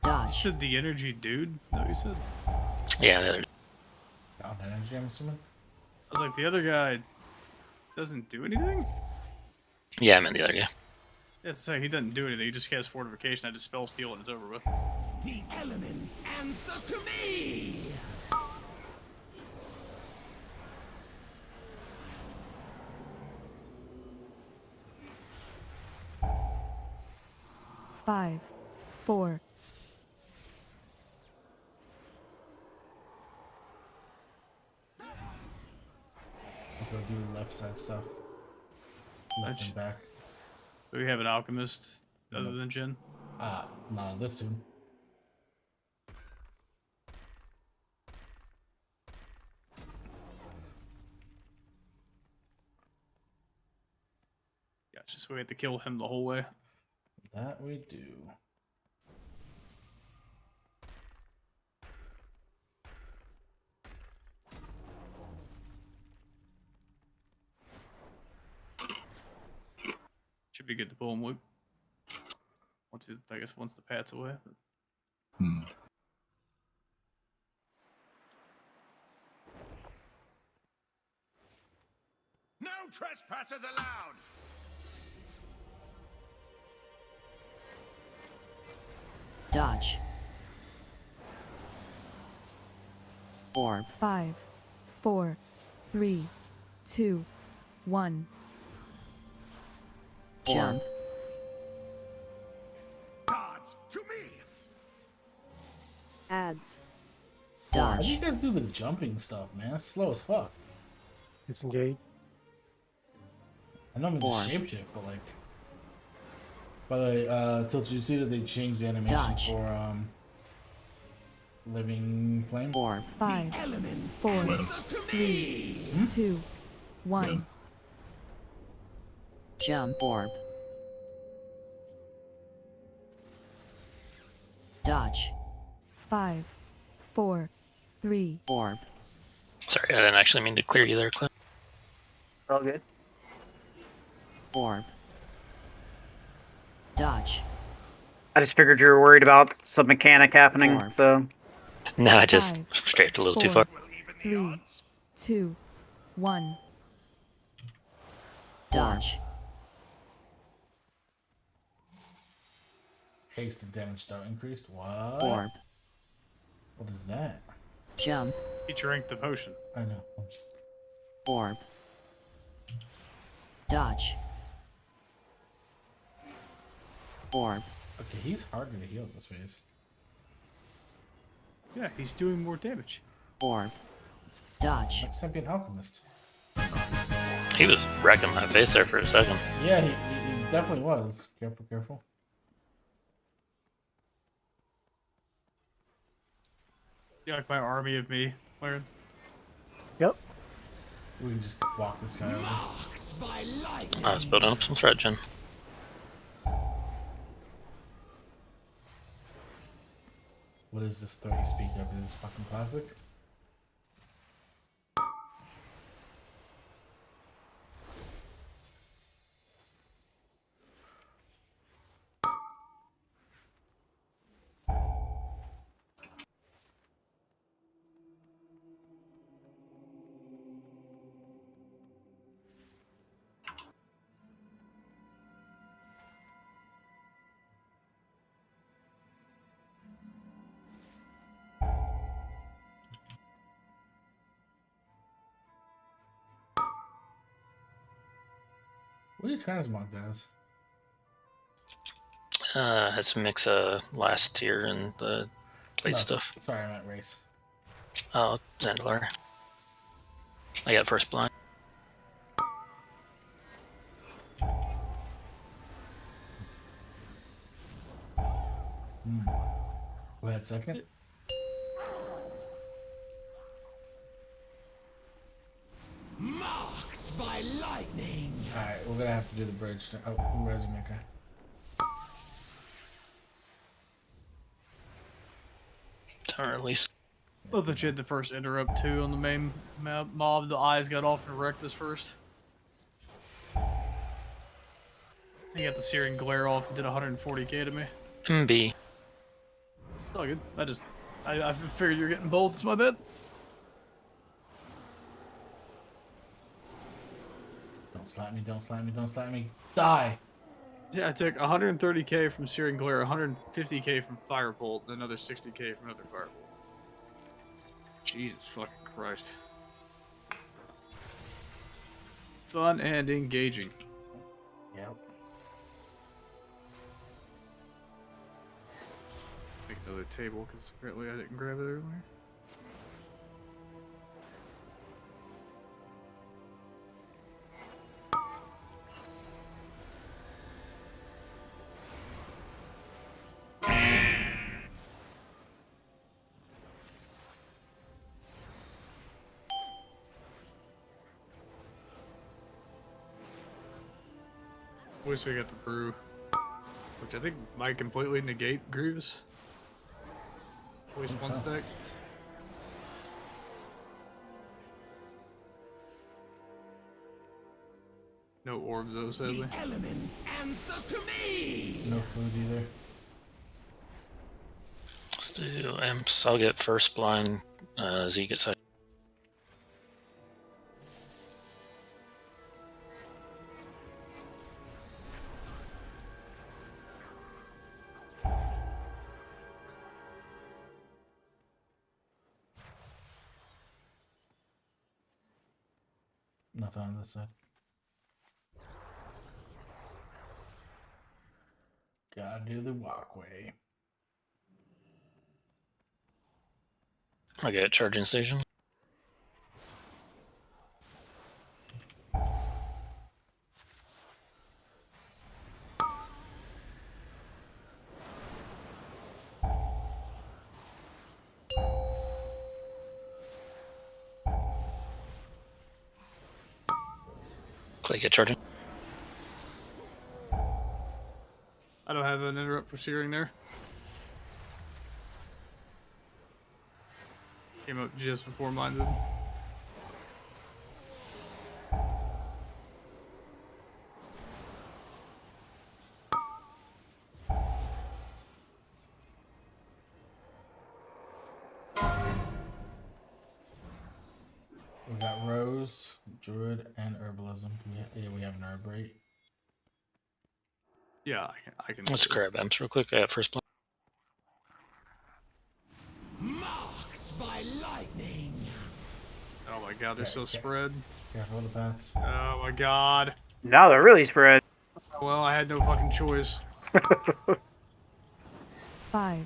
You said the energy dude? No, you said. Yeah, the other. Down energy, I'm assuming. I was like, the other guy doesn't do anything? Yeah, I'm in the other game. It's he doesn't do anything. He just casts fortification. I just spell steal and it's over with. The elements answer to me! Five, four, I'll go do left side stuff. Left and back. Do we have an alchemist other than Jin? Not on this tune. Gotcha. So we have to kill him the whole way. That we do. Should be good to pull him, Luke. I guess once the pat's away. Hmm. No trespassers allowed! Dodge. Orb. five, four, three, two, one. Jump. Gods, to me! Ads. How do Dodge. you guys do the jumping stuff, man? It's slow as fuck. Disengage. I know I'm in the Orb. shapeshift, but like. By the way, Tilt, you see that they changed the animation Dodge. for Living Flame? Orb. Five, Elements four, answer to me! two, one. Jump. Orb. Dodge. Five, four, three, Orb. Sorry, I didn't actually mean to clear you there, Clint. All good. Orb. Dodge. I just figured you were worried about some mechanic happening, Orb. so No, I just Five, strafed a little too four, far. Will even the three, odds? two, one. Dodge. Haste and damage dot increased. What? Orb. What is that? Jump. He drank the potion. I know. I'm just... Orb. Dodge. Orb. Okay, he's harder to heal this phase. Yeah, he's doing more damage. Orb. Dodge. Like Sempian Alchemist. He was wrecking my face there for a second. Yeah, he definitely was. Careful, careful. You like my army of me, Larry? Yep. We can just walk this guy over. Marked by lightning! I was building up some threat gen. What is this 30 speed up? Is this fucking classic? What do you transmog as? It's a mix of last tier and the plate No, stuff. Sorry, I meant race. Oh, Zandalor. I got first blind. Go ahead, second. Marked by lightning! Alright, we're gonna have to do the bridge. Oh, resume maker. Or at least. Well, that you had the first interrupt too on the main mob. The eyes got off and wrecked us first. He got the searing glare off and did 140k to me. MB. It's all good. I figured you were getting both. It's my bad. Don't slap me, don't slap me, don't slap me. Die! Yeah, I took 130k from Searing Glare, 150k from Firebolt, and another 60k from another Firebolt. Jesus fucking Christ. Fun and engaging. Yep. Make another table, because apparently I didn't grab it earlier. Wish we got the brew, which I think might completely negate Grievous. Waste one stack. No orbs though, sadly. The elements answer to me. No food either. Let's do imps. I'll get first blind. Z gets second. Nothing on this side. Gotta do the walkway. I get charging station. Clay, get charging. I don't have an interrupt for Searing there. Came up just before mine did. We got Rose, Druid, and Herbalism. We have an herb, right? Yeah, I can. Let's grab imps real quick. I got first blind. Marked by lightning. Oh my god, they're so spread. Careful of the paths. Oh my god. Now they're really spread. Well, I had no fucking choice. 5,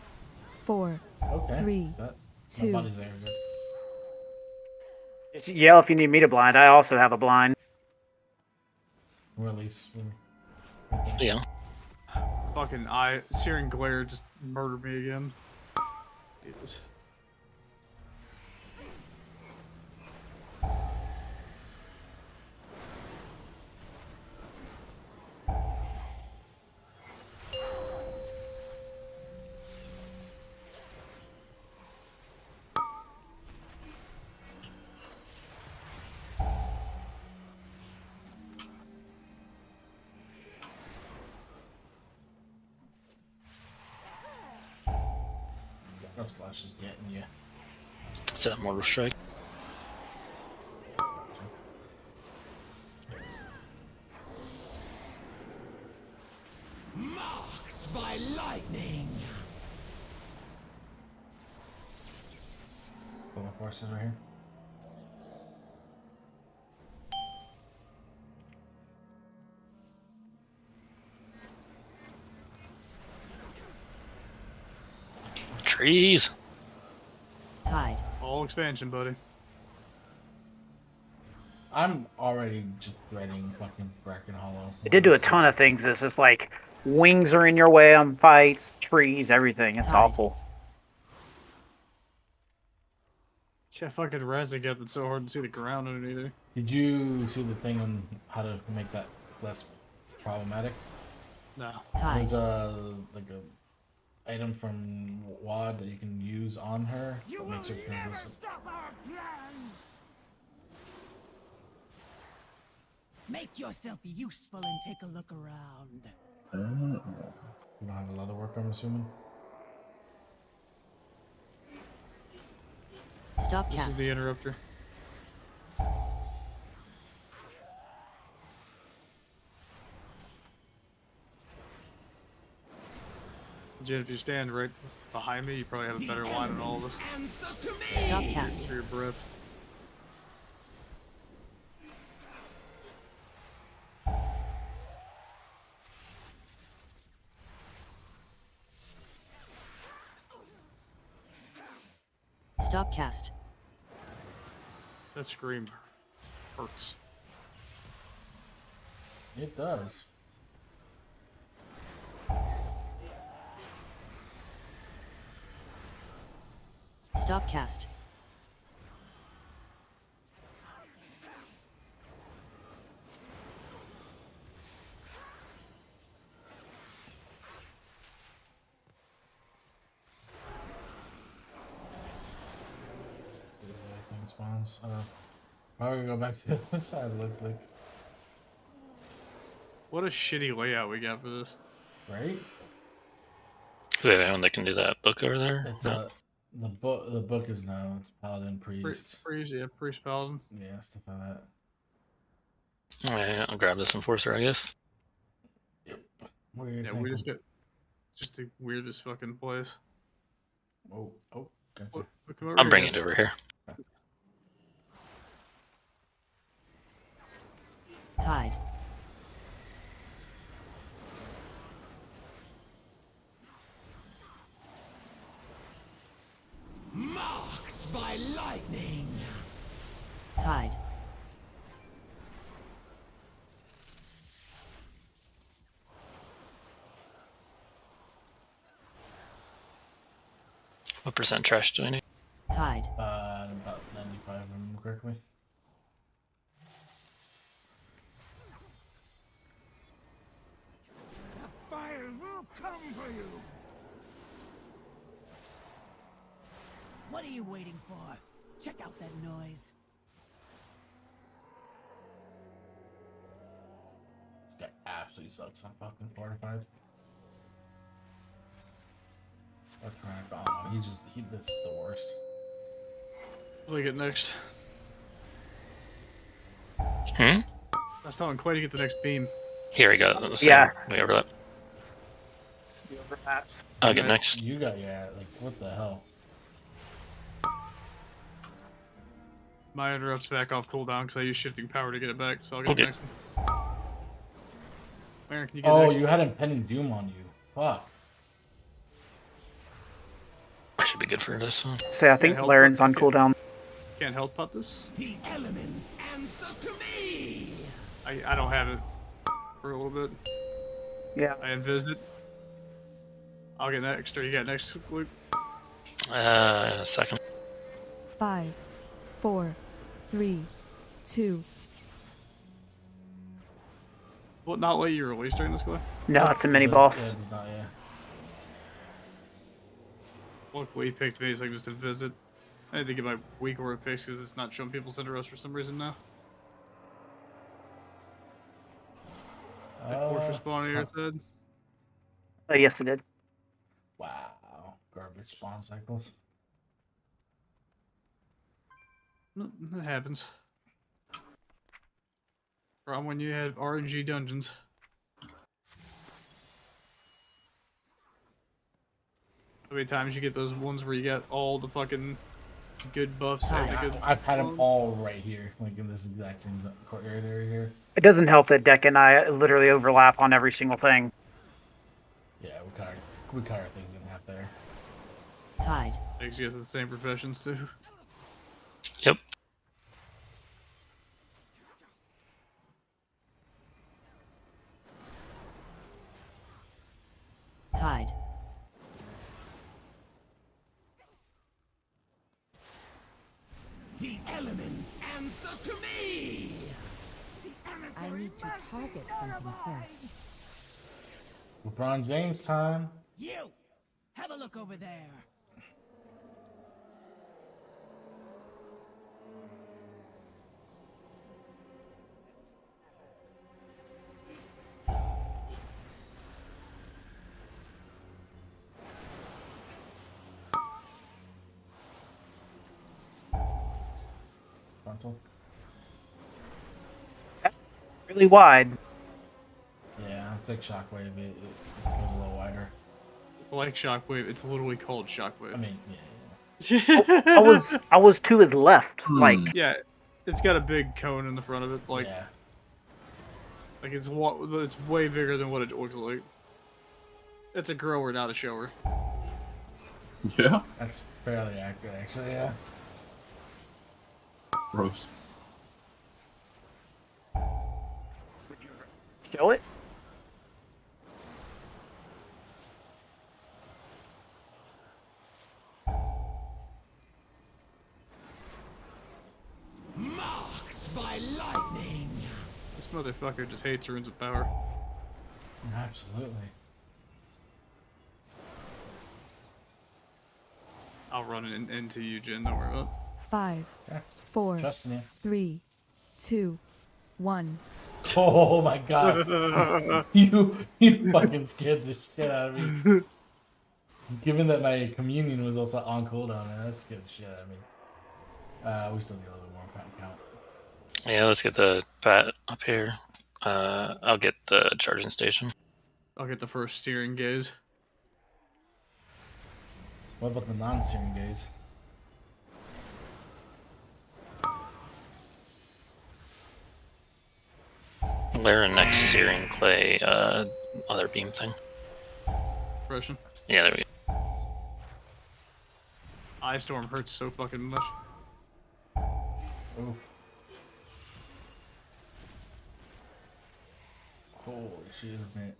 4, Okay. 3, My 2. body's there. Good. Just yell if you need me to blind. I also have a blind. Or at least. Yeah. Fucking Searing Glare just murdered me again. Jesus. No slash is getting you. Set mortal strike. Marked by lightning. Pull my forces right here. Trees. Hide. All expansion, buddy. I'm already just dreading fucking Bracken Hollow. It did do a ton of things. It's just like wings are in your way on fights, trees, everything. It's awful. Yeah, fucking Razzigat, that's so hard to see the ground underneath it. Did you see the thing on how to make that less problematic? No. There's like a item from WAD that you can use on her that makes her translucent. Make yourself useful and take a look around. You don't have a lot of work, I'm assuming. Stop This is cast. the interrupter. Jen, if you stand right behind me, you probably have a better line on all of us. Stop cast. For your breath. Stop cast. That scream hurts. It does. Stop cast. Everything spawns. Probably go back to the other side, it looks like. What a shitty layout we got for this. Right? Do we have anyone that can do that book over there? It's No. the book is now it's Paladin Priest. Priest, yeah, Priest Paladin. Yeah, stuff like that. Alright, I'll grab this enforcer, I guess. Yep. Where are you Yeah, we just got just the weirdest fucking place. Oh. Okay. Come over I'm here, bringing guys. it over here. Hide. Marked by lightning. Hide. What percent trash do I need? Hide. About 95 if I remember correctly. The fires will come for you. What are you waiting for? Check out that noise. This guy absolutely sucks on fucking fortified. Or trying to, oh no, this is the worst. We'll get next. Hmm? That's telling Clay to get the next beam. Here we go. Yeah. We overlap. You overlap. I'll get next. You got like, what the hell? My interrupts back off cooldown because I use shifting power to get it back, so I'll get Okay. the next one. Aaron, can you get Oh, next? you had impending doom on you. Fuck. I should be good for this one. So I think help Laren's us. on cooldown. Can't help but this. The elements answer to me. I don't have it for a little bit. Yeah. I invised it. I'll get next, or you got next, Luke? Second. 5, 4, 3, 2. Will it not let you release during this Clay? No, it's a mini boss. Yeah, it's not, yeah. Look, we picked me, so I can just visit. I need to get my weak aura fixed because it's not showing people center us for some reason now. Fortress spawn here said. Yes, it did. Wow. Garbage spawn cycles. No, that happens. Problem when you have RNG dungeons. How many times you get those ones where you got all the fucking good buffs and the good I've had them spawns? all right here, like in this exact same area here. It doesn't help that Deck and I literally overlap on every single thing. Yeah, we cut our things in half there. Hide. Makes you guys have the same professions too. Yep. Hide. The elements answer to me. I need to target something first. LeBron James time. You, have a look over there. Frontal. Really wide. Yeah, it's like Shockwave. It goes a little wider. like Shockwave. It's literally called Shockwave. I mean, I was to his left. Like, yeah, it's got a big cone in the front of it. Like, yeah. like it's way bigger than what it looks like. It's a grower, not a shower. Yeah. That's fairly accurate, actually. Yeah. Gross. show it. Marked by lightning. This motherfucker just hates runes of power. Absolutely. I'll run it into you, Jen. Don't worry about it. 5, Yeah. 4, Trusting you. 3, 2, 1. Oh my god. you fucking scared the shit out of me. Given that my communion was also on cooldown, man, that scared the shit out of me. We still need a little bit more count. Yeah, let's get the bat up here. I'll get the charging station. I'll get the first searing gaze. What about the non-searing days? Layer next searing clay, other beam thing. Impression. Yeah, there we go. Eye Storm hurts so fucking much. Oof. Holy shit, isn't it?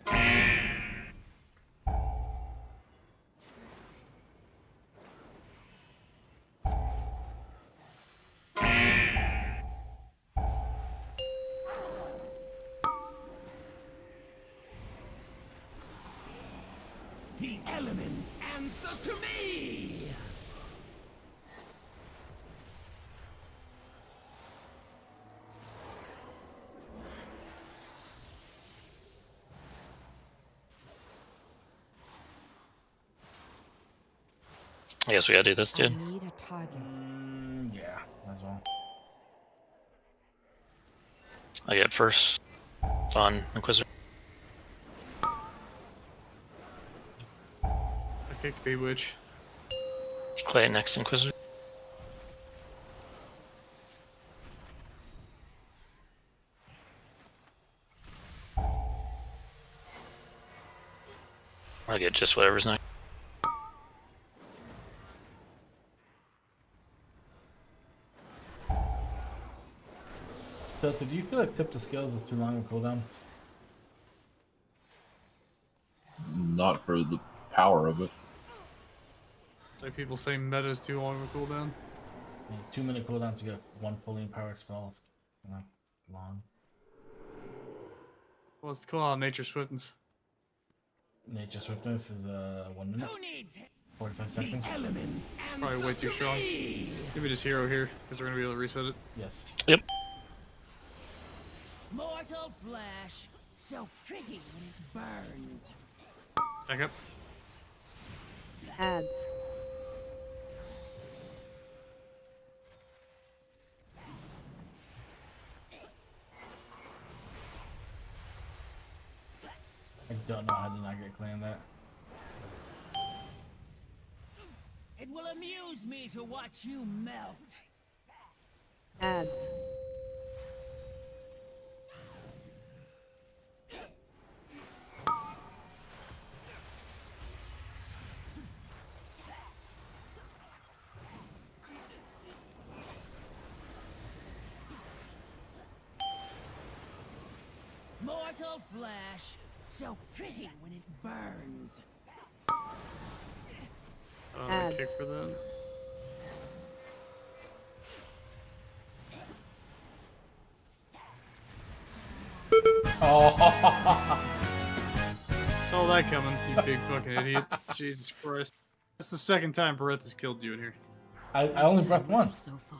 The elements answer to me. I guess we gotta do this, dude. I need a target. Yeah, as well. I get first on Inquisitor. I kicked Bewitch. Clay next Inquisitor. I get just whatever's next. So, do you feel like Tip the Scales is too long of a cooldown? Not for the power of it. Like people say meta's too long of a cooldown. 2-minute cooldown to get one fully empowered spells. Not long. What's the cooldown? Nature Swiftness. Nature Swiftness is 1 minute. Who needs 45 seconds. the elements answer Probably way too to strong. me. Give me this hero here, because we're gonna be able to reset it. Yes. Yep. Mortal flesh, so pretty when it burns. Back up. Ads. I don't know how to not get claimed that. It will amuse me to watch you melt. Ads. Mortal flesh, so pretty when it burns. I kick Ads. for that. Oh, Saw that coming, you big fucking idiot. Jesus Christ. That's the second time Barrett has killed you in here. I only breath once. So far.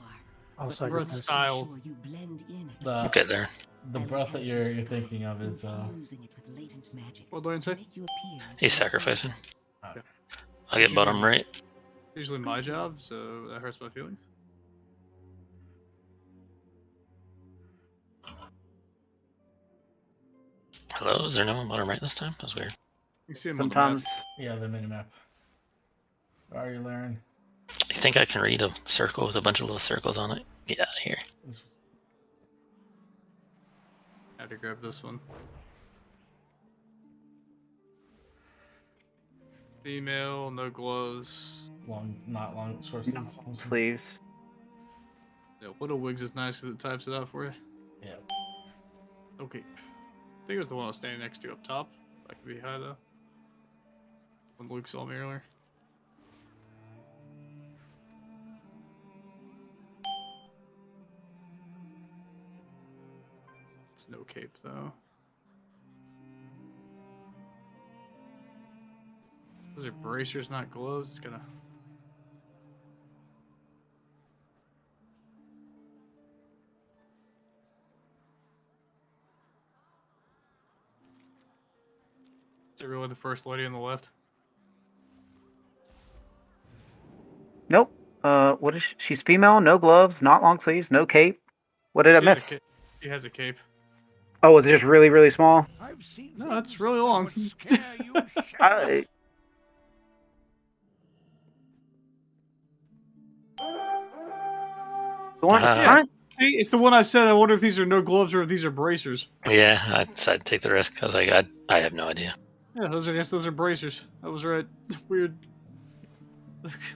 I'll Breath sacrifice. style. Sure you blend in. The, There. the breath that you're thinking of is Infusing it with latent magic What do I to say? make you appear as He's a sacrificing. Okay. I'll get bottom right. Usually my job, so that hurts my feelings. Hello, is there no one bottom right this time? That's weird. You see him Sometimes. on Yeah, the minimap. Where are you, Laren? I think I can read a circle with a bunch of little circles on it. Get out of here. This- the map. I had to grab this one. Female, no gloves. not long, short No sleeves. sleeves. Yeah, Little Wigs is nice because it types it out for you. Yeah. Okay. I think it was the one I was standing next to up top. I could be high though. When Luke saw me earlier. It's no cape though. Those are bracers, not gloves. It's gonna. Is it really the first lady on the left? Nope. What is she's female? No gloves, not long sleeves, no cape. What did I miss? She has a cape. Oh, is it just really, really small? I've seen No, that's things really that long. would scare you shitless. The one Ah. front? Hey, it's the one I said. I wonder if these are no gloves or if these are bracers. Yeah, I decided to take the risk because I have no idea. Yeah, those are. Yes, those are bracers. I was right. Weird.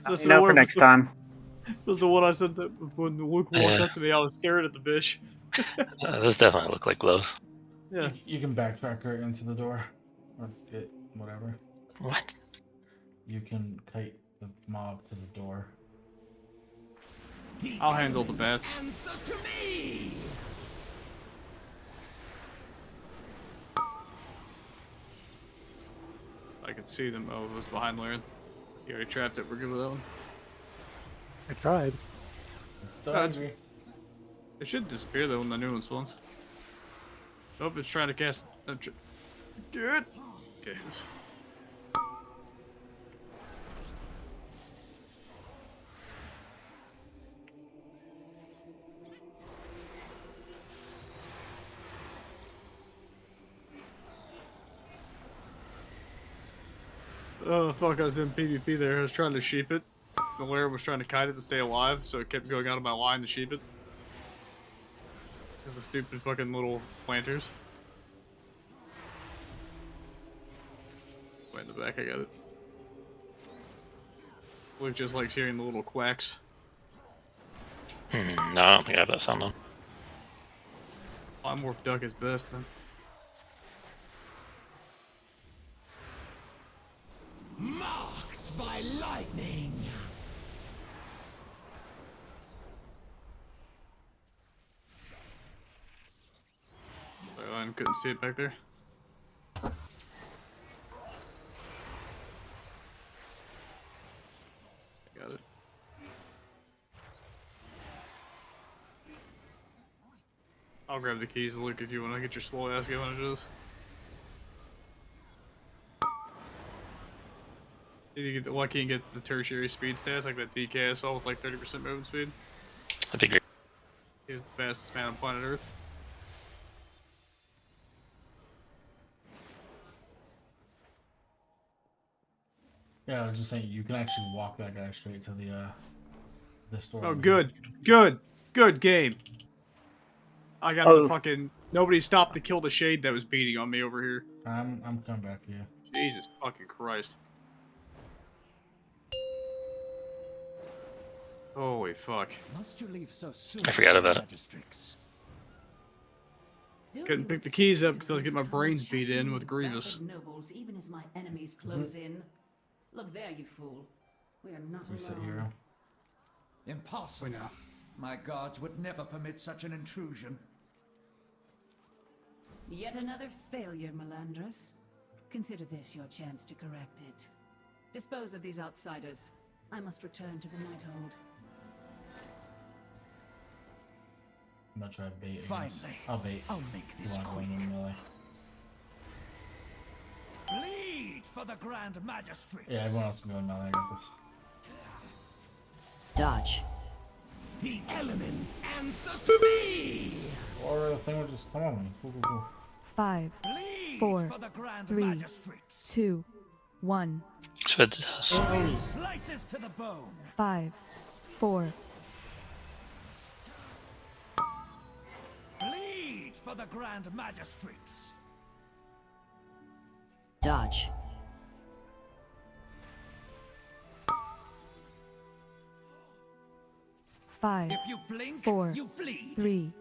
That's No, for next time. Was the one I said that when Luke walked Yeah. up to me, I was staring at the bitch. Those definitely look like gloves. Yeah. You can backtrack her into the door, or it, whatever. What? You can kite the mob to the door. I'll handle the bats. Answer to me. I could see them. Oh, it was behind Laren. You already trapped it. We're good with that one. I tried. It's still That's- angry. It should disappear though when the new one spawns. Oh, it's trying to cast. Good. Okay. Oh fuck! I was in PvP there. I was trying to sheep it. The lair was trying to kite it to stay alive, so it kept going out of my line to sheep it. Because the stupid fucking little planters. Way in the back, I got it. Luke just likes hearing the little quacks. No, I don't think I have that sound on. Polymorph duck is best then. Marked by lightning. Sorry, I couldn't see it back there. I got it. I'll grab the keys, Luke, if you want to get your slow ass going into this. Did you get lucky and get the tertiary speed stats like that DK I saw with like 30% movement speed? That'd be great. He was the fastest man on planet Earth. Yeah, I was just saying you can actually walk that guy straight to the store. Oh, good. Good game. I got the fucking... Nobody stopped to kill the shade that was beating on me over here. I'm coming back for you. Jesus fucking Christ. Holy fuck. Must you leave so soon? I forgot about it. Magistrix? Couldn't pick the keys up because I was getting my brains beat in with Grievous. Nobles, even as my enemies close in. Look there, you fool. We are not Reset alone. hero. Impossible. We know. My guards would never permit such an intrusion. Yet another failure, Melandris. Consider this your chance to correct it. Dispose of these outsiders. I must return to the Nighthold. I'm gonna try bait. I guess. Finally. I'll bait. I'll make You this wanna go quick. in melee? Bleed for the Grand Magistrix. Yeah, everyone else can go in melee. I got this. Dodge. The elements answer to me. Or the thing will just come on me. Cool. 5, Bleed 4, for the Grand 3, Magistrates. 2, 1. That's what it does. Slices to the bone. 5, 4, Bleed for the Grand Magistrates. Dodge. 5, If you blink, 4, you bleed. 3,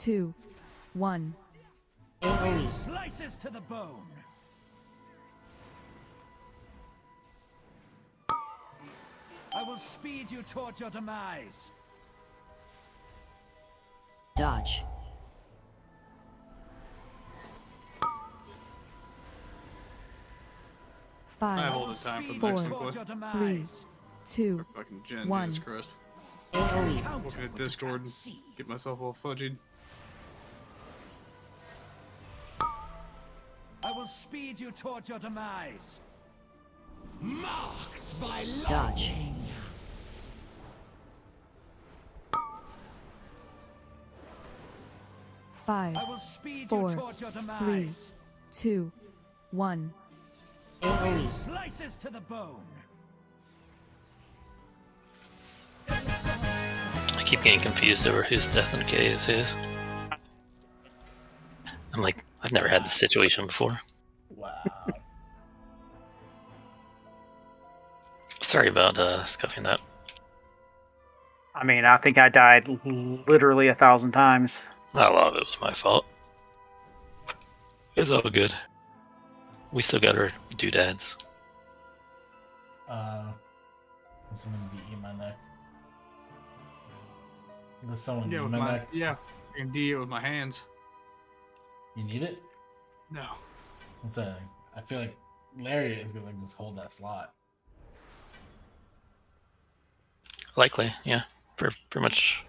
2, 1. Slices to the bone. I will speed you towards your demise. Dodge. I have 5, all the time for the Four, next one. Towards your three, demise. 2, Fucking Jen, 1. Jesus Christ. Encounter Looking at with the Discord and Sea. get myself all fudged. I will speed you towards your demise. Marked by Dodge. lightning. Five, I will speed Four, you towards your 3, demise. 2, 1. Slices to the bone. I keep getting confused over whose Death and Decay is whose. I'm like, I've never had this situation before. Wow. Sorry about scuffing that. I mean, I think I died literally 1,000 times. Not a lot of it was my fault. It's all good. We still got our doodads. There's someone be eat my neck. There's someone Yeah, eat with my my neck. I can D it with my hands. You need it? No. I'm saying, I feel like Larry is gonna like just hold that slot. Likely, yeah. For pretty much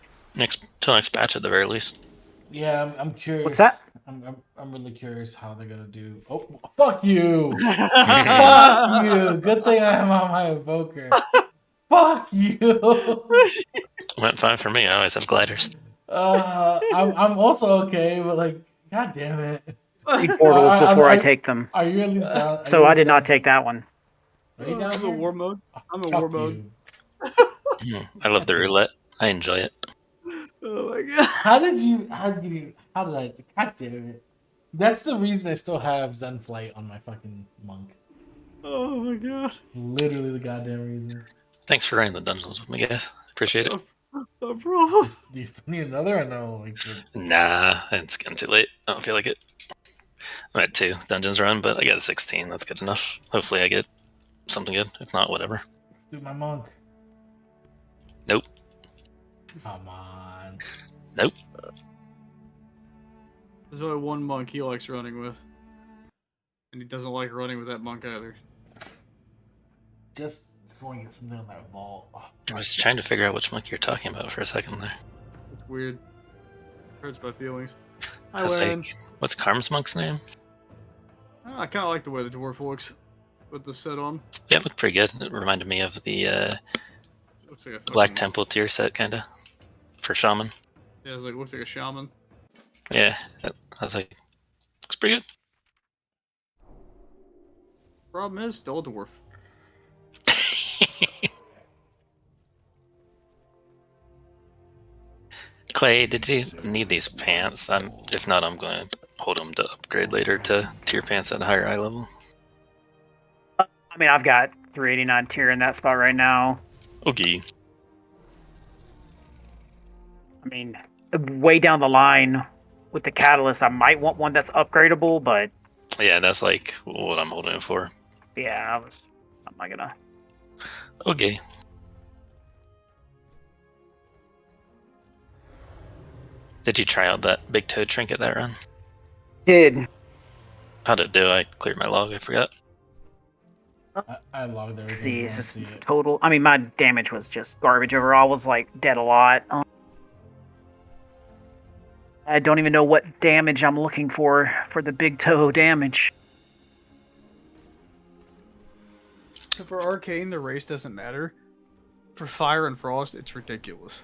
till next batch at the very least. Yeah, I'm curious. What's that? I'm really curious how they're gonna do. Oh, fuck you! Fuck you! Good thing I am on my evoker. Fuck you! Went fine for me. I always have gliders. I'm also okay, but like, god damn it! Need portals before I take them. Are you at least down? So I did not take that one. Are you down I'm here? in war mode. I'm in Fuck war mode. you. I love the roulette. I enjoy it. Oh my god. How did I? God damn it! That's the reason I still have Zen Flight on my fucking monk. Oh my god. Literally the goddamn reason. Thanks for running the dungeons with me, guys. Appreciate it. No problem. Do you still need another or no? Like, Nah, it's getting too late. I don't feel like it. I'm at 2 dungeons run, but I got a 16. That's good enough. Hopefully I get something good. If not, whatever. let's do my monk. Nope. Come on. Nope. There's only one monk he likes running with. And he doesn't like running with that monk either. Just want to get something on that vault. Oh, I was trying to figure out which monk you're talking about for a second there. It's weird. Hurts my feelings. I was win. like, what's Karm's monk's name? I kind of like the way the dwarf looks with the set on. Yeah, it looked pretty good. It reminded me of the Looks like a Black fucking- Temple tier set, kind of, for Shaman. Yeah, it's like looks like a shaman. Yeah, I was like, looks pretty good. Problem is, still a dwarf. Clay, did you need these pants? If not, I'm going to hold them to upgrade later to tier pants at a higher eye level. I mean, I've got 389 tier in that spot right now. Okay. I mean, way down the line with the catalyst, I might want one that's upgradable, but Yeah, that's like what I'm holding it for. yeah, I'm not gonna. Okay. Did you try out that big toad trinket that run? Did How'd it do? I cleared my log, I forgot. I logged everything. see, I it's want to just see it. total. I mean, my damage was just garbage overall. I was like dead a lot. I don't even know what damage I'm looking for the big toe damage. So for Arcane, the race doesn't matter. For Fire and Frost, it's ridiculous.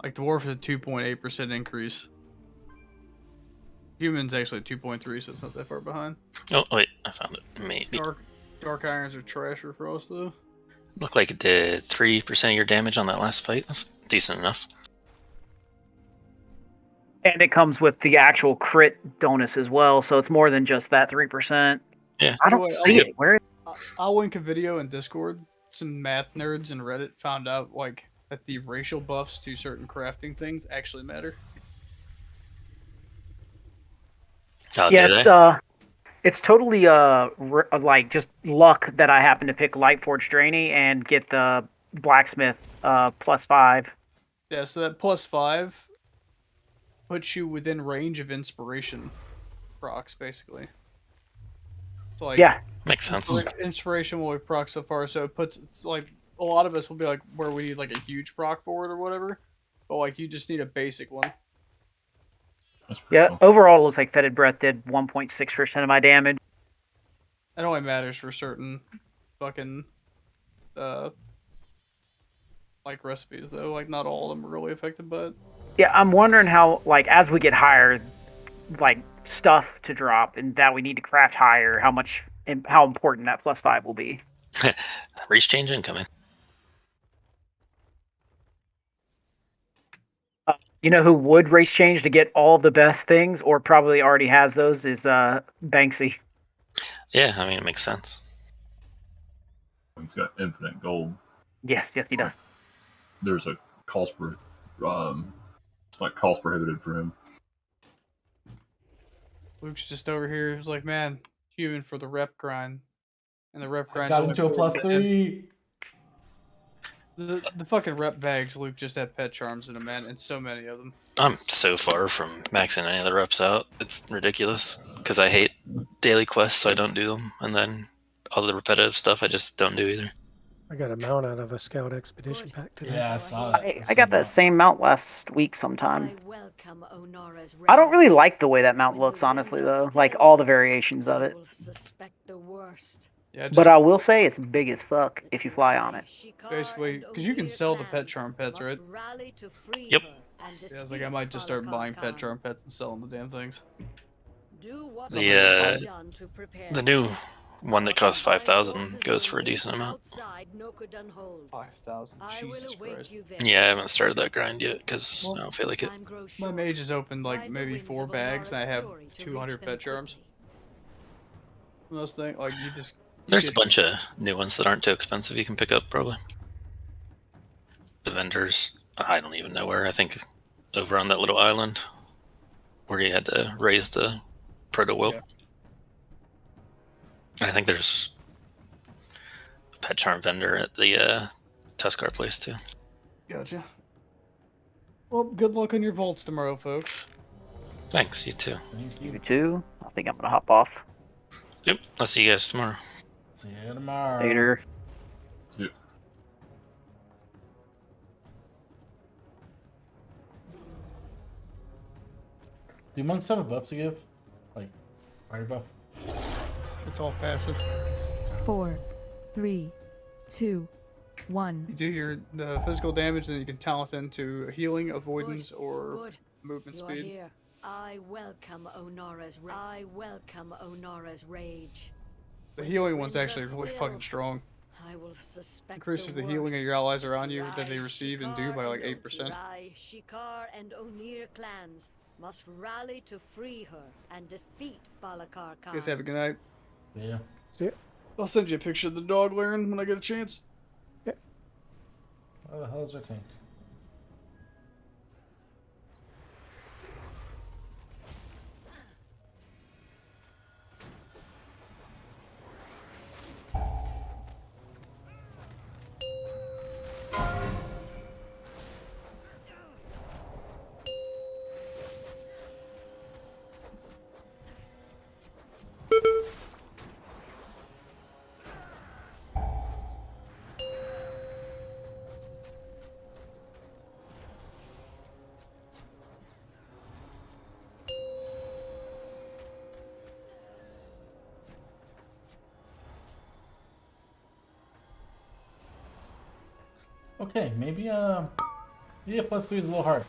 Like, Dwarf is a 2.8% increase. Human's actually 2.3, so it's not that far behind. Oh wait, I found it. Maybe Dark irons are trash for Frost though. looked like it did 3% of your damage on that last fight. That's decent enough. And it comes with the actual crit bonus as well, so it's more than just that 3%. Yeah. I don't Boy, see it. Where? I'll link a video in Discord. Some math nerds in Reddit found out like that the racial buffs to certain crafting things actually matter. Oh, Yeah, do they? it's totally like just luck that I happen to pick Lightforged Drainy and get the Blacksmith +5. Yeah, so that +5 puts you within range of inspiration procs, basically. So, like, Yeah, Makes sense. Inspiration will be proc so far, so it's like a lot of us will be like where we need like a huge proc for it or whatever, but like you just need a basic one. That's pretty yeah. cool. Overall, it looks like Fetid Breath did 1.6% of my damage. It only matters for certain fucking like recipes though. Like not all of them are really affected by it. Yeah, I'm wondering how, like, as we get higher, like stuff to drop, and that we need to craft higher, how important that +5 will be. Race change incoming. You know who would race change to get all the best things, or probably already has those, is Banksy. Yeah, I mean it makes sense. He's got infinite gold. Yes, he does. There's a cost per, it's like cost prohibited for him. Luke's just over here. He's like, man, human for the rep grind, and the rep grind. Got him to a +3. The fucking rep bags, Luke just had pet charms in them, man, and so many of them. I'm so far from maxing any of the reps out. It's ridiculous because I hate daily quests, so I don't do them, and then all the repetitive stuff I just don't do either. I got a mount out of a Scout Expedition pack today. Yeah, I saw that. I got that same mount last week sometime. I don't really like the way that mount looks, honestly, though. Like, all the variations of it. Yeah, But I will say it's big as fuck if you fly on it. basically, because you can sell the pet charm pets, right? Yep. Yeah, I was like, I might just start buying pet charm pets and selling the damn things. The new one that costs 5,000 goes for a decent amount. 5,000, Jesus Christ. Yeah, I haven't started that grind yet because I don't feel like it. My mage has opened like maybe 4 bags, and I have 200 pet charms. Those things, like you just. There's a bunch of new ones that aren't too expensive you can pick up, probably. The vendors, I don't even know where. I think over on that little island where you had to raise the proto-whelp. Yeah. I think there's a pet charm vendor at the Tuscar place, too. Gotcha. Well, good luck on your vaults tomorrow, folks. Thanks, you too. You too? I think I'm going to hop off. Yep, I'll see you guys tomorrow. See you tomorrow. Later. See. Do monks have a buff to give? Like, party buff? It's all passive. 4, 3, 2, 1. You do the physical damage, then you can talent into healing, avoidance, or Good. movement You are speed. here. I welcome Onora's rage. The healing one's actually really fucking strong. I will suspect Increases the healing of your allies around you that they receive and do by like 8%. Shikar and Onir clans must rally to free her and defeat Balakar Khan. You guys have a good night. Yeah. I'll send you a picture of the dog, Laren, when I get a chance. What the hell is our tank? Okay, maybe +3 is a little hard.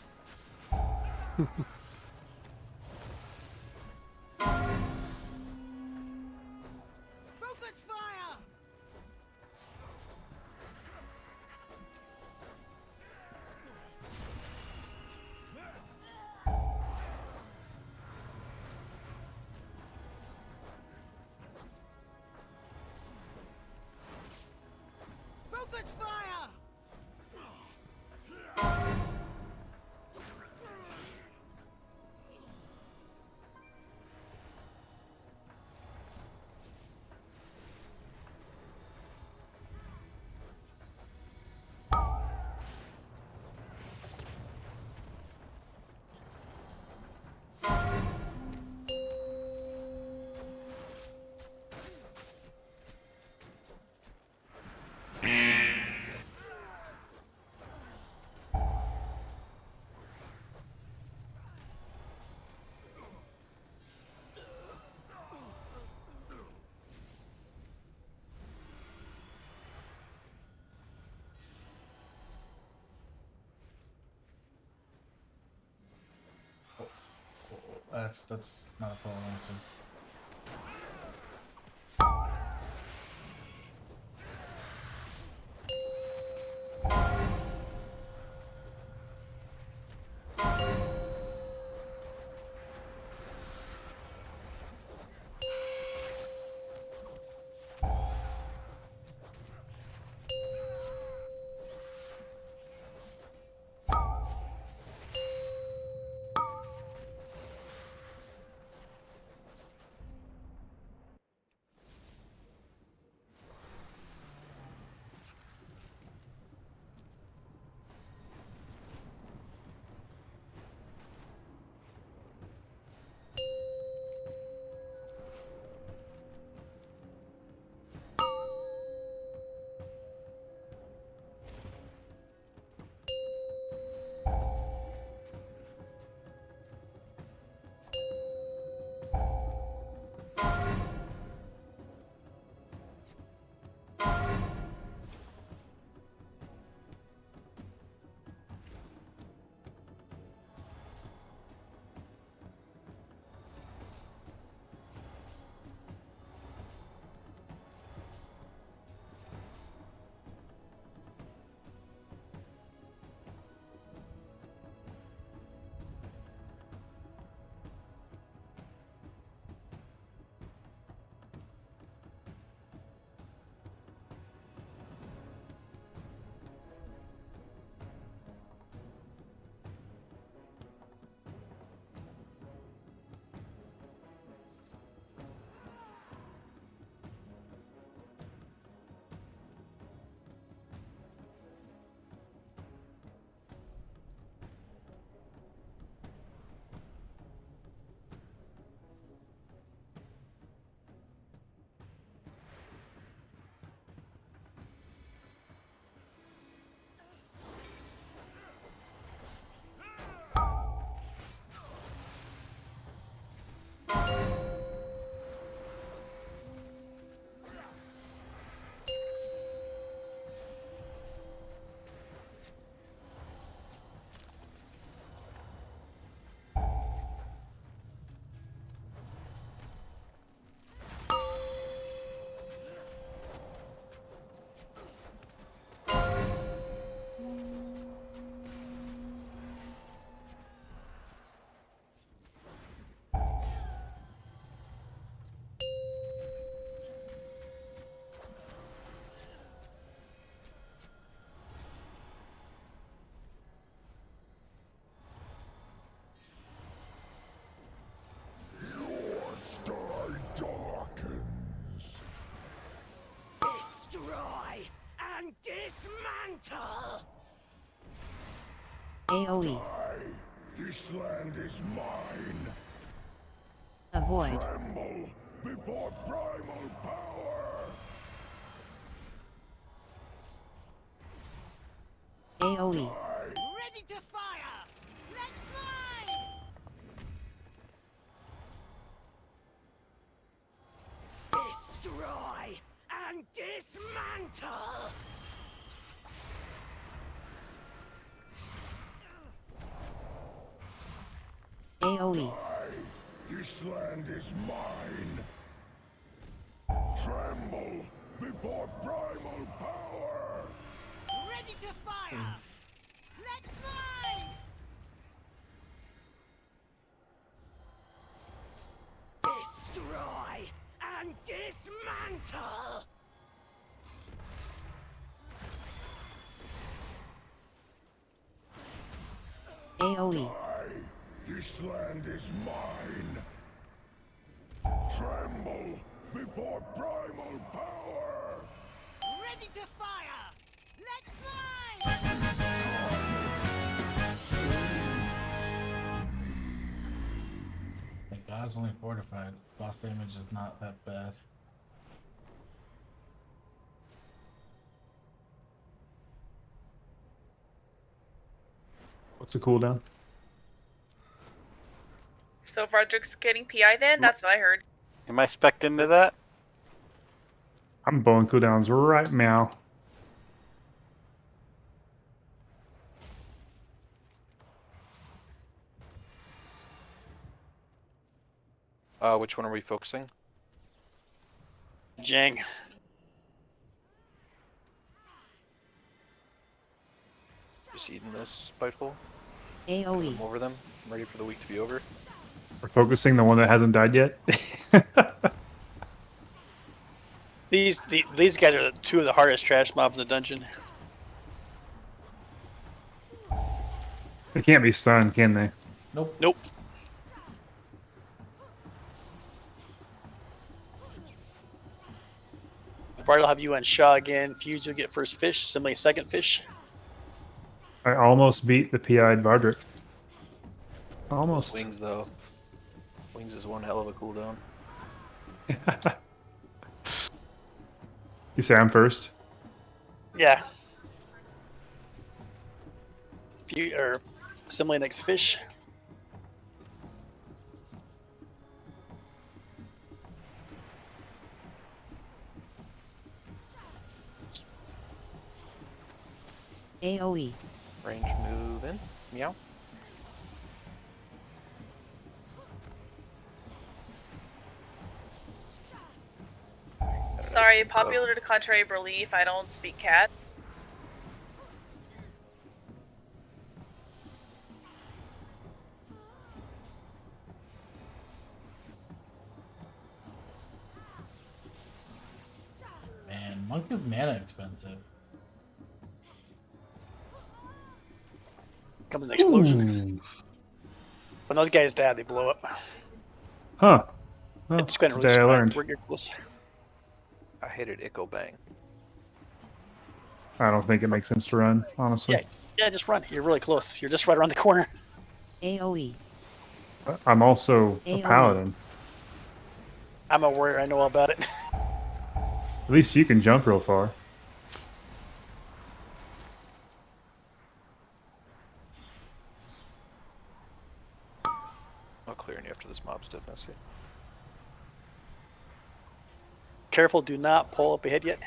That's not a problem, I assume. Destroy and dismantle! AoE. This land is mine. Avoid. Tremble before primal power! AoE. Ready to fire! Let's fly! Destroy and dismantle! AoE. This land is mine. Tremble before primal power! Ready to fire! Let's fly! Destroy and dismantle! AoE. This land is mine. Tremble before primal power! Ready to fire! Let's fly! Thank God it's only fortified. Boss damage is not that bad. What's the cooldown? So Roderick's getting PI then? That's what I heard. Am I spec'd into that? I'm blowing cooldowns right now. Which one are we focusing? Jang. Just eating this spiteful. AoE. I'm over them. I'm ready for the week to be over. We're focusing the one that hasn't died yet. These guys are two of the hardest trash mobs in the dungeon. They can't be stunned, can they? Nope. Nope. Bart will have you on Shaw again. Fuse, you'll get first fish. Simile, second fish. I almost beat the PI'd Vardric. Almost. Wings, though. Wings is one hell of a cooldown. You say I'm first? Yeah. Simile next fish. AoE. Range move in. Meow. Sorry, popular to contrary belief, I don't speak cat. Man, Monk is mana expensive. Comes an explosion. When those guys die, they blow up. Huh. Well, It's going to really today I smart. learned. We're close. I hated Echo Bang. I don't think it makes sense to run, honestly. Yeah, just run. You're really close. You're just right around the corner. AoE. I'm also a AoE. paladin. I'm a warrior. I know all about it. At least you can jump real far. I'll clear you after this mob's dead, Nessie. Careful, do not pull up ahead yet.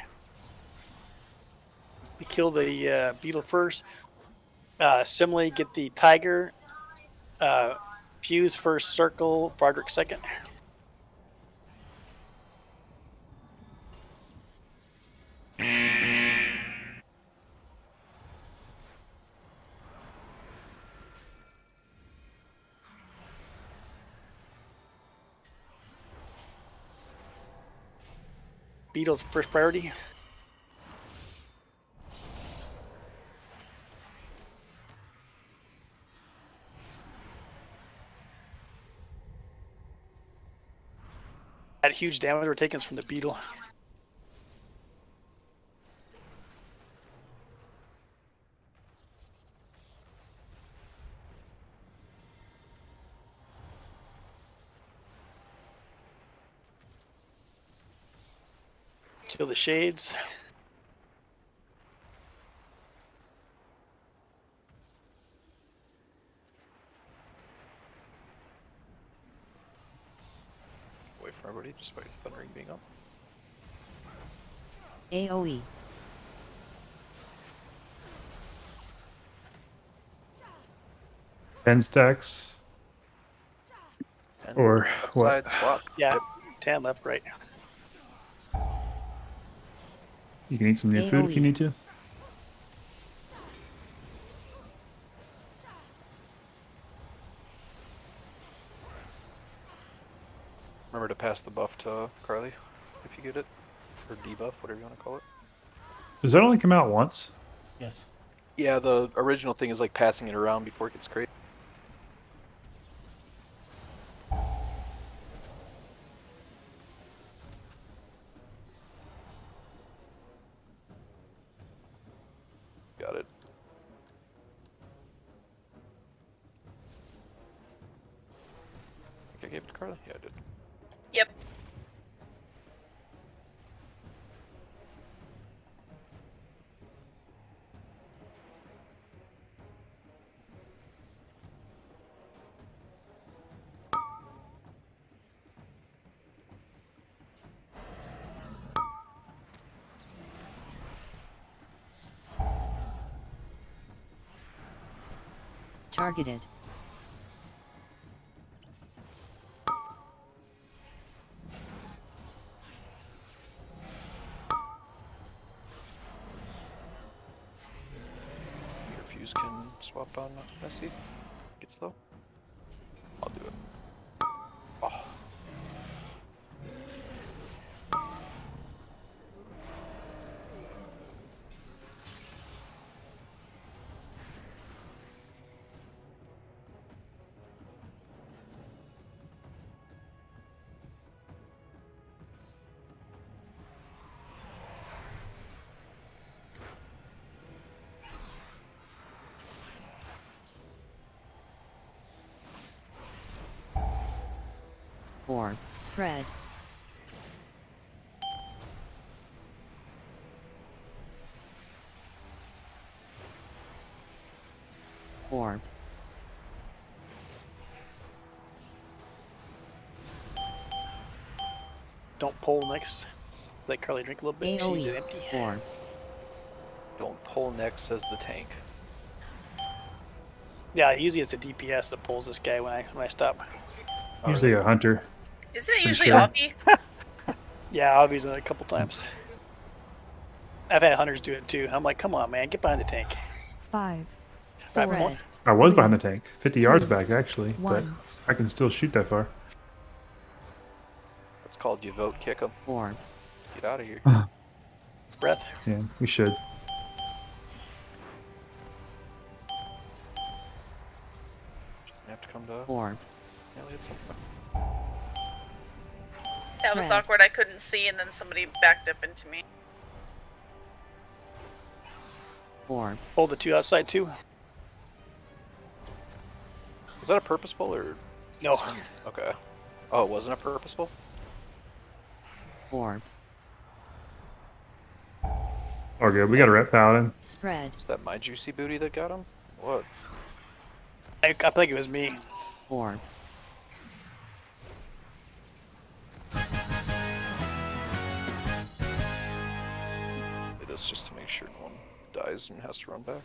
We kill the beetle first. Simile, get the tiger. Fuse first, circle. Vardric second. Beetle's first priority. That huge damage we're taking is from the beetle. Kill the shades. Away from everybody, despite Thundering being up. AoE. 10 stacks. And Or what? side swap. Yeah, 10 left, right. You can eat some new food if you need to. Remember to pass the buff to Carly if you get it. Or debuff, whatever you want to call it. Does that only come out once? Yes. Yeah, the original thing is like passing it around before it gets crazy. Got it. I think I gave it to Carly? Yeah, I did. Yep. Targeted. jump on Messi? Get slow? I'll do it. Oh. Or spread. Or Don't pull next. Let Carly drink a little bit. She's AoE. empty. Or Don't pull next, says the tank. Yeah, usually it's the DPS that pulls this guy when I stop. Usually a hunter. Isn't it Pretty usually sure. Avi? Yeah, I've used it a couple times. I've had hunters do it too. I'm like, come on, man, get behind the tank. 5, Right, 4, I was 3, behind the tank, 50 yards 2, back actually, but 1. I can still shoot that far. That's called you vote kick him. or Get out of here. Breath. Yeah, we should. You have to come to or Ellie at some point. That was spread. awkward. I couldn't see, and then somebody backed up into me. Or Pull the two outside too. Was that a purposeful or? No. Okay. Oh, it wasn't a purposeful? or Oh, good. We got a ret paladin. spread. Is that my juicy booty that got him? What? I think it was me. Or It is just to make sure no one dies and has to run back.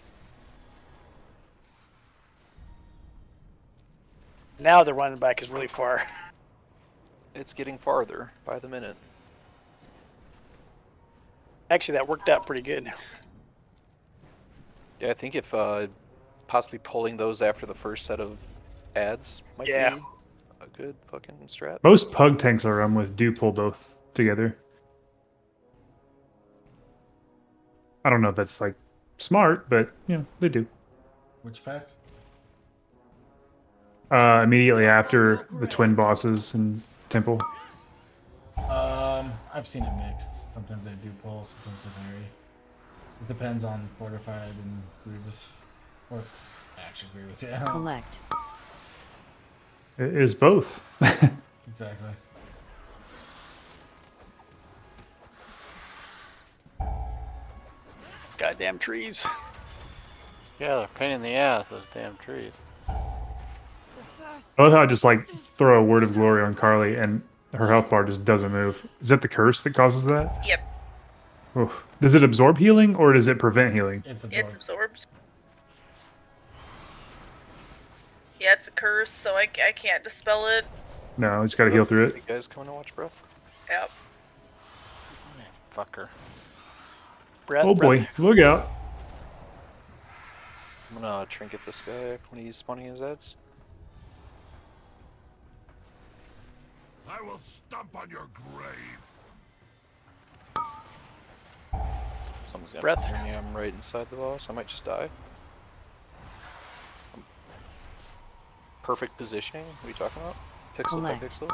Now the running back is really far. It's getting farther by the minute. Actually, that worked out pretty good. Yeah, I think if possibly pulling those after the first set of ads might Yeah. be a good fucking strat. Most pug tanks I run with do pull both together. I don't know if that's like smart, but yeah, they do. Which pack? Immediately after the twin bosses and temple. I've seen it mixed. Sometimes they do pull, sometimes they vary. It depends on fortified and grievous, or actually grievous. Yeah. Collect. It is both. Exactly. Goddamn trees. Yeah, they're a pain in the ass, those damn trees. I love how I just like throw a word of glory on Carly and her health bar just doesn't move. Is that the curse that causes that? Yep. Oof. Does it absorb healing or does it prevent healing? It's absorbed. Yeah, it's a curse, so I can't dispel it. No, you just gotta heal through it. You guys coming to watch Breath? Yep. Fucker. Breath. Oh boy, look out. I'm gonna trinket this guy when he's spawning his ads. I will stomp on your grave. Someone's gonna Breath. hear me. I'm right inside the boss. I might just die. Perfect positioning. What are you talking about? Pixel by pixel.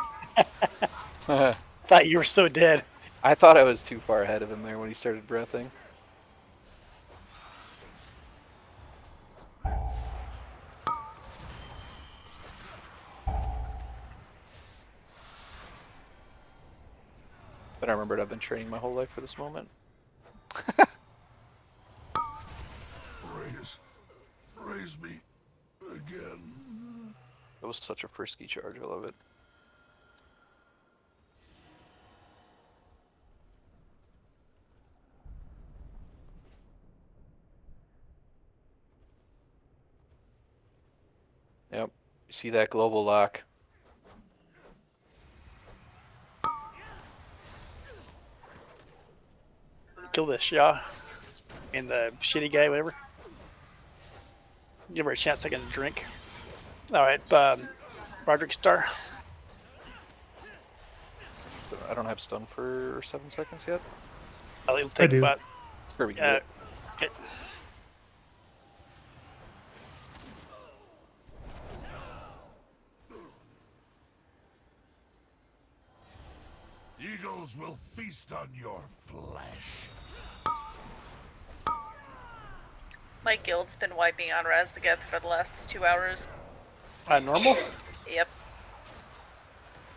Thought you were so dead. I thought I was too far ahead of him there when he started breathing. But I remembered I've been training my whole life for this moment. Raise me again. That was such a frisky charge. I love it. Yep. You see that global lock? Kill the Shah and the shitty guy, whatever. Give her a chance to get a drink. All right, Roderick Star. I don't have stun for 7 seconds yet. Oh, it'll take do. about. Sure, we can do it. Okay. Eagles will feast on your flesh. My guild's been wiping on Raz together for the last 2 hours. Normal? Yep.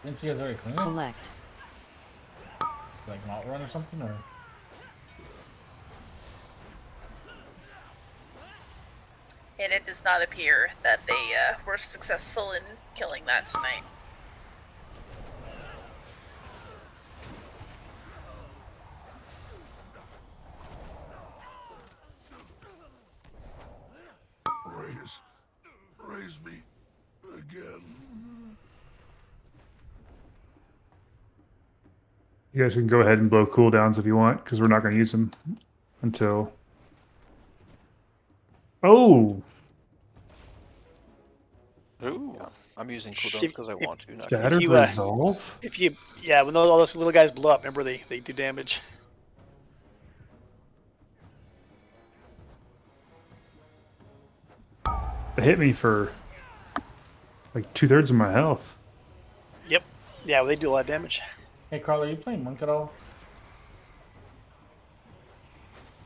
Didn't you guys already clean it? Collect. Like not run or something, or? And it does not appear that they were successful in killing that tonight. Raise me again. You guys can go ahead and blow cooldowns if you want, because we're not going to use them until. Oh! Ooh. Yeah. I'm using cooldowns because I want to. Not Shattered Resolve? When all those little guys blow up, remember they do damage. They hit me for like 2/3 of my health. Yep. Yeah, well, they do a lot of damage. Hey, Carl, are you playing Monk at all?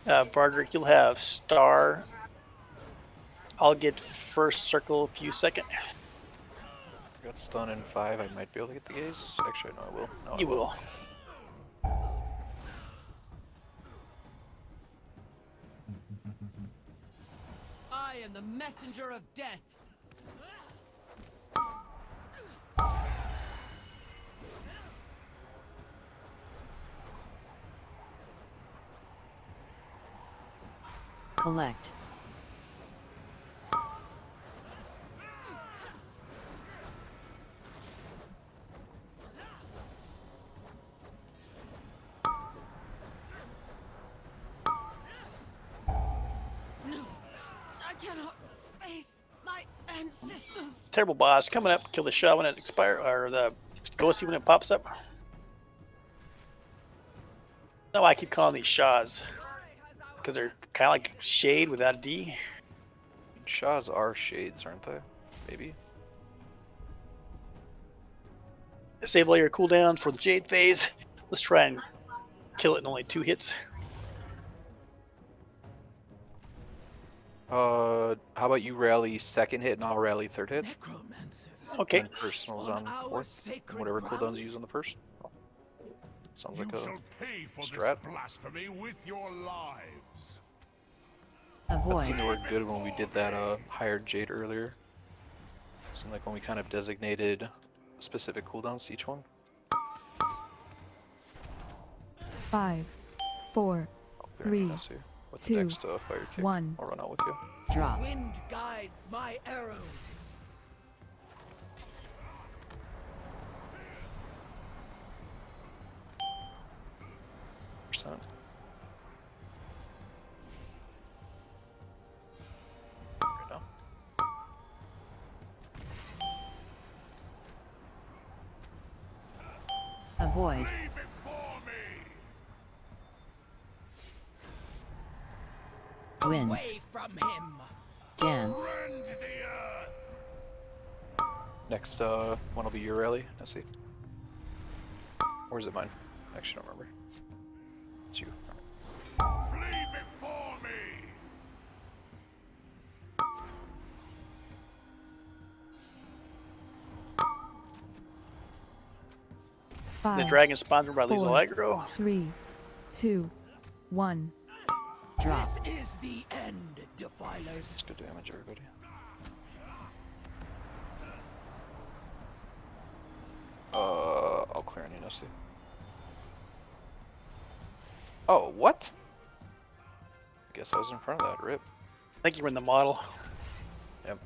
Bardrick, you'll have Star. I'll get first circle if you second. Got stun in 5. I might be able to get the gaze. Actually, no, I will. No, You will. I am the messenger of death. Collect. Terrible boss coming up. Kill the Shaw when it expires, or the Ghosty when it pops up. No, I keep calling these Shaws because they're kind of like shade without a D. Shaws are shades, aren't they? Maybe. Disable your cooldowns for the Jade phase. Let's try and kill it in only 2 hits. How about you rally second hit and I'll rally third hit? Okay. And personals on fourth. Whatever cooldowns you use on the first. Sounds like a strat. Blasphemy with your lives. That seemed to work good when we did that hired Jade earlier. It seemed like when we kind of designated specific cooldowns to each one. 5, 4, 3, With 2, the next fire kick, 1. I'll run out with you. Drop. Wind guides my arrows. Percent. Right now. Avoid. Wins. Away from him. Dance. Next one will be your rally. Let's see. Or is it mine? Actually, I don't remember. It's you. Flee before me. The 5, dragon spawns by Lethal 4, Aggro. 3, 2, 1. Drop. This is the end, defilers. It's good damage, everybody. I'll clear any Nessie. Oh, what? I guess I was in front of that. Rip. I think you were in the model. Yep.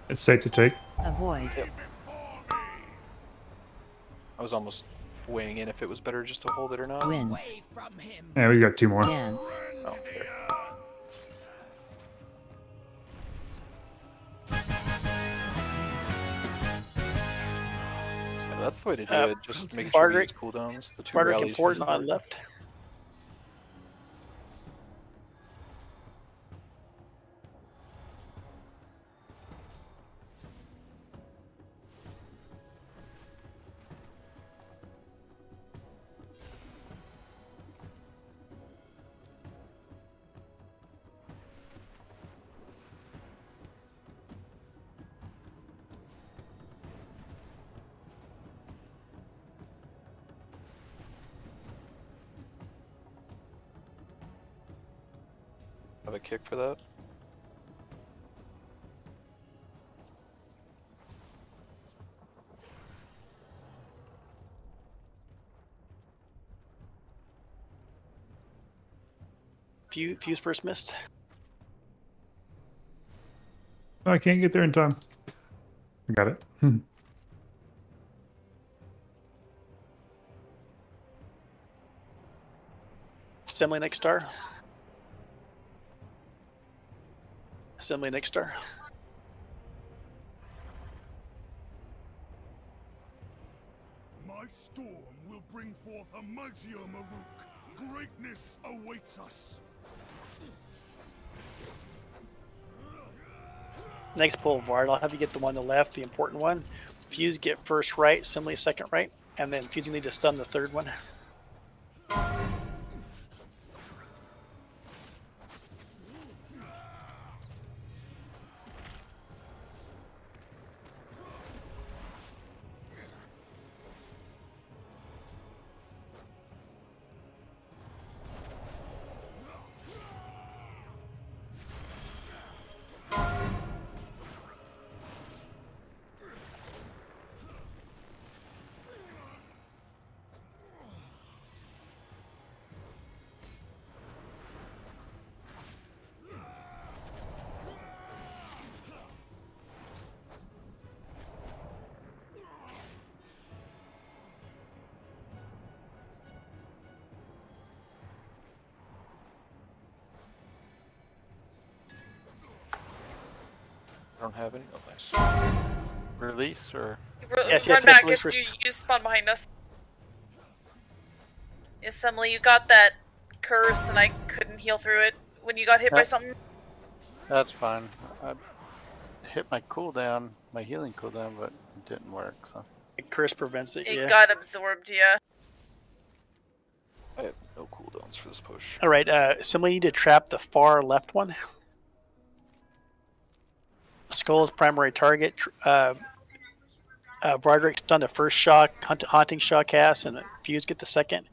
It's safe to take. Avoid. Yep. I was almost weighing in if it was better just to hold it or not. Wins. Yeah, we got 2 more. Dance. Oh, there. that's the way to do it. Just make sure we Bardrick, use cooldowns. The 2 Bardrick and rallies Ford's doesn't on work. left. Have a kick for that. Fuse first missed. I can't get there in time. I got it. Assembly next star. Assembly next star. My storm will bring forth a mightier Maruk. Greatness awaits us. Next pull, Vard. I'll have you get the one on the left, the important one. Fuse get first right, Assembly second right, and then Fuse you need to stun the third one. I don't have any. Oh, nice. Release or? Yes, Run back release if first. you just spawn behind us. Assembly, you got that curse and I couldn't heal through it when you got hit by something. That's fine. I hit my cooldown, my healing cooldown, but it didn't work. So Curse prevents it. It Yeah. got absorbed, yeah. I have no cooldowns for this push. All right. Assembly need to trap the far left one. Skull's primary target. Broderick's done the first shock, haunting shock cast, and Fuse get the second.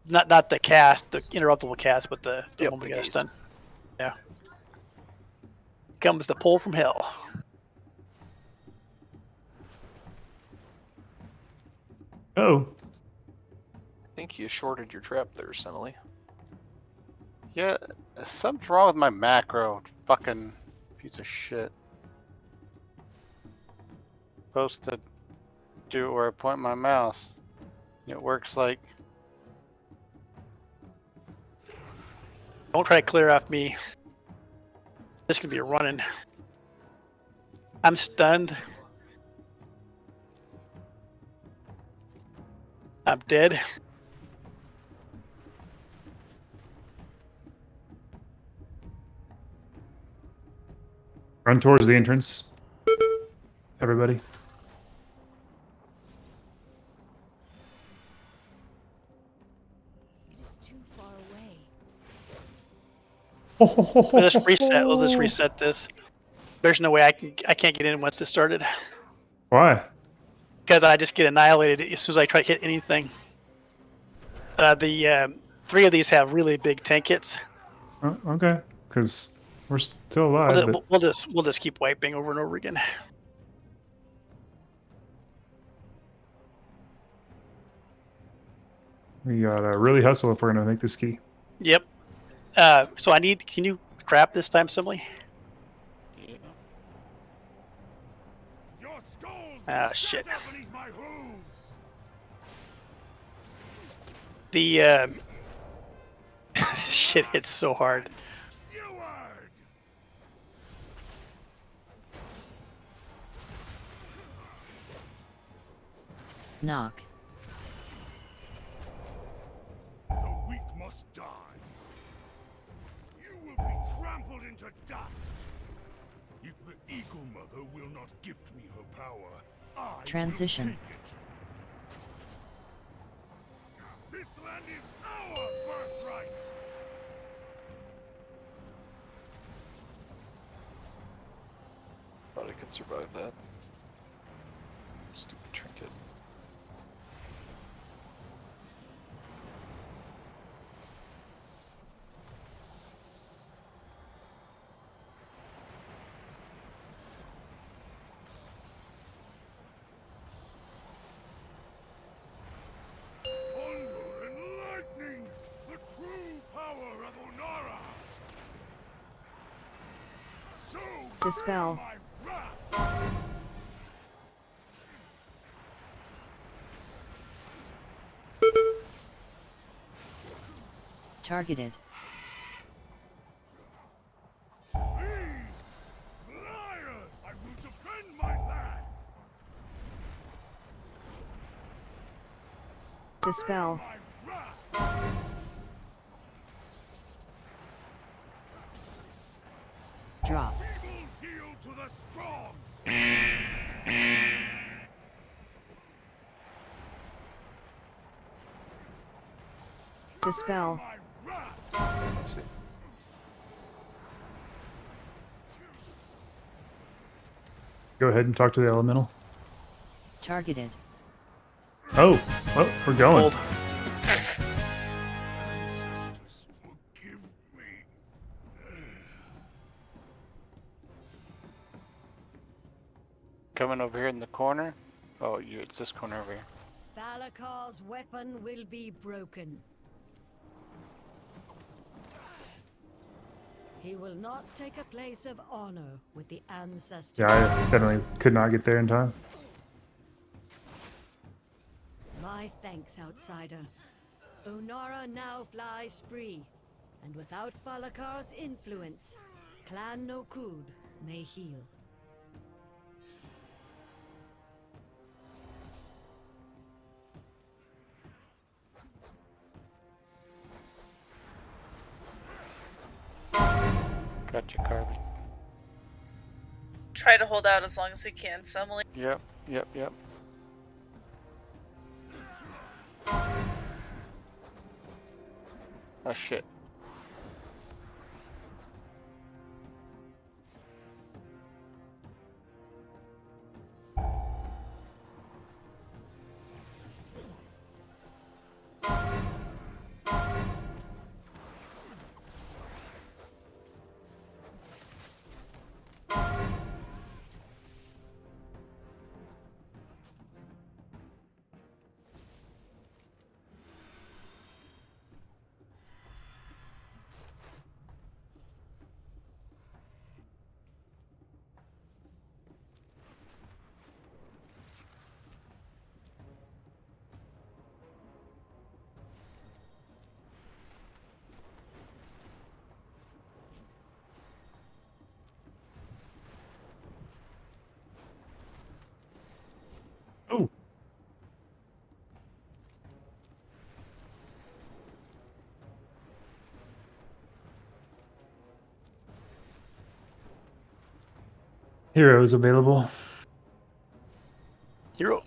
Not the cast, the interruptible cast, but the one we got stun. Yeah. Comes the pull from hell. Oh. I think you shorted your trap there, Semele. yeah, something's wrong with my macro. Fucking piece of shit. Supposed to do it where I point my mouse. It works like. Don't try to clear off me. This could be a running. I'm stunned. I'm dead. Run towards the entrance. Everybody. It is too far away. We'll just reset. We'll just reset this. There's no way I can't get in once it started. Why? Because I just get annihilated as soon as I try to hit anything. The 3 of these have really big tank hits. Oh, okay, because we're still alive. We'll just keep wiping over and over again. We gotta really hustle if we're gonna make this key. Yep. So can you trap this time, Simile? Yeah. Ah, shit. The shit hits so hard. Knock. The weak must die. You will be trampled into dust. If the Eagle Mother will not gift me her power, I Transition. will take it. This land is our birthright. Thought I could survive that. Stupid trinket. Thunder and lightning, the true power of Onara. So Dispel. my wrath. Targeted. Liars! I will defend my land. Dispel. My wrath. Drop. Evil heal to the strong. Dispel. My wrath. I see. Go ahead and talk to the elemental. Targeted. Oh, well, we're going. Hold. Ancestors, forgive me. Coming over here in the corner. Oh, it's this corner over here. Thalakar's weapon will be broken. He will not take a place of honor with the ancestors. Yeah, I definitely could not get there in time. My thanks, outsider. Onara now flies free, and without Thalakar's influence, Clan Nokud may heal. Gotcha, Carly. Try to hold out as long as we can, Semele. Yep, yep, yep. Oh shit. Oh, heroes available. Hero.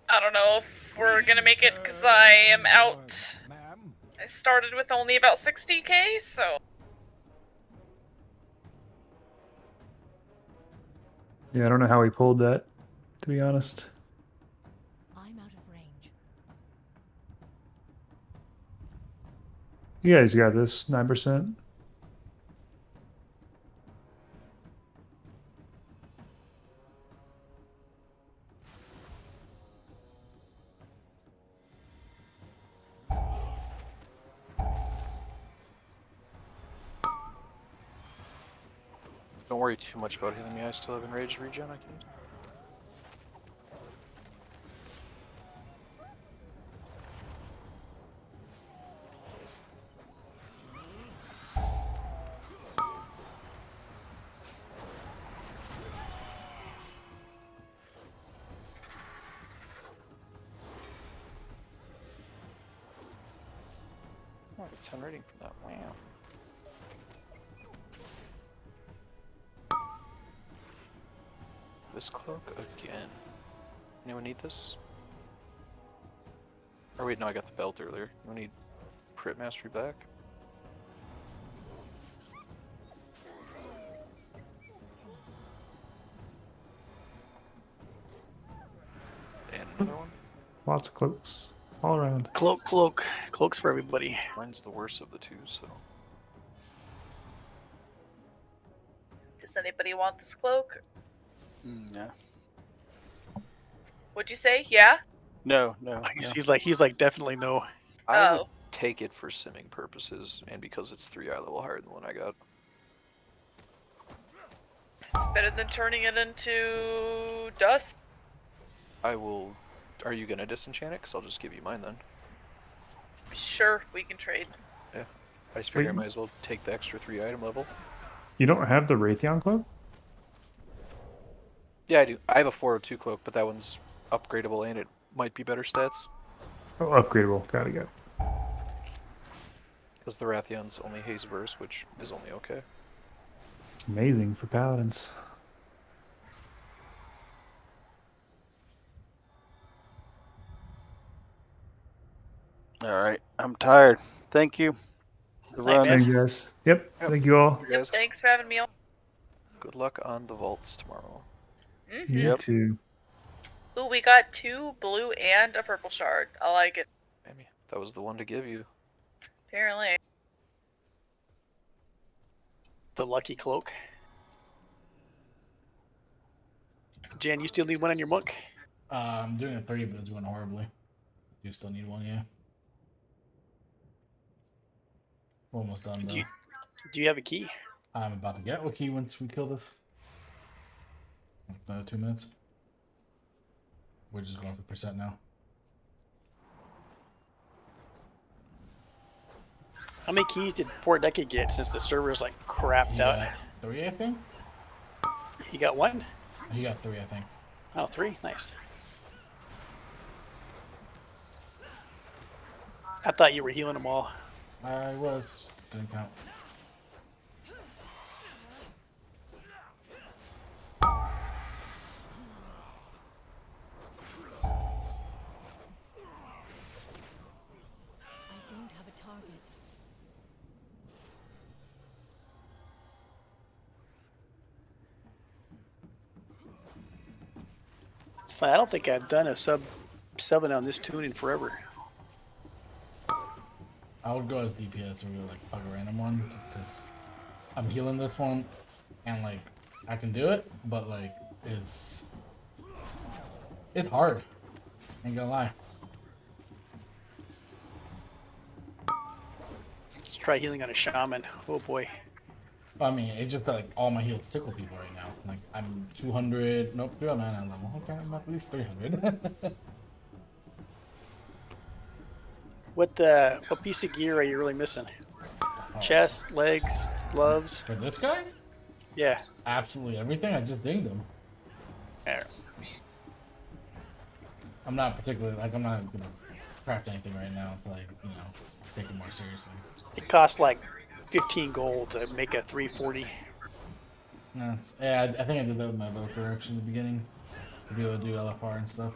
I don't know if we're gonna make it because I am out. I started with only about 60k, so Yeah, I don't know how he pulled that, to be honest. I'm out of range. You guys got this, 9%. Don't worry too much about healing me. I still have enraged regen I can use. Oh, I got 10 rating from that. Wow. This cloak again. Anyone need this? Or wait, no, I got the belt earlier. You need Crit Mastery back? And another one? Lots of cloaks all around. Cloaks for everybody. Mine's the worst of the two, so. Does anybody want this cloak? Yeah. What'd you say? Yeah? No, no. He's like definitely no. I Oh. would take it for simming purposes, and because it's 3 eye level higher than the one I got. It's better than turning it into dust. I will. Are you gonna disenchant it? Because I'll just give you mine then. Sure, we can trade. Yeah. I just figure I Wait. might as well take the extra 3 item level. You don't have the Raytheon cloak? Yeah, I do. I have a 402 cloak, but that one's upgradable and it might be better stats. Oh, upgradable. Got it. Because the Rathion's only haze verse, which is only okay. It's amazing for paladins. Alright, I'm tired. Thank you. The run. Thank you guys. Yep. Thank you all. Guys, Thanks for having me on. good luck on the vaults tomorrow. Mm-hmm. You too. Ooh, we got 2 blue and a purple shard. I like it. Amy, that was the one to give you. Apparently. The lucky cloak. Jan, you still need one on your monk? I'm doing a 3, but it's going horribly. You still need one, yeah. We're almost done though. Do you have a key? I'm about to get a key once we kill this. Another 2 minutes. We're just going for percent now. How many keys did poor Decky get since the server's like crapped out? Got 3, I think. He got 1? He got 3, I think. Oh, 3? Nice. I thought you were healing them all. I was, just didn't count. I don't have a target. It's fine. I don't think I've done a subbing on this tune in forever. I would go as DPS or like plug a random one because I'm healing this one and like I can do it, but like it's hard. Ain't gonna lie. Let's try healing on a shaman. Oh boy. I mean, it's just that like all my heals tickle people right now. Like I'm 200, nope, 309 level. Okay, I'm at least 300. What piece of gear are you really missing? Chest, legs, gloves? For this guy? Yeah. Absolutely everything. I just dinged him. Yeah. I'm not particularly like I'm not gonna craft anything right now to like take it more seriously. It costs like 15 gold to make a 340. Yeah, I think I did that with my Evoker actually in the beginning to be able to do LFR and stuff.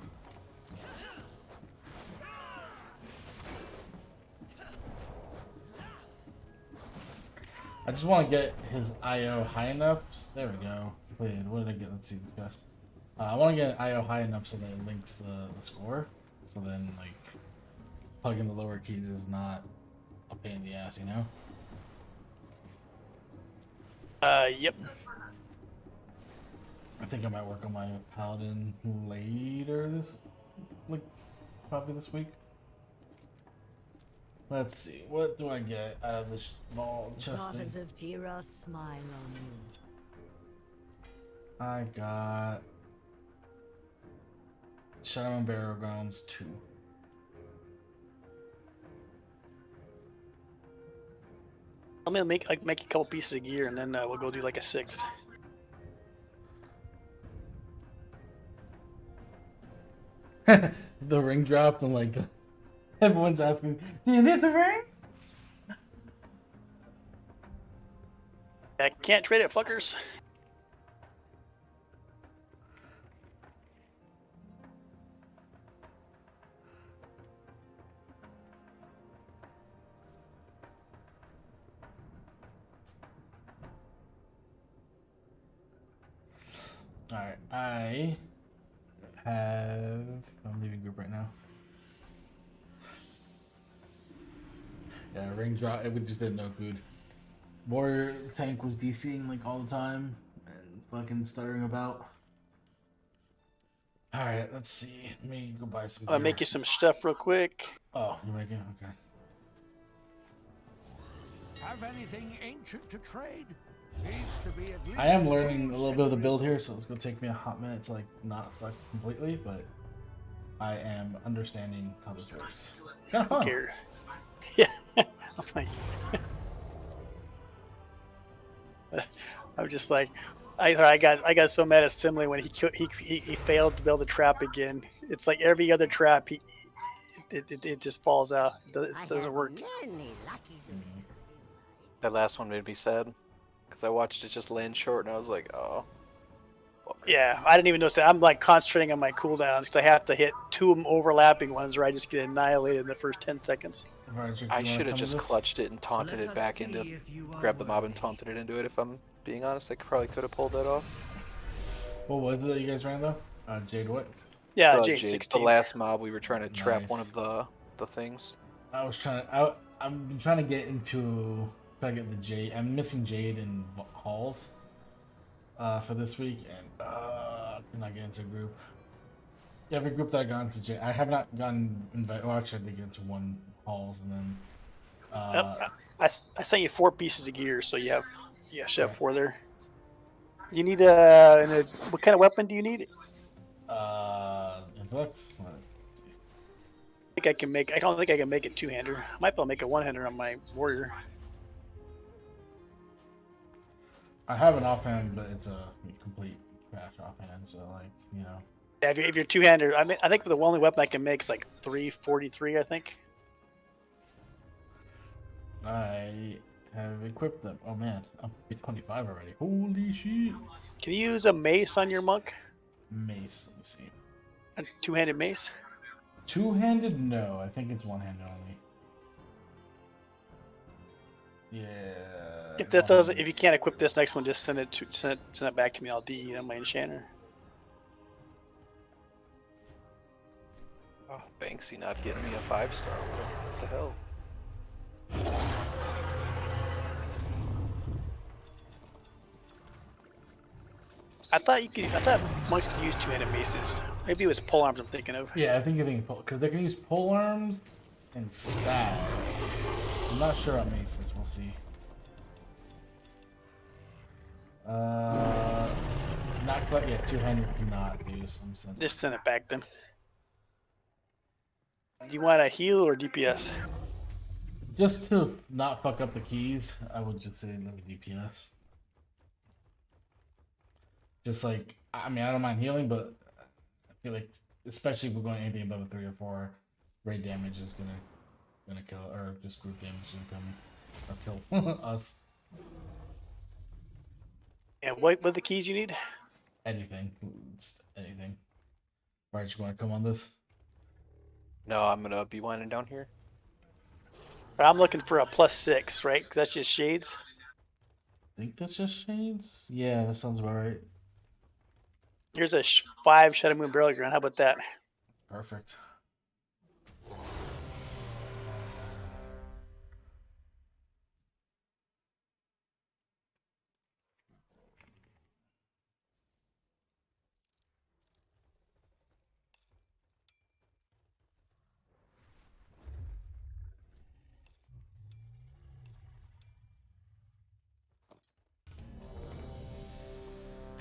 I just want to get his IO high enough. There we go. Wait, what did I get? Let's see the best. I want to get an IO high enough so that it links the score. So then, like, plugging the lower keys is not a pain in the ass, you know? Yep. I think I might work on my Paladin later probably this week. Let's see, what do I get out of this small chest thing? Daughters of Tira smile on you. I got Shadow and Barrow Grounds 2. I'm gonna make a couple pieces of gear and then we'll go do like a 6. The ring dropped and like everyone's asking, do you need the ring? I can't trade it, fuckers. Alright, I have. I'm leaving group right now. Yeah, ring drop. We just did no good. Warrior tank was DCing like all the time and fucking stuttering about. Alright, let's see. Let me go buy some. I'll make you some stuff real quick. Oh, you're making? Okay. Have anything ancient to trade? Needs to be at least I am learning a little bit of the build here, so it's gonna take me a hot minute to like not suck completely, but I am understanding how this works. Kind of fun. Who cares? Yeah. I'm like, I'm just like, I got so mad at Simile when he failed to build a trap again. It's like every other trap, it just falls out. It doesn't work. That last one made me sad because I watched it just land short and I was like, oh. Yeah, I didn't even notice that. I'm like concentrating on my cooldowns because I have to hit 2 overlapping ones or I just get annihilated in the first 10 seconds. I should have just clutched it and taunted it back into, grabbed the mob and taunted it into it. If I'm being honest, I probably could have pulled that off. What was it that you guys ran though? Jade what? Yeah, Jade 16. The last mob we were trying to trap one of the things. I was trying. I'm trying to get into. Trying to get the Jade. I'm missing Jade and Halls. For this week, and cannot get into a group. Every group that I got into Jade, I have not gotten invited. Well, actually, I did get into 1 Halls, and then. I sent you 4 pieces of gear, so you should have 4 there. You need what kind of weapon do you need? Intellect. I think I can make. I don't think I can make it 2-hander. I might be able to make a 1-hander on my warrior. I have an offhand, but it's a complete trash offhand. So like, you know. Yeah, if you're 2-hander, I mean, I think the only weapon I can make is like 343. I think. I have equipped them. Oh man, I'm 25 already. Holy shit! Can you use a mace on your monk? Mace. Let me see. A 2-handed mace? 2-handed? No, I think it's 1-handed only. Yeah. If that doesn't, if you can't equip this next one, just send it back to me. I'll DE on my enchanter. Oh, Banksy not getting me a 5-star. What the hell? I thought monks could use 2-handed maces. Maybe it was pole arms I'm thinking of. Yeah, I think you're thinking pole, because they can use pole arms and staves. I'm not sure on maces. We'll see. Not quite yet. 2-handed cannot do some. Just send it back then. Do you want a heal or DPS? Just to not fuck up the keys, I would just say let me DPS. Just like, I mean, I don't mind healing, but I feel like, especially if we're going anything above a 3 or 4, raid damage is gonna kill, or just group damage is gonna come, or kill us. And what the keys you need? Anything, just anything. Why did you want to come on this? No, I'm gonna be winding down here. I'm looking for a +6, right? 'Cause that's just shades. I think that's just shades. Yeah, that sounds about right. Here's a 5 Shadow Moon Burial Ground. How about that? Perfect.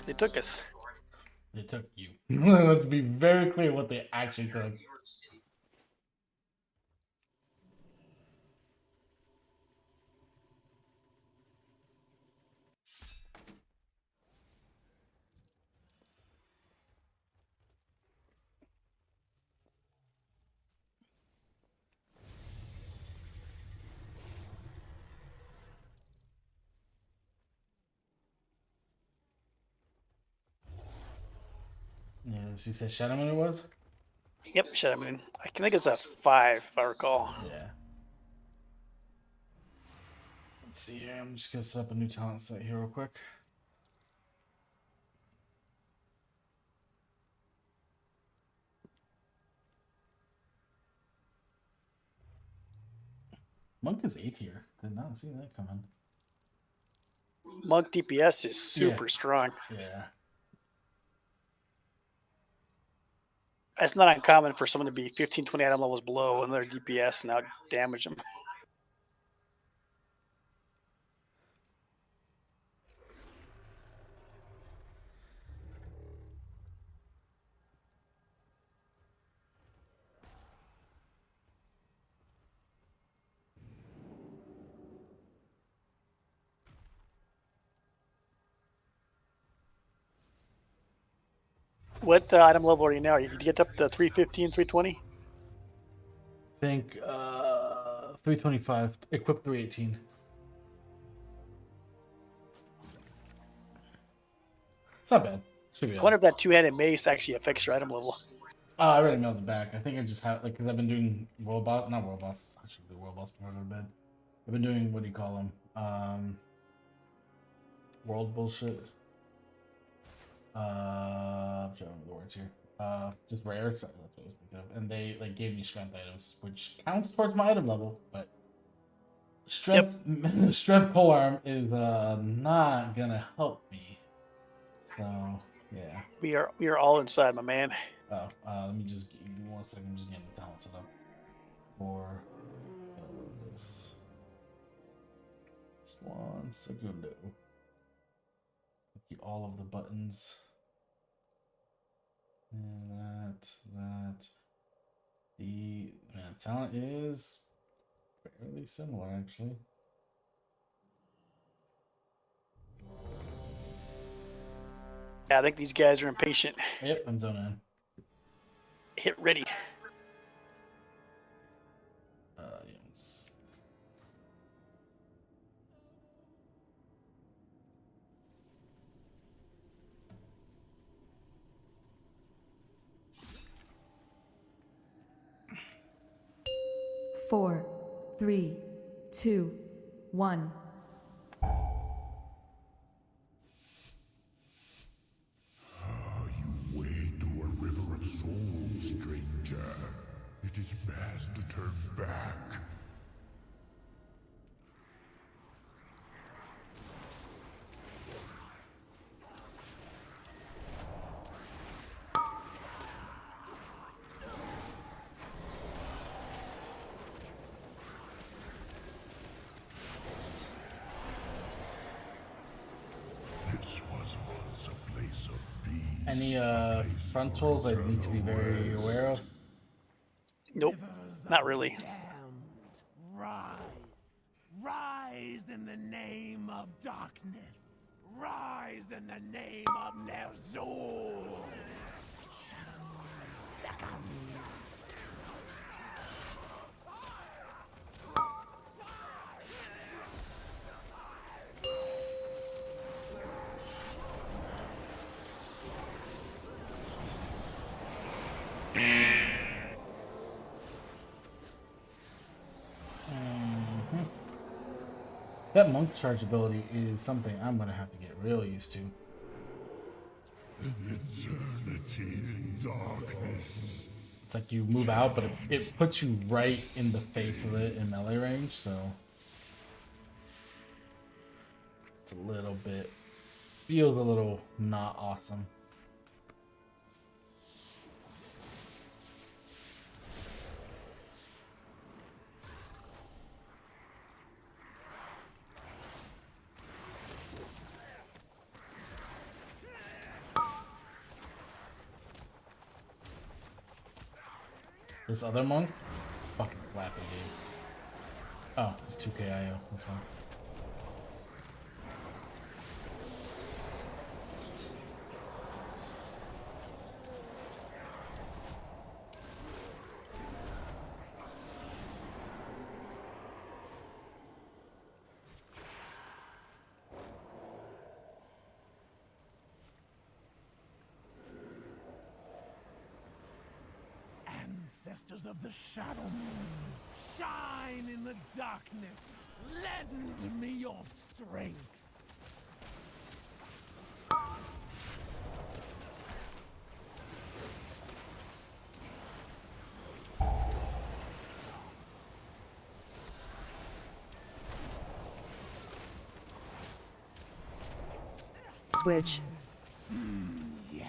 They took us. They took you. Let's be very clear what they actually took. Yeah, she said Shadow Moon it was? Yep, Shadow Moon. I think it's a 5, if I recall. Yeah. Let's see here. I'm just gonna set up a new talent set here real quick. Monk is A tier. Did not see that coming. Monk DPS is super strong. Yeah. It's not uncommon for someone to be 15, 20 item levels below and their DPS and out damage them. What item level are you now? You get up to 315, 320? I think 325. Equip 318. It's not bad. Should be I wonder if that two-handed mace actually affects your item level. I already mailed it back. I think I just have because I've been doing world boss, not world bosses. I should do world boss before I go to bed. I've been doing what do you call them? World bullshit. I'm trying to remember the words here. Just rare. So that's what I was thinking of. And they like gave me strength items, which counts towards my item level, but strength strength polearm is not gonna help me. So yeah. We are all inside, my man. Oh, let me just give you 1 second. I'm just getting the talent set up for this. Just 1 segundo. Keep all of the buttons. And that. The talent is fairly similar, actually. Yeah, I think these guys are impatient. Yep, I'm zoning in. Hit ready. Yes. Four, three, two, one. You wade to a river of souls, stranger. It is best to turn back. This was once a place of peace. Any frontals I need to be very aware of? Nope, not really. Rise. Rise in the name of darkness. Rise in the name of Ner'zhul. That monk charge ability is something I'm gonna have to get real used to. An eternity in darkness. It's like you move out, but it puts you right in the face of it in melee range, so it's a little bit feels a little not awesome. This other monk? Fucking flappy, dude. Oh, it's 2k IO. That's fine. ancestors of the Shadow Moon, shine in the darkness. Lend me your strength. Switch. Yes,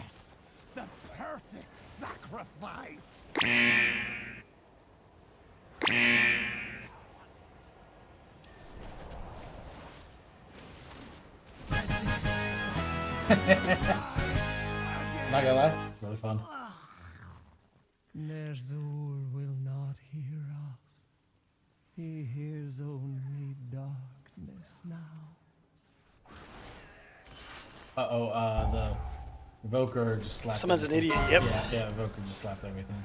the perfect sacrifice. Not gonna lie, it's really fun. Ner'zhul will not hear us. He hears only darkness now. The Evoker just slapped. Someone's an everything. idiot. Yep. Yeah, Evoker just slapped everything.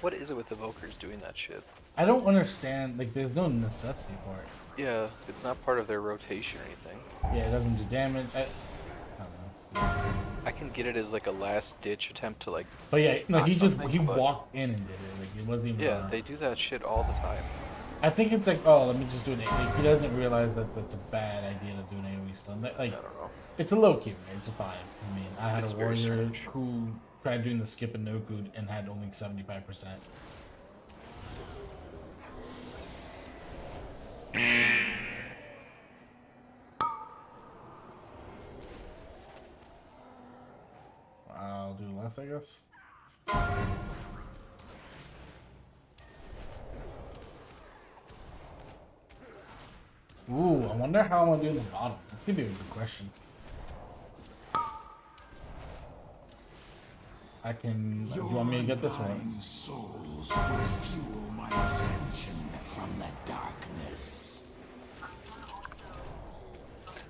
What is it with Evokers doing that shit? I don't understand. Like, there's no necessity for it. Yeah, it's not part of their rotation or anything. Yeah, it doesn't do damage. I don't know. I can get it as like a last ditch attempt to like. But yeah, no, he but walked in and did it. Like, it wasn't even. Yeah, they do that shit all the time. I think it's like, oh, let me just do an AoE. Like, he doesn't realize that that's a bad idea to do an AoE stun. Like, I don't know. It's a low key, right? It's a 5. I mean, I had It's a very warrior strange. who tried doing the skip and no good and had only 75%. I'll do left, I guess. Ooh, I wonder how I'm gonna do in the bottom. It's gonna be a good question. I can. Do you want me to get this one? Souls will fuel my ascension from the darkness.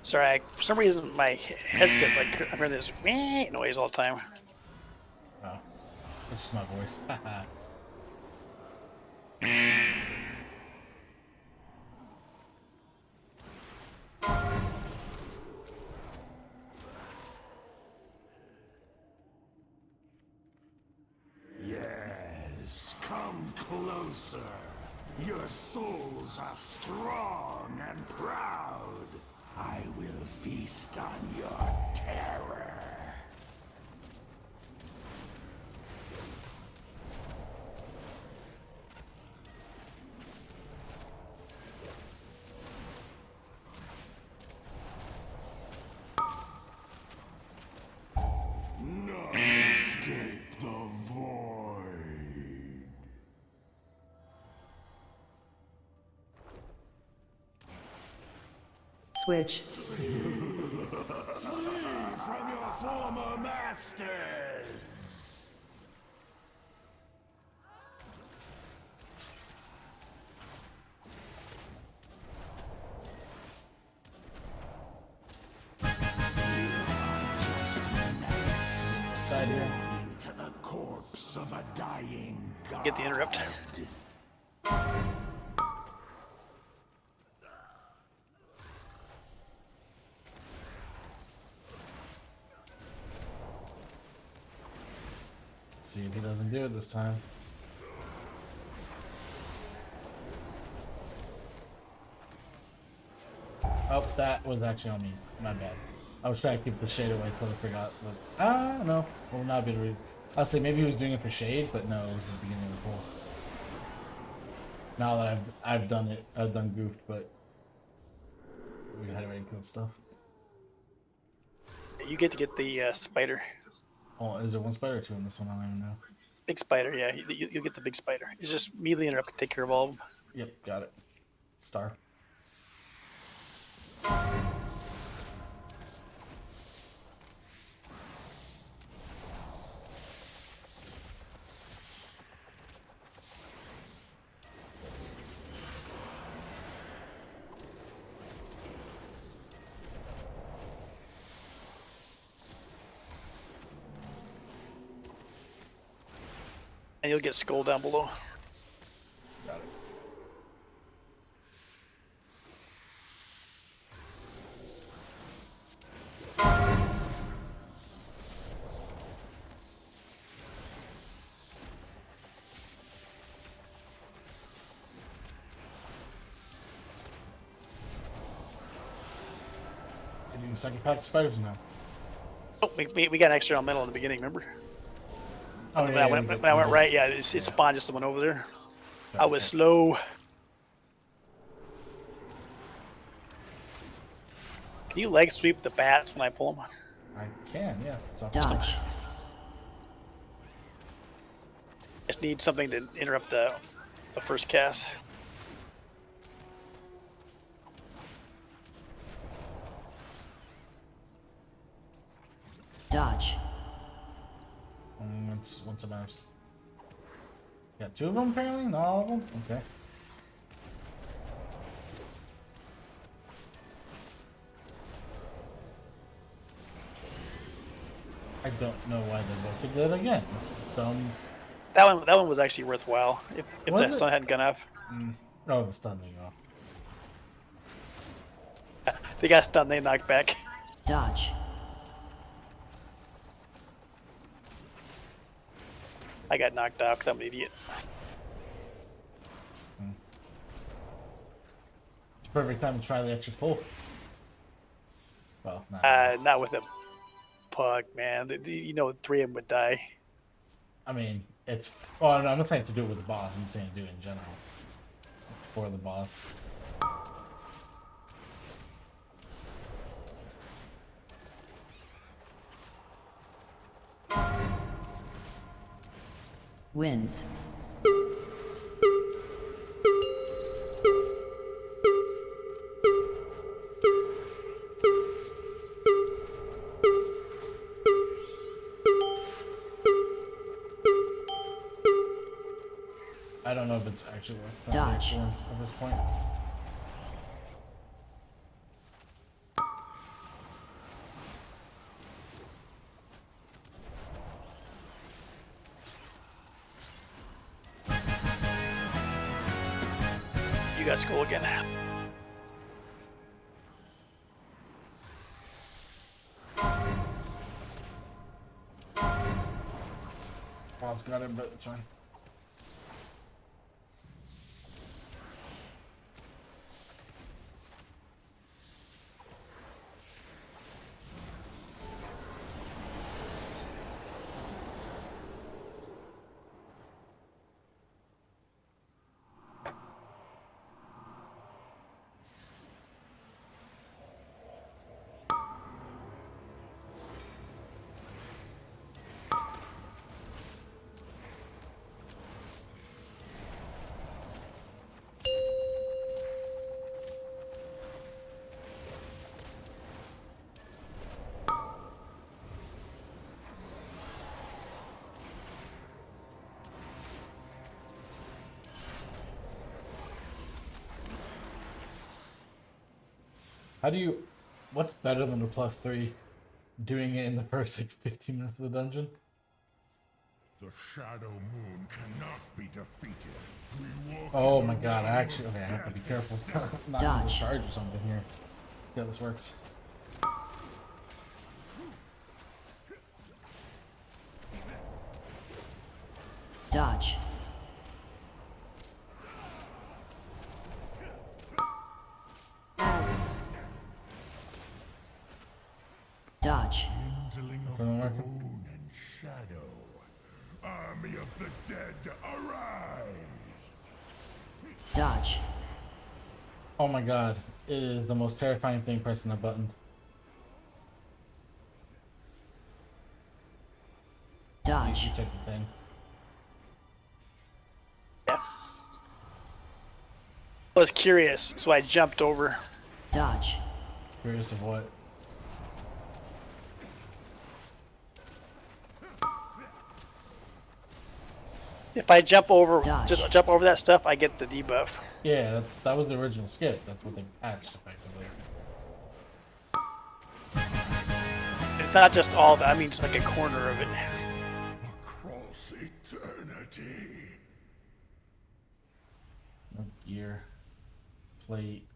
Sorry, for some reason my headset, like, I'm hearing this meh noise all the time. Oh, this is my voice. Yes, come closer. Your souls are strong and proud. I will feast on your terror. None escape the void. Switch. Flee from your former masters. Side here. Into the corpse of a dying god. Get the interrupt. See if he doesn't do it this time. Oh, that was actually on me. My bad. I was trying to keep the shade away until I forgot. But, no. Will not be the reason. I'll say maybe he was doing it for shade, but no, it was the beginning of the pool. Now that I've done it, I've done goofed, but we had already killed stuff. You get to get the spider. Oh, is there one spider or two in this one? I don't even know. Big spider, yeah. You'll get the big spider. It's just melee interrupt to take care of all of them. Yep, got it. Star. And you'll get skull down below. Got it. the second pack of spiders now. Oh, we got an extra elemental in the beginning, remember? Oh, when yeah, I went right, yeah, it spawned just the one over there. I was slow. Can you leg sweep the bats when I pull them? I can, yeah. So Dodge. Just need something to interrupt the first cast. Dodge. What's a mouse? Got 2 of them apparently? Not all of them? Okay. I don't know why they both did that again. It's dumb. That one was actually worthwhile if the stun hadn't gone off. Oh, the stun thing off. They got stunned, they knocked back. Dodge. I got knocked out because I'm an idiot. It's a perfect time to try the extra pull. Well, not with a pug, man. You know, 3 of them would die. I mean, it's. Well, I'm not saying to do it with the boss. I'm saying to do it in general. For the boss. Wins. I don't know if it's actually worth Dodge. at this point. You got skull again. Paul's got it, but it's fine. How do you... What's better than a +3? Doing it in the first like 15 minutes of the dungeon? The Shadow Moon cannot be defeated. We walk Oh my god, I actually... Okay, I have to be careful. Not use a Dodge. charge or something here. See how this works. Dodge. Ads. Dodge. Kindling of bone and shadow. Army of the dead, arise! Dodge. Oh my god, it is the most terrifying thing pressing that button. Dodge. You check the thing. I was curious, so I jumped over. Dodge. Curious of what? If I jump over, Dodge. just jump over that stuff, I get the debuff. Yeah, that was the original skip. That's what they patched effectively. It's not just all of it, I mean just like a corner of it. Across eternity. No gear, plate,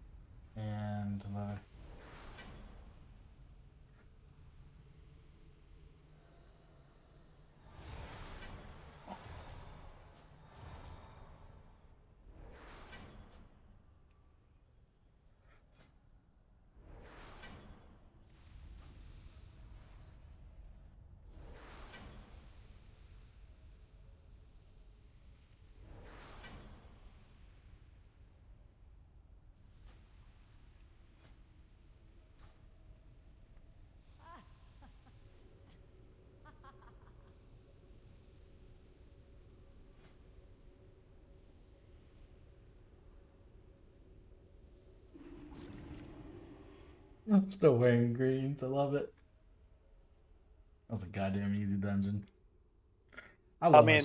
and leather. I'm still wearing greens. I love it. That was a goddamn easy dungeon. I mean,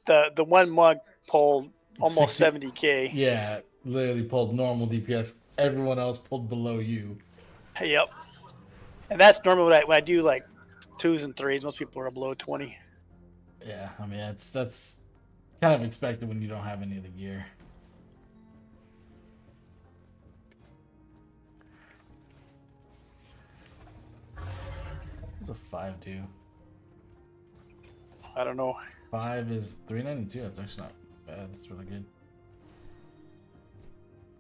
the one monk pulled almost 60 70k. Yeah, literally pulled normal DPS. Everyone else pulled below you. Yep. And that's normally when I do like 2s and 3s. Most people are below 20. Yeah, I mean that's kind of expected when you don't have any of the gear. What's a 5 do? I don't know. 5 is 392. That's actually not bad. That's really good.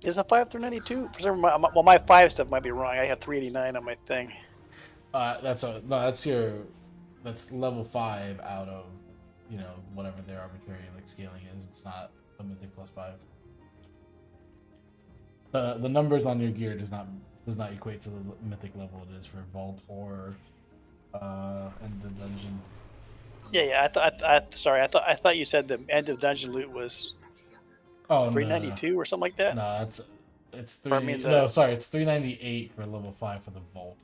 Is a 5 through 92? For some reason, my 5 stuff might be wrong. I have 389 on my thing. That's level 5 out of, you know, whatever their arbitrary like scaling is. It's not a mythic plus 5. The numbers on your gear does not equate to the mythic level it is for vault or end of dungeon. Yeah. I thought you said the end of dungeon loot was 392 or something like that. No, it's 3. Or, I mean, it's 398 for level 5 for the vault.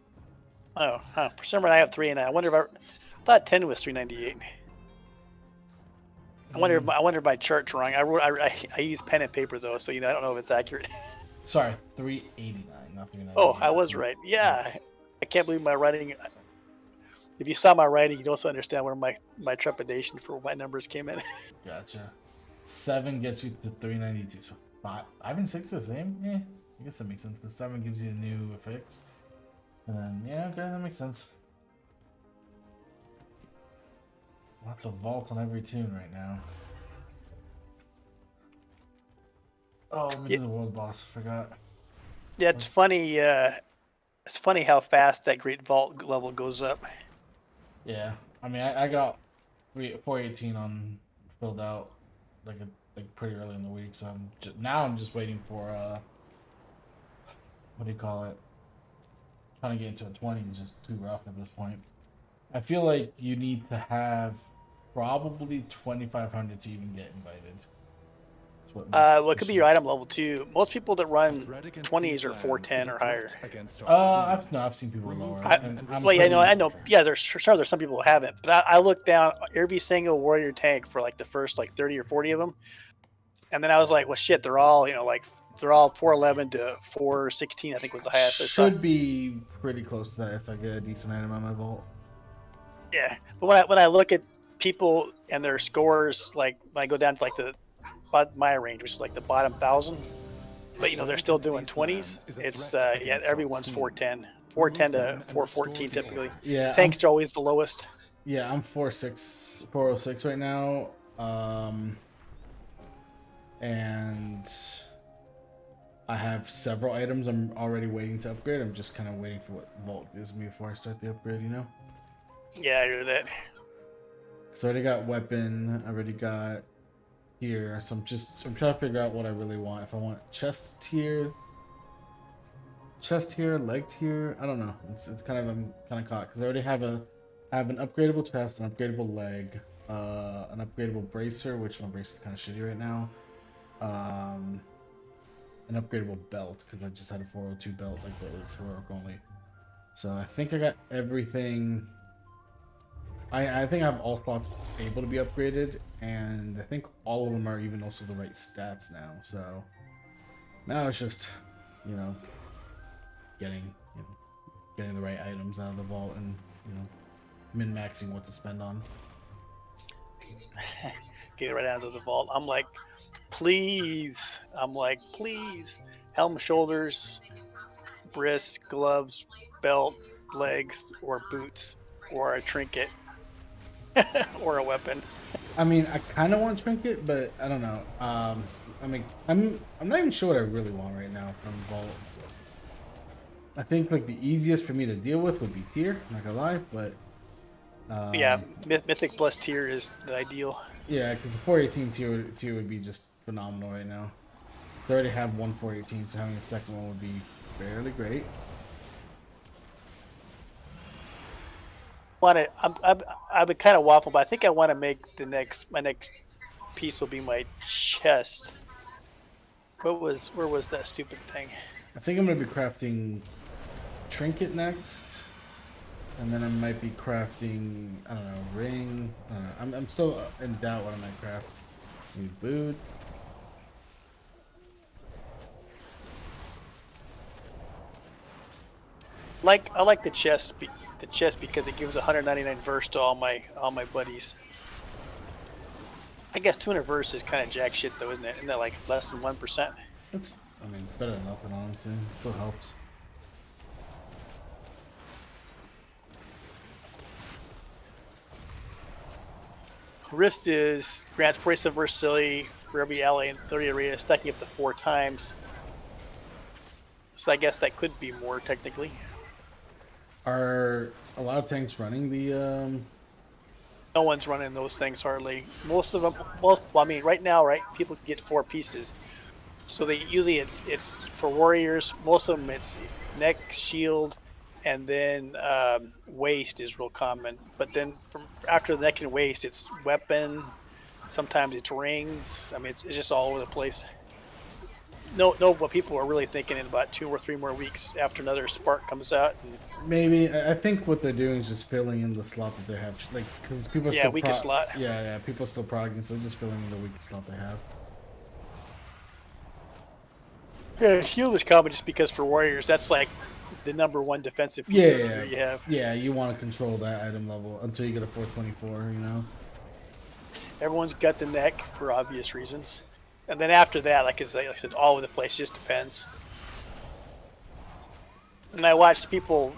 Oh, huh. For some reason I have 3 and I wonder if I thought 10 was 398. I wonder if my chart's wrong. I use pen and paper though, so I don't know if it's accurate. Sorry, 389, not 398. Oh, I was right. Yeah, I can't believe my writing. If you saw my writing, you'd also understand where my trepidation for my numbers came in. Gotcha. 7 gets you to 392. So 5 and 6 are the same? Yeah, I guess that makes sense because 7 gives you new effects. And then, yeah, okay, that makes sense. Lots of vault on every tune right now. Oh, let me do the world boss. I forgot. Yeah, it's funny. It's funny how fast that great vault level goes up. Yeah, I mean, I got 418 on filled out like pretty early in the week, so I'm just waiting for what do you call it? Trying to get into a 20 is just too rough at this point. I feel like you need to have probably 2,500 to even get invited. Well, it could be your item level too. Most people that run 20s are 410 or higher. I've seen people lower. I know. Yeah, there's some people who haven't. But I looked down every single warrior tank for like the first 30 or 40 of them, and then I was like, well, shit, they're all they're all 411 to 416. I think was the highest. Should be pretty close to that if I get a decent item on my vault. Yeah, but when I look at people and their scores, like when I go down to my range, which is like the bottom 1,000, but they're still doing 20s. It's everyone's 410 to 414 typically. Yeah, tanks are always the lowest. Yeah, I'm 406 right now, and I have several items I'm already waiting to upgrade. I'm just kind of waiting for what vault gives me before I start the upgrade. Yeah, I hear that. So I already got weapon. I already got tier. So I'm trying to figure out what I really want. If I want chest tier, leg tier. I don't know. I'm kind of caught because I already have an upgradable chest, an upgradable leg, an upgradable bracer, which my bracer is kind of shitty right now. An upgradable belt because I just had a 402 belt like that was heroic only. So I think I got everything. I think I have all slots able to be upgraded, and I think all of them are even also the right stats now. So now it's just, getting the right items out of the vault and min-maxing what to spend on. Get it right out of the vault. I'm like, please. Helm, shoulders, wrists, gloves, belt, legs, or boots, or a trinket. Or a weapon. I mean, I kind of want trinket, but I don't know. I mean, I'm not even sure what I really want right now from vault. I think the easiest for me to deal with would be tier. Not gonna lie, but yeah, mythic plus tier is the ideal. Yeah, because the 418 tier would be just phenomenal right now. I already have one 418, so having a second one would be fairly great. I've been kind of waffle, but I think I want to make my next piece will be my chest. Where was that stupid thing? I think I'm gonna be crafting trinket next, and then I might be crafting, I don't know, ring. I don't know. I'm still in doubt what I might craft. Maybe boots. I like the chest because it gives 199 verse to all my buddies. I guess 200 verse is kind of jack shit though, isn't it? Isn't that like less than 1%? It's, I mean, better than nothing, honestly. It still helps. Wrist is grants 47 versatility for every ally in 30 areas, stacking up to 4 times. So I guess that could be more technically. Are a lot of tanks running the No one's running those things hardly. Most of them, well, I mean, right now, right? People can get 4 pieces. So they usually it's for warriors. Most of them it's neck, shield, and then waist is real common. But then after the neck and waist, it's weapon. Sometimes it's rings. I mean, it's just all over the place. No, what people are really thinking in about 2 or 3 more weeks after another spark comes out. And maybe I think what they're doing is just filling in the slot that they have, like because people are still weakest slot. Yeah, people are still progging, so they're just filling in the weakest slot they have. Yeah, shield is common just because for warriors, that's like the #1 defensive piece of gear you have. Yeah, you want to control that item level until you get a 424, you know? Everyone's got the neck for obvious reasons. And then after that, like I said, all over the place, just depends. And I watch people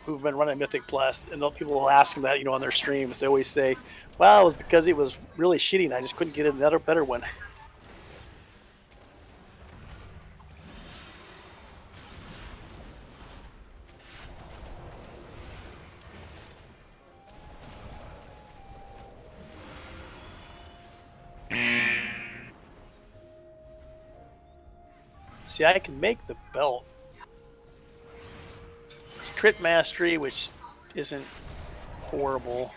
who've been running Mythic Plus, and people will ask them that, on their streams. They always say, well, it was because it was really shitty and I just couldn't get another better one. See, I can make the belt. It's crit mastery, which isn't horrible.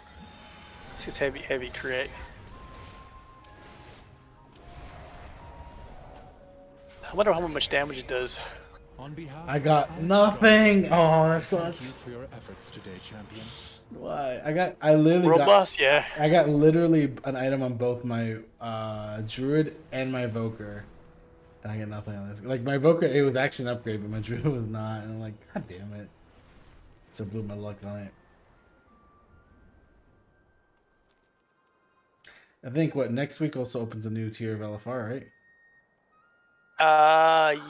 It's just heavy crit. I wonder how much damage it does. I got nothing. Oh, that sucks. Thank you for your efforts today, champion. Why? I literally World got, boss, yeah. I got literally an item on both my Druid and my Evoker. And I get nothing on this. Like, my Evoker, it was actually an upgrade, but my Druid was not. And I'm like, god damn it. So blew my luck on it. I think, next week also opens a new tier of LFR, right?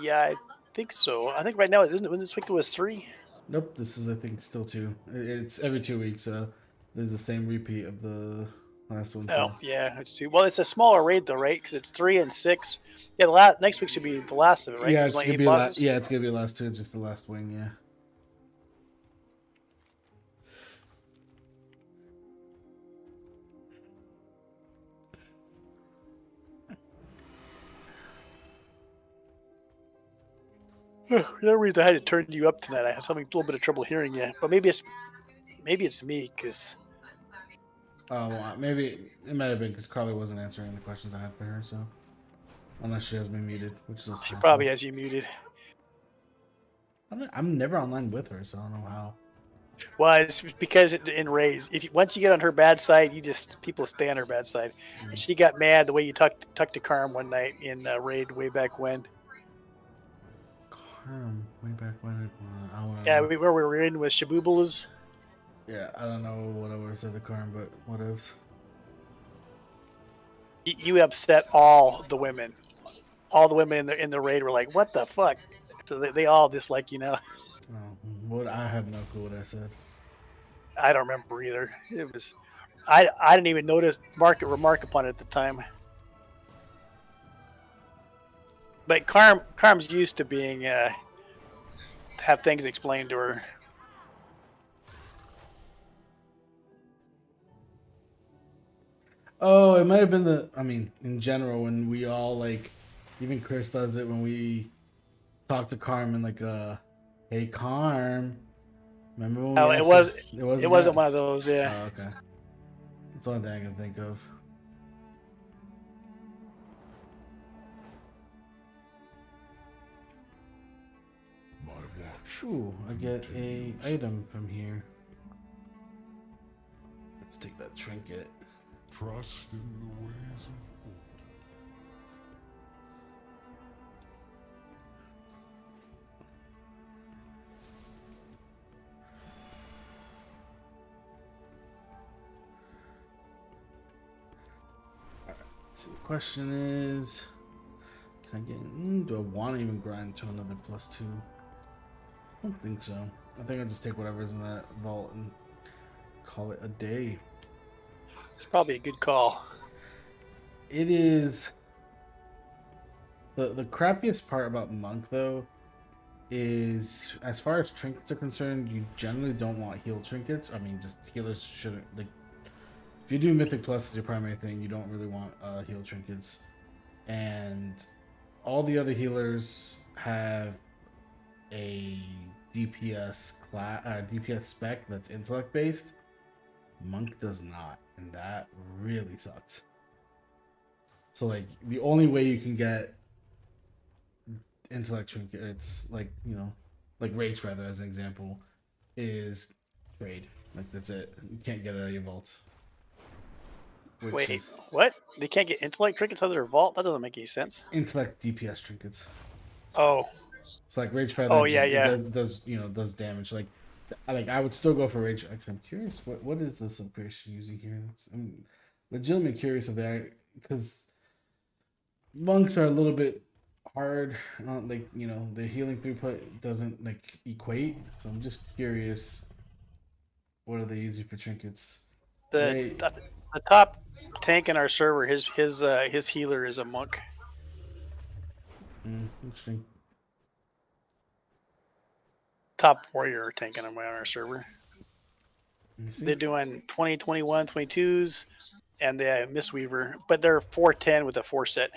Yeah, I think so. I think right now, isn't it? When this week it was 3? Nope, this is, I think, still 2. It's every 2 weeks, so there's the same repeat of the last one. Oh, yeah, it's 2. Well, it's a smaller raid, though, right? Because it's 3 and 6. Yeah, next week should be the last of it, right? Yeah, There's it's only gonna 8 be bosses? it's gonna be the last 2, just the last wing, yeah. For no reason, I had to turn you up tonight. I was having a little bit of trouble hearing you, but maybe it's me because. Oh, well, maybe it might have been because Carly wasn't answering the questions I had for her. So, unless she has me muted, which is She probably has you muted. I'm never online with her, so I don't know how. Well, it's because in raids, once you get on her bad side, people stay on her bad side. And she got mad the way you talked to Carm one night in raid way back when. Way back when. Yeah, where we were in with Shabubulas. Yeah, I don't know what I would have said to Carm, but whatevs. You upset all the women. All the women in the raid were like, "What the fuck?" So they all dislike you now. What I have no clue what I said. I don't remember either. It was, I didn't even notice remark upon it at the time. But Carm's used to being have things explained to her. Oh, it might have been in general, when we all, like, even Chris does it when we talk to Carm and, like, hey, Carm. Remember when Oh, it wasn't one of those, yeah. Oh, okay. That's the only thing I can think of. My Ooh, I get a item from here. Let's take that trinket. Trust in the ways of So the question is, can I get? Do I want to even grind to another +2? I don't think so. I think I'll just take whatever's in that vault and call it a day. It's probably a good call. It is. The crappiest part about Monk, though, is as far as trinkets are concerned, you generally don't want heal trinkets. I mean, just healers shouldn't, like, if you do Mythic Plus as your primary thing, you don't really want heal trinkets. And all the other healers have a DPS DPS spec that's intellect based. Monk does not, and that really sucks. So like the only way you can get intellect trinkets, like, you know, like rage rather as an example, is trade. Like that's it. You can't get it out of your vaults. Wait, what? They can't get intellect trinkets out of their vault? That doesn't make any sense. Intellect DPS trinkets. Oh. So like rage feather. Oh yeah, yeah. Does does damage. Like I would still go for rage. Actually, I'm curious. What is this upgradation using here? I'm legitimately curious of that because monks are a little bit hard. Like, you know, the healing throughput doesn't like equate. So I'm just curious. What are they using for trinkets? The top tank in our server, his healer is a monk. Interesting. Top warrior tank on our server. They're doing 20, 21, 22s, and the Mistweaver, but they're 410 with a 4 set.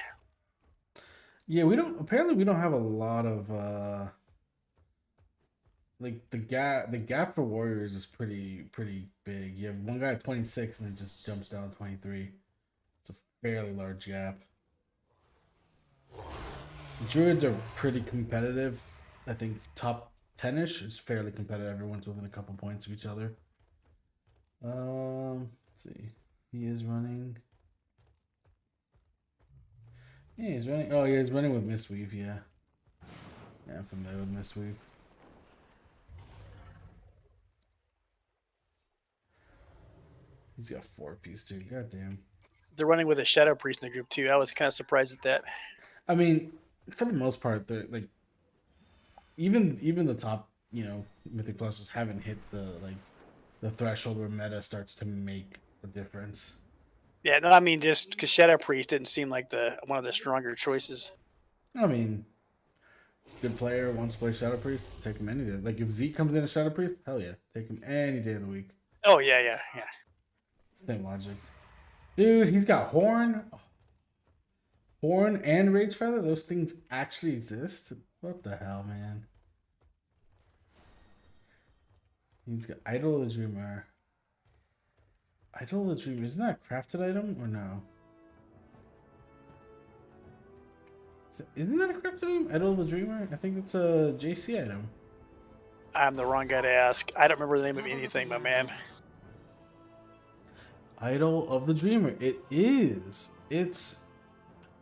Yeah, we don't have a lot of like the gap for warriors is pretty big. You have one guy at 26 and it just jumps down to 23. It's a fairly large gap. Druids are pretty competitive. I think top 10ish is fairly competitive. Everyone's within a couple points of each other. Let's see. He is running. Yeah, he's running. Oh, yeah, he's running with Mistweave. Yeah, I'm familiar with Mistweave. He's got 4-piece too. Goddamn. They're running with a Shadow Priest in the group too. I was kind of surprised at that. I mean, for the most part, they're like even the top, you know, Mythic Pluses haven't hit the threshold where meta starts to make a difference. Yeah, no, I mean just because Shadow Priest didn't seem like one of the stronger choices. I mean, good player wants to play Shadow Priest, take him any day. Like if Zeke comes in as Shadow Priest, hell yeah, take him any day of the week. Oh yeah. Same logic. Dude, he's got Horn. Horn and Rage Feather? Those things actually exist? What the hell, man? He's got Idol of the Dreamer. Idol of the Dreamer. Isn't that a crafted item or no? Isn't that a crafted item? Idol of the Dreamer? I think it's a JC item. I'm the wrong guy to ask. I don't remember the name of anything, my man. Idol of the Dreamer. It is. It's...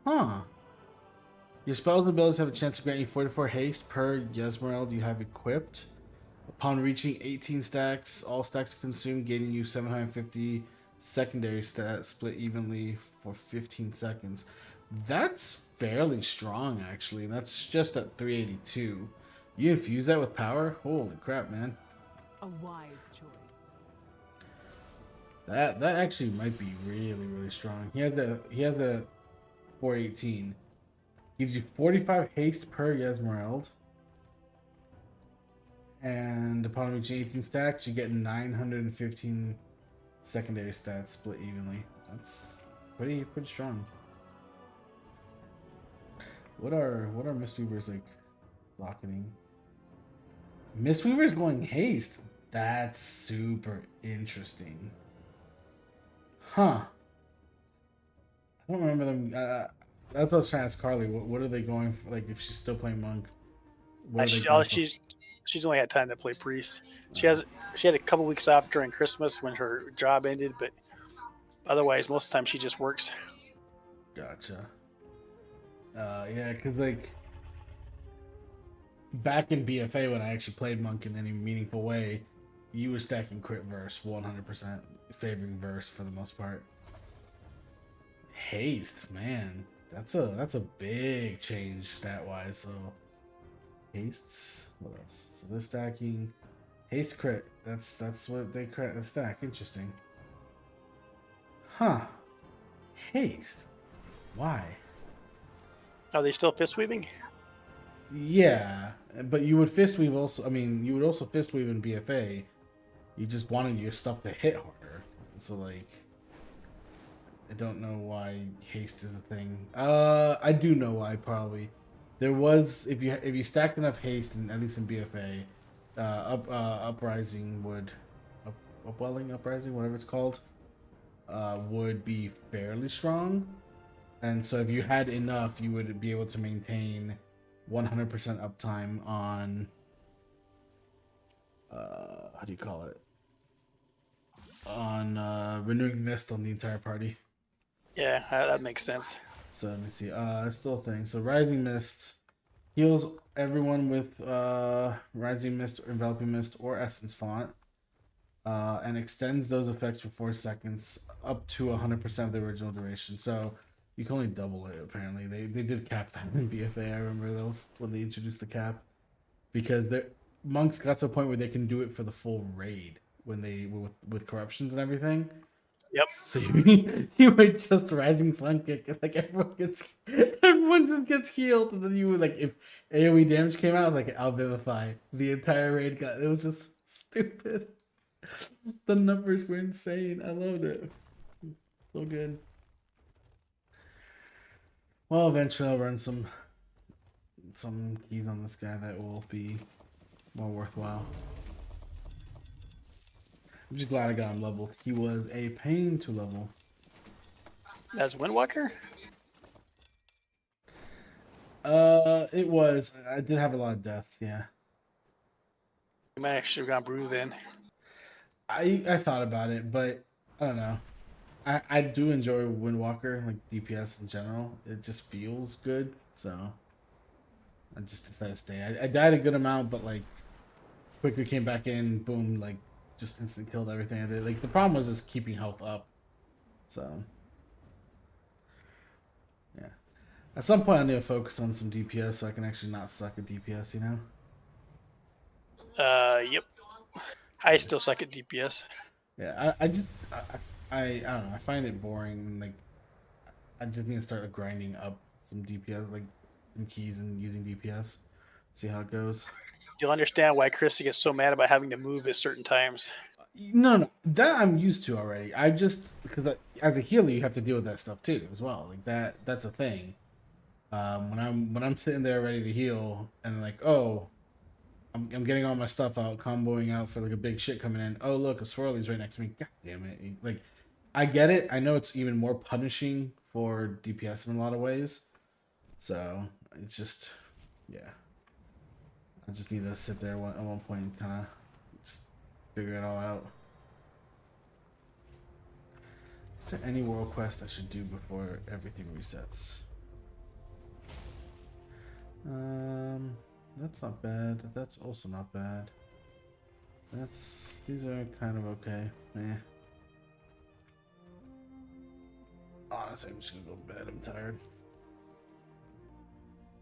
Huh. Your spells and abilities have a chance to grant you 44 haste per Yesmerald you have equipped. Upon reaching 18 stacks, all stacks consumed, gaining you 750 secondary stats split evenly for 15 seconds. That's fairly strong, actually. That's just at 382. You infuse that with power? Holy crap, man. A wise choice. That actually might be really strong. He has a 418. Gives you 45 haste per Yesmerald. And upon reaching 18 stacks, you get 915 secondary stats split evenly. That's pretty strong. What are Mistweavers like rocketing? Mistweaver's going haste. That's super interesting. Huh. I don't remember them. That's what I was trying to ask Carly. What are they going for? Like, if she's still playing Monk, what are they going for? She's only had time to play priest. She had a couple weeks off during Christmas when her job ended, but otherwise, most of the time she just works. Gotcha. Yeah, because like back in BFA when I actually played monk in any meaningful way, you were stacking crit verse 100%, favoring verse for the most part. Haste, man, that's a big change stat wise. So hastes, what else? So they're stacking haste crit. That's what they stack. Interesting. Huh. Haste. Why? Are they still fist weaving? Yeah, but you would fist weave also. I mean, you would also fist weave in BFA. You just wanted your stuff to hit harder. So like, I don't know why haste is a thing. I do know why. Probably there was if you stacked enough haste, and at least in BFA, uprising would uprising, whatever it's called, would be fairly strong. And so if you had enough, you would be able to maintain 100% uptime on how do you call it? On renewing mist on the entire party. Yeah, that makes sense. So let me see. Still a thing. So rising mist heals everyone with rising mist, or enveloping mist, or essence font, and extends those effects for 4 seconds up to 100% of the original duration. So you can only double it. Apparently, they did cap that in BFA. I remember that was when they introduced the cap, because the monks got to a point where they can do it for the full raid when they with corruptions and everything. Yep. So you would just rising sun kick, and like everyone just gets healed, and then you would like if AoE damage came out, it was like I'll vivify. The entire raid got it was just stupid. The numbers were insane. I loved it. So good. Well, eventually I'll run some keys on this guy that will be more worthwhile. I'm just glad I got him leveled. He was a pain to level. As Windwalker? It was. I did have a lot of deaths, yeah. You might actually have gone Brew then. I thought about it, but I don't know. I do enjoy Windwalker, like DPS in general. It just feels good, so I just decided to stay. I died a good amount, but like quickly came back in, boom, like just instant killed everything I did. Like the problem was just keeping health up. So yeah. At some point I need to focus on some DPS so I can actually not suck at DPS, you know? Yep. I still suck at DPS. Yeah, I don't know. I find it boring. Like, I just need to start grinding up some DPS, like some keys and using DPS. See how it goes. You'll understand why Krista gets so mad about having to move at certain times. No, that I'm used to already. I just because as a healer, you have to deal with that stuff too as well. Like that's a thing. When I'm sitting there ready to heal and like, oh, I'm getting all my stuff out, comboing out for like a big shit coming in. Oh look, a swirly's right next to me. God damn it! Like, I get it. I know it's even more punishing for DPS in a lot of ways. So it's just, yeah. I just need to sit there at one point and kind of just figure it all out. Is there any world quest I should do before everything resets? That's not bad. That's also not bad. These are kind of okay. Honestly, I'm just gonna go to bed. I'm tired.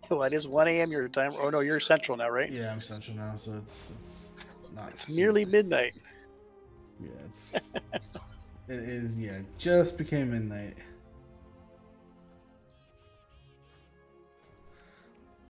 Well, it is 1 a.m. your time. Oh no, you're Central now, right? Yeah, I'm Central now, so it's not. It's nearly midnight. Yeah, it is. Yeah, just became midnight.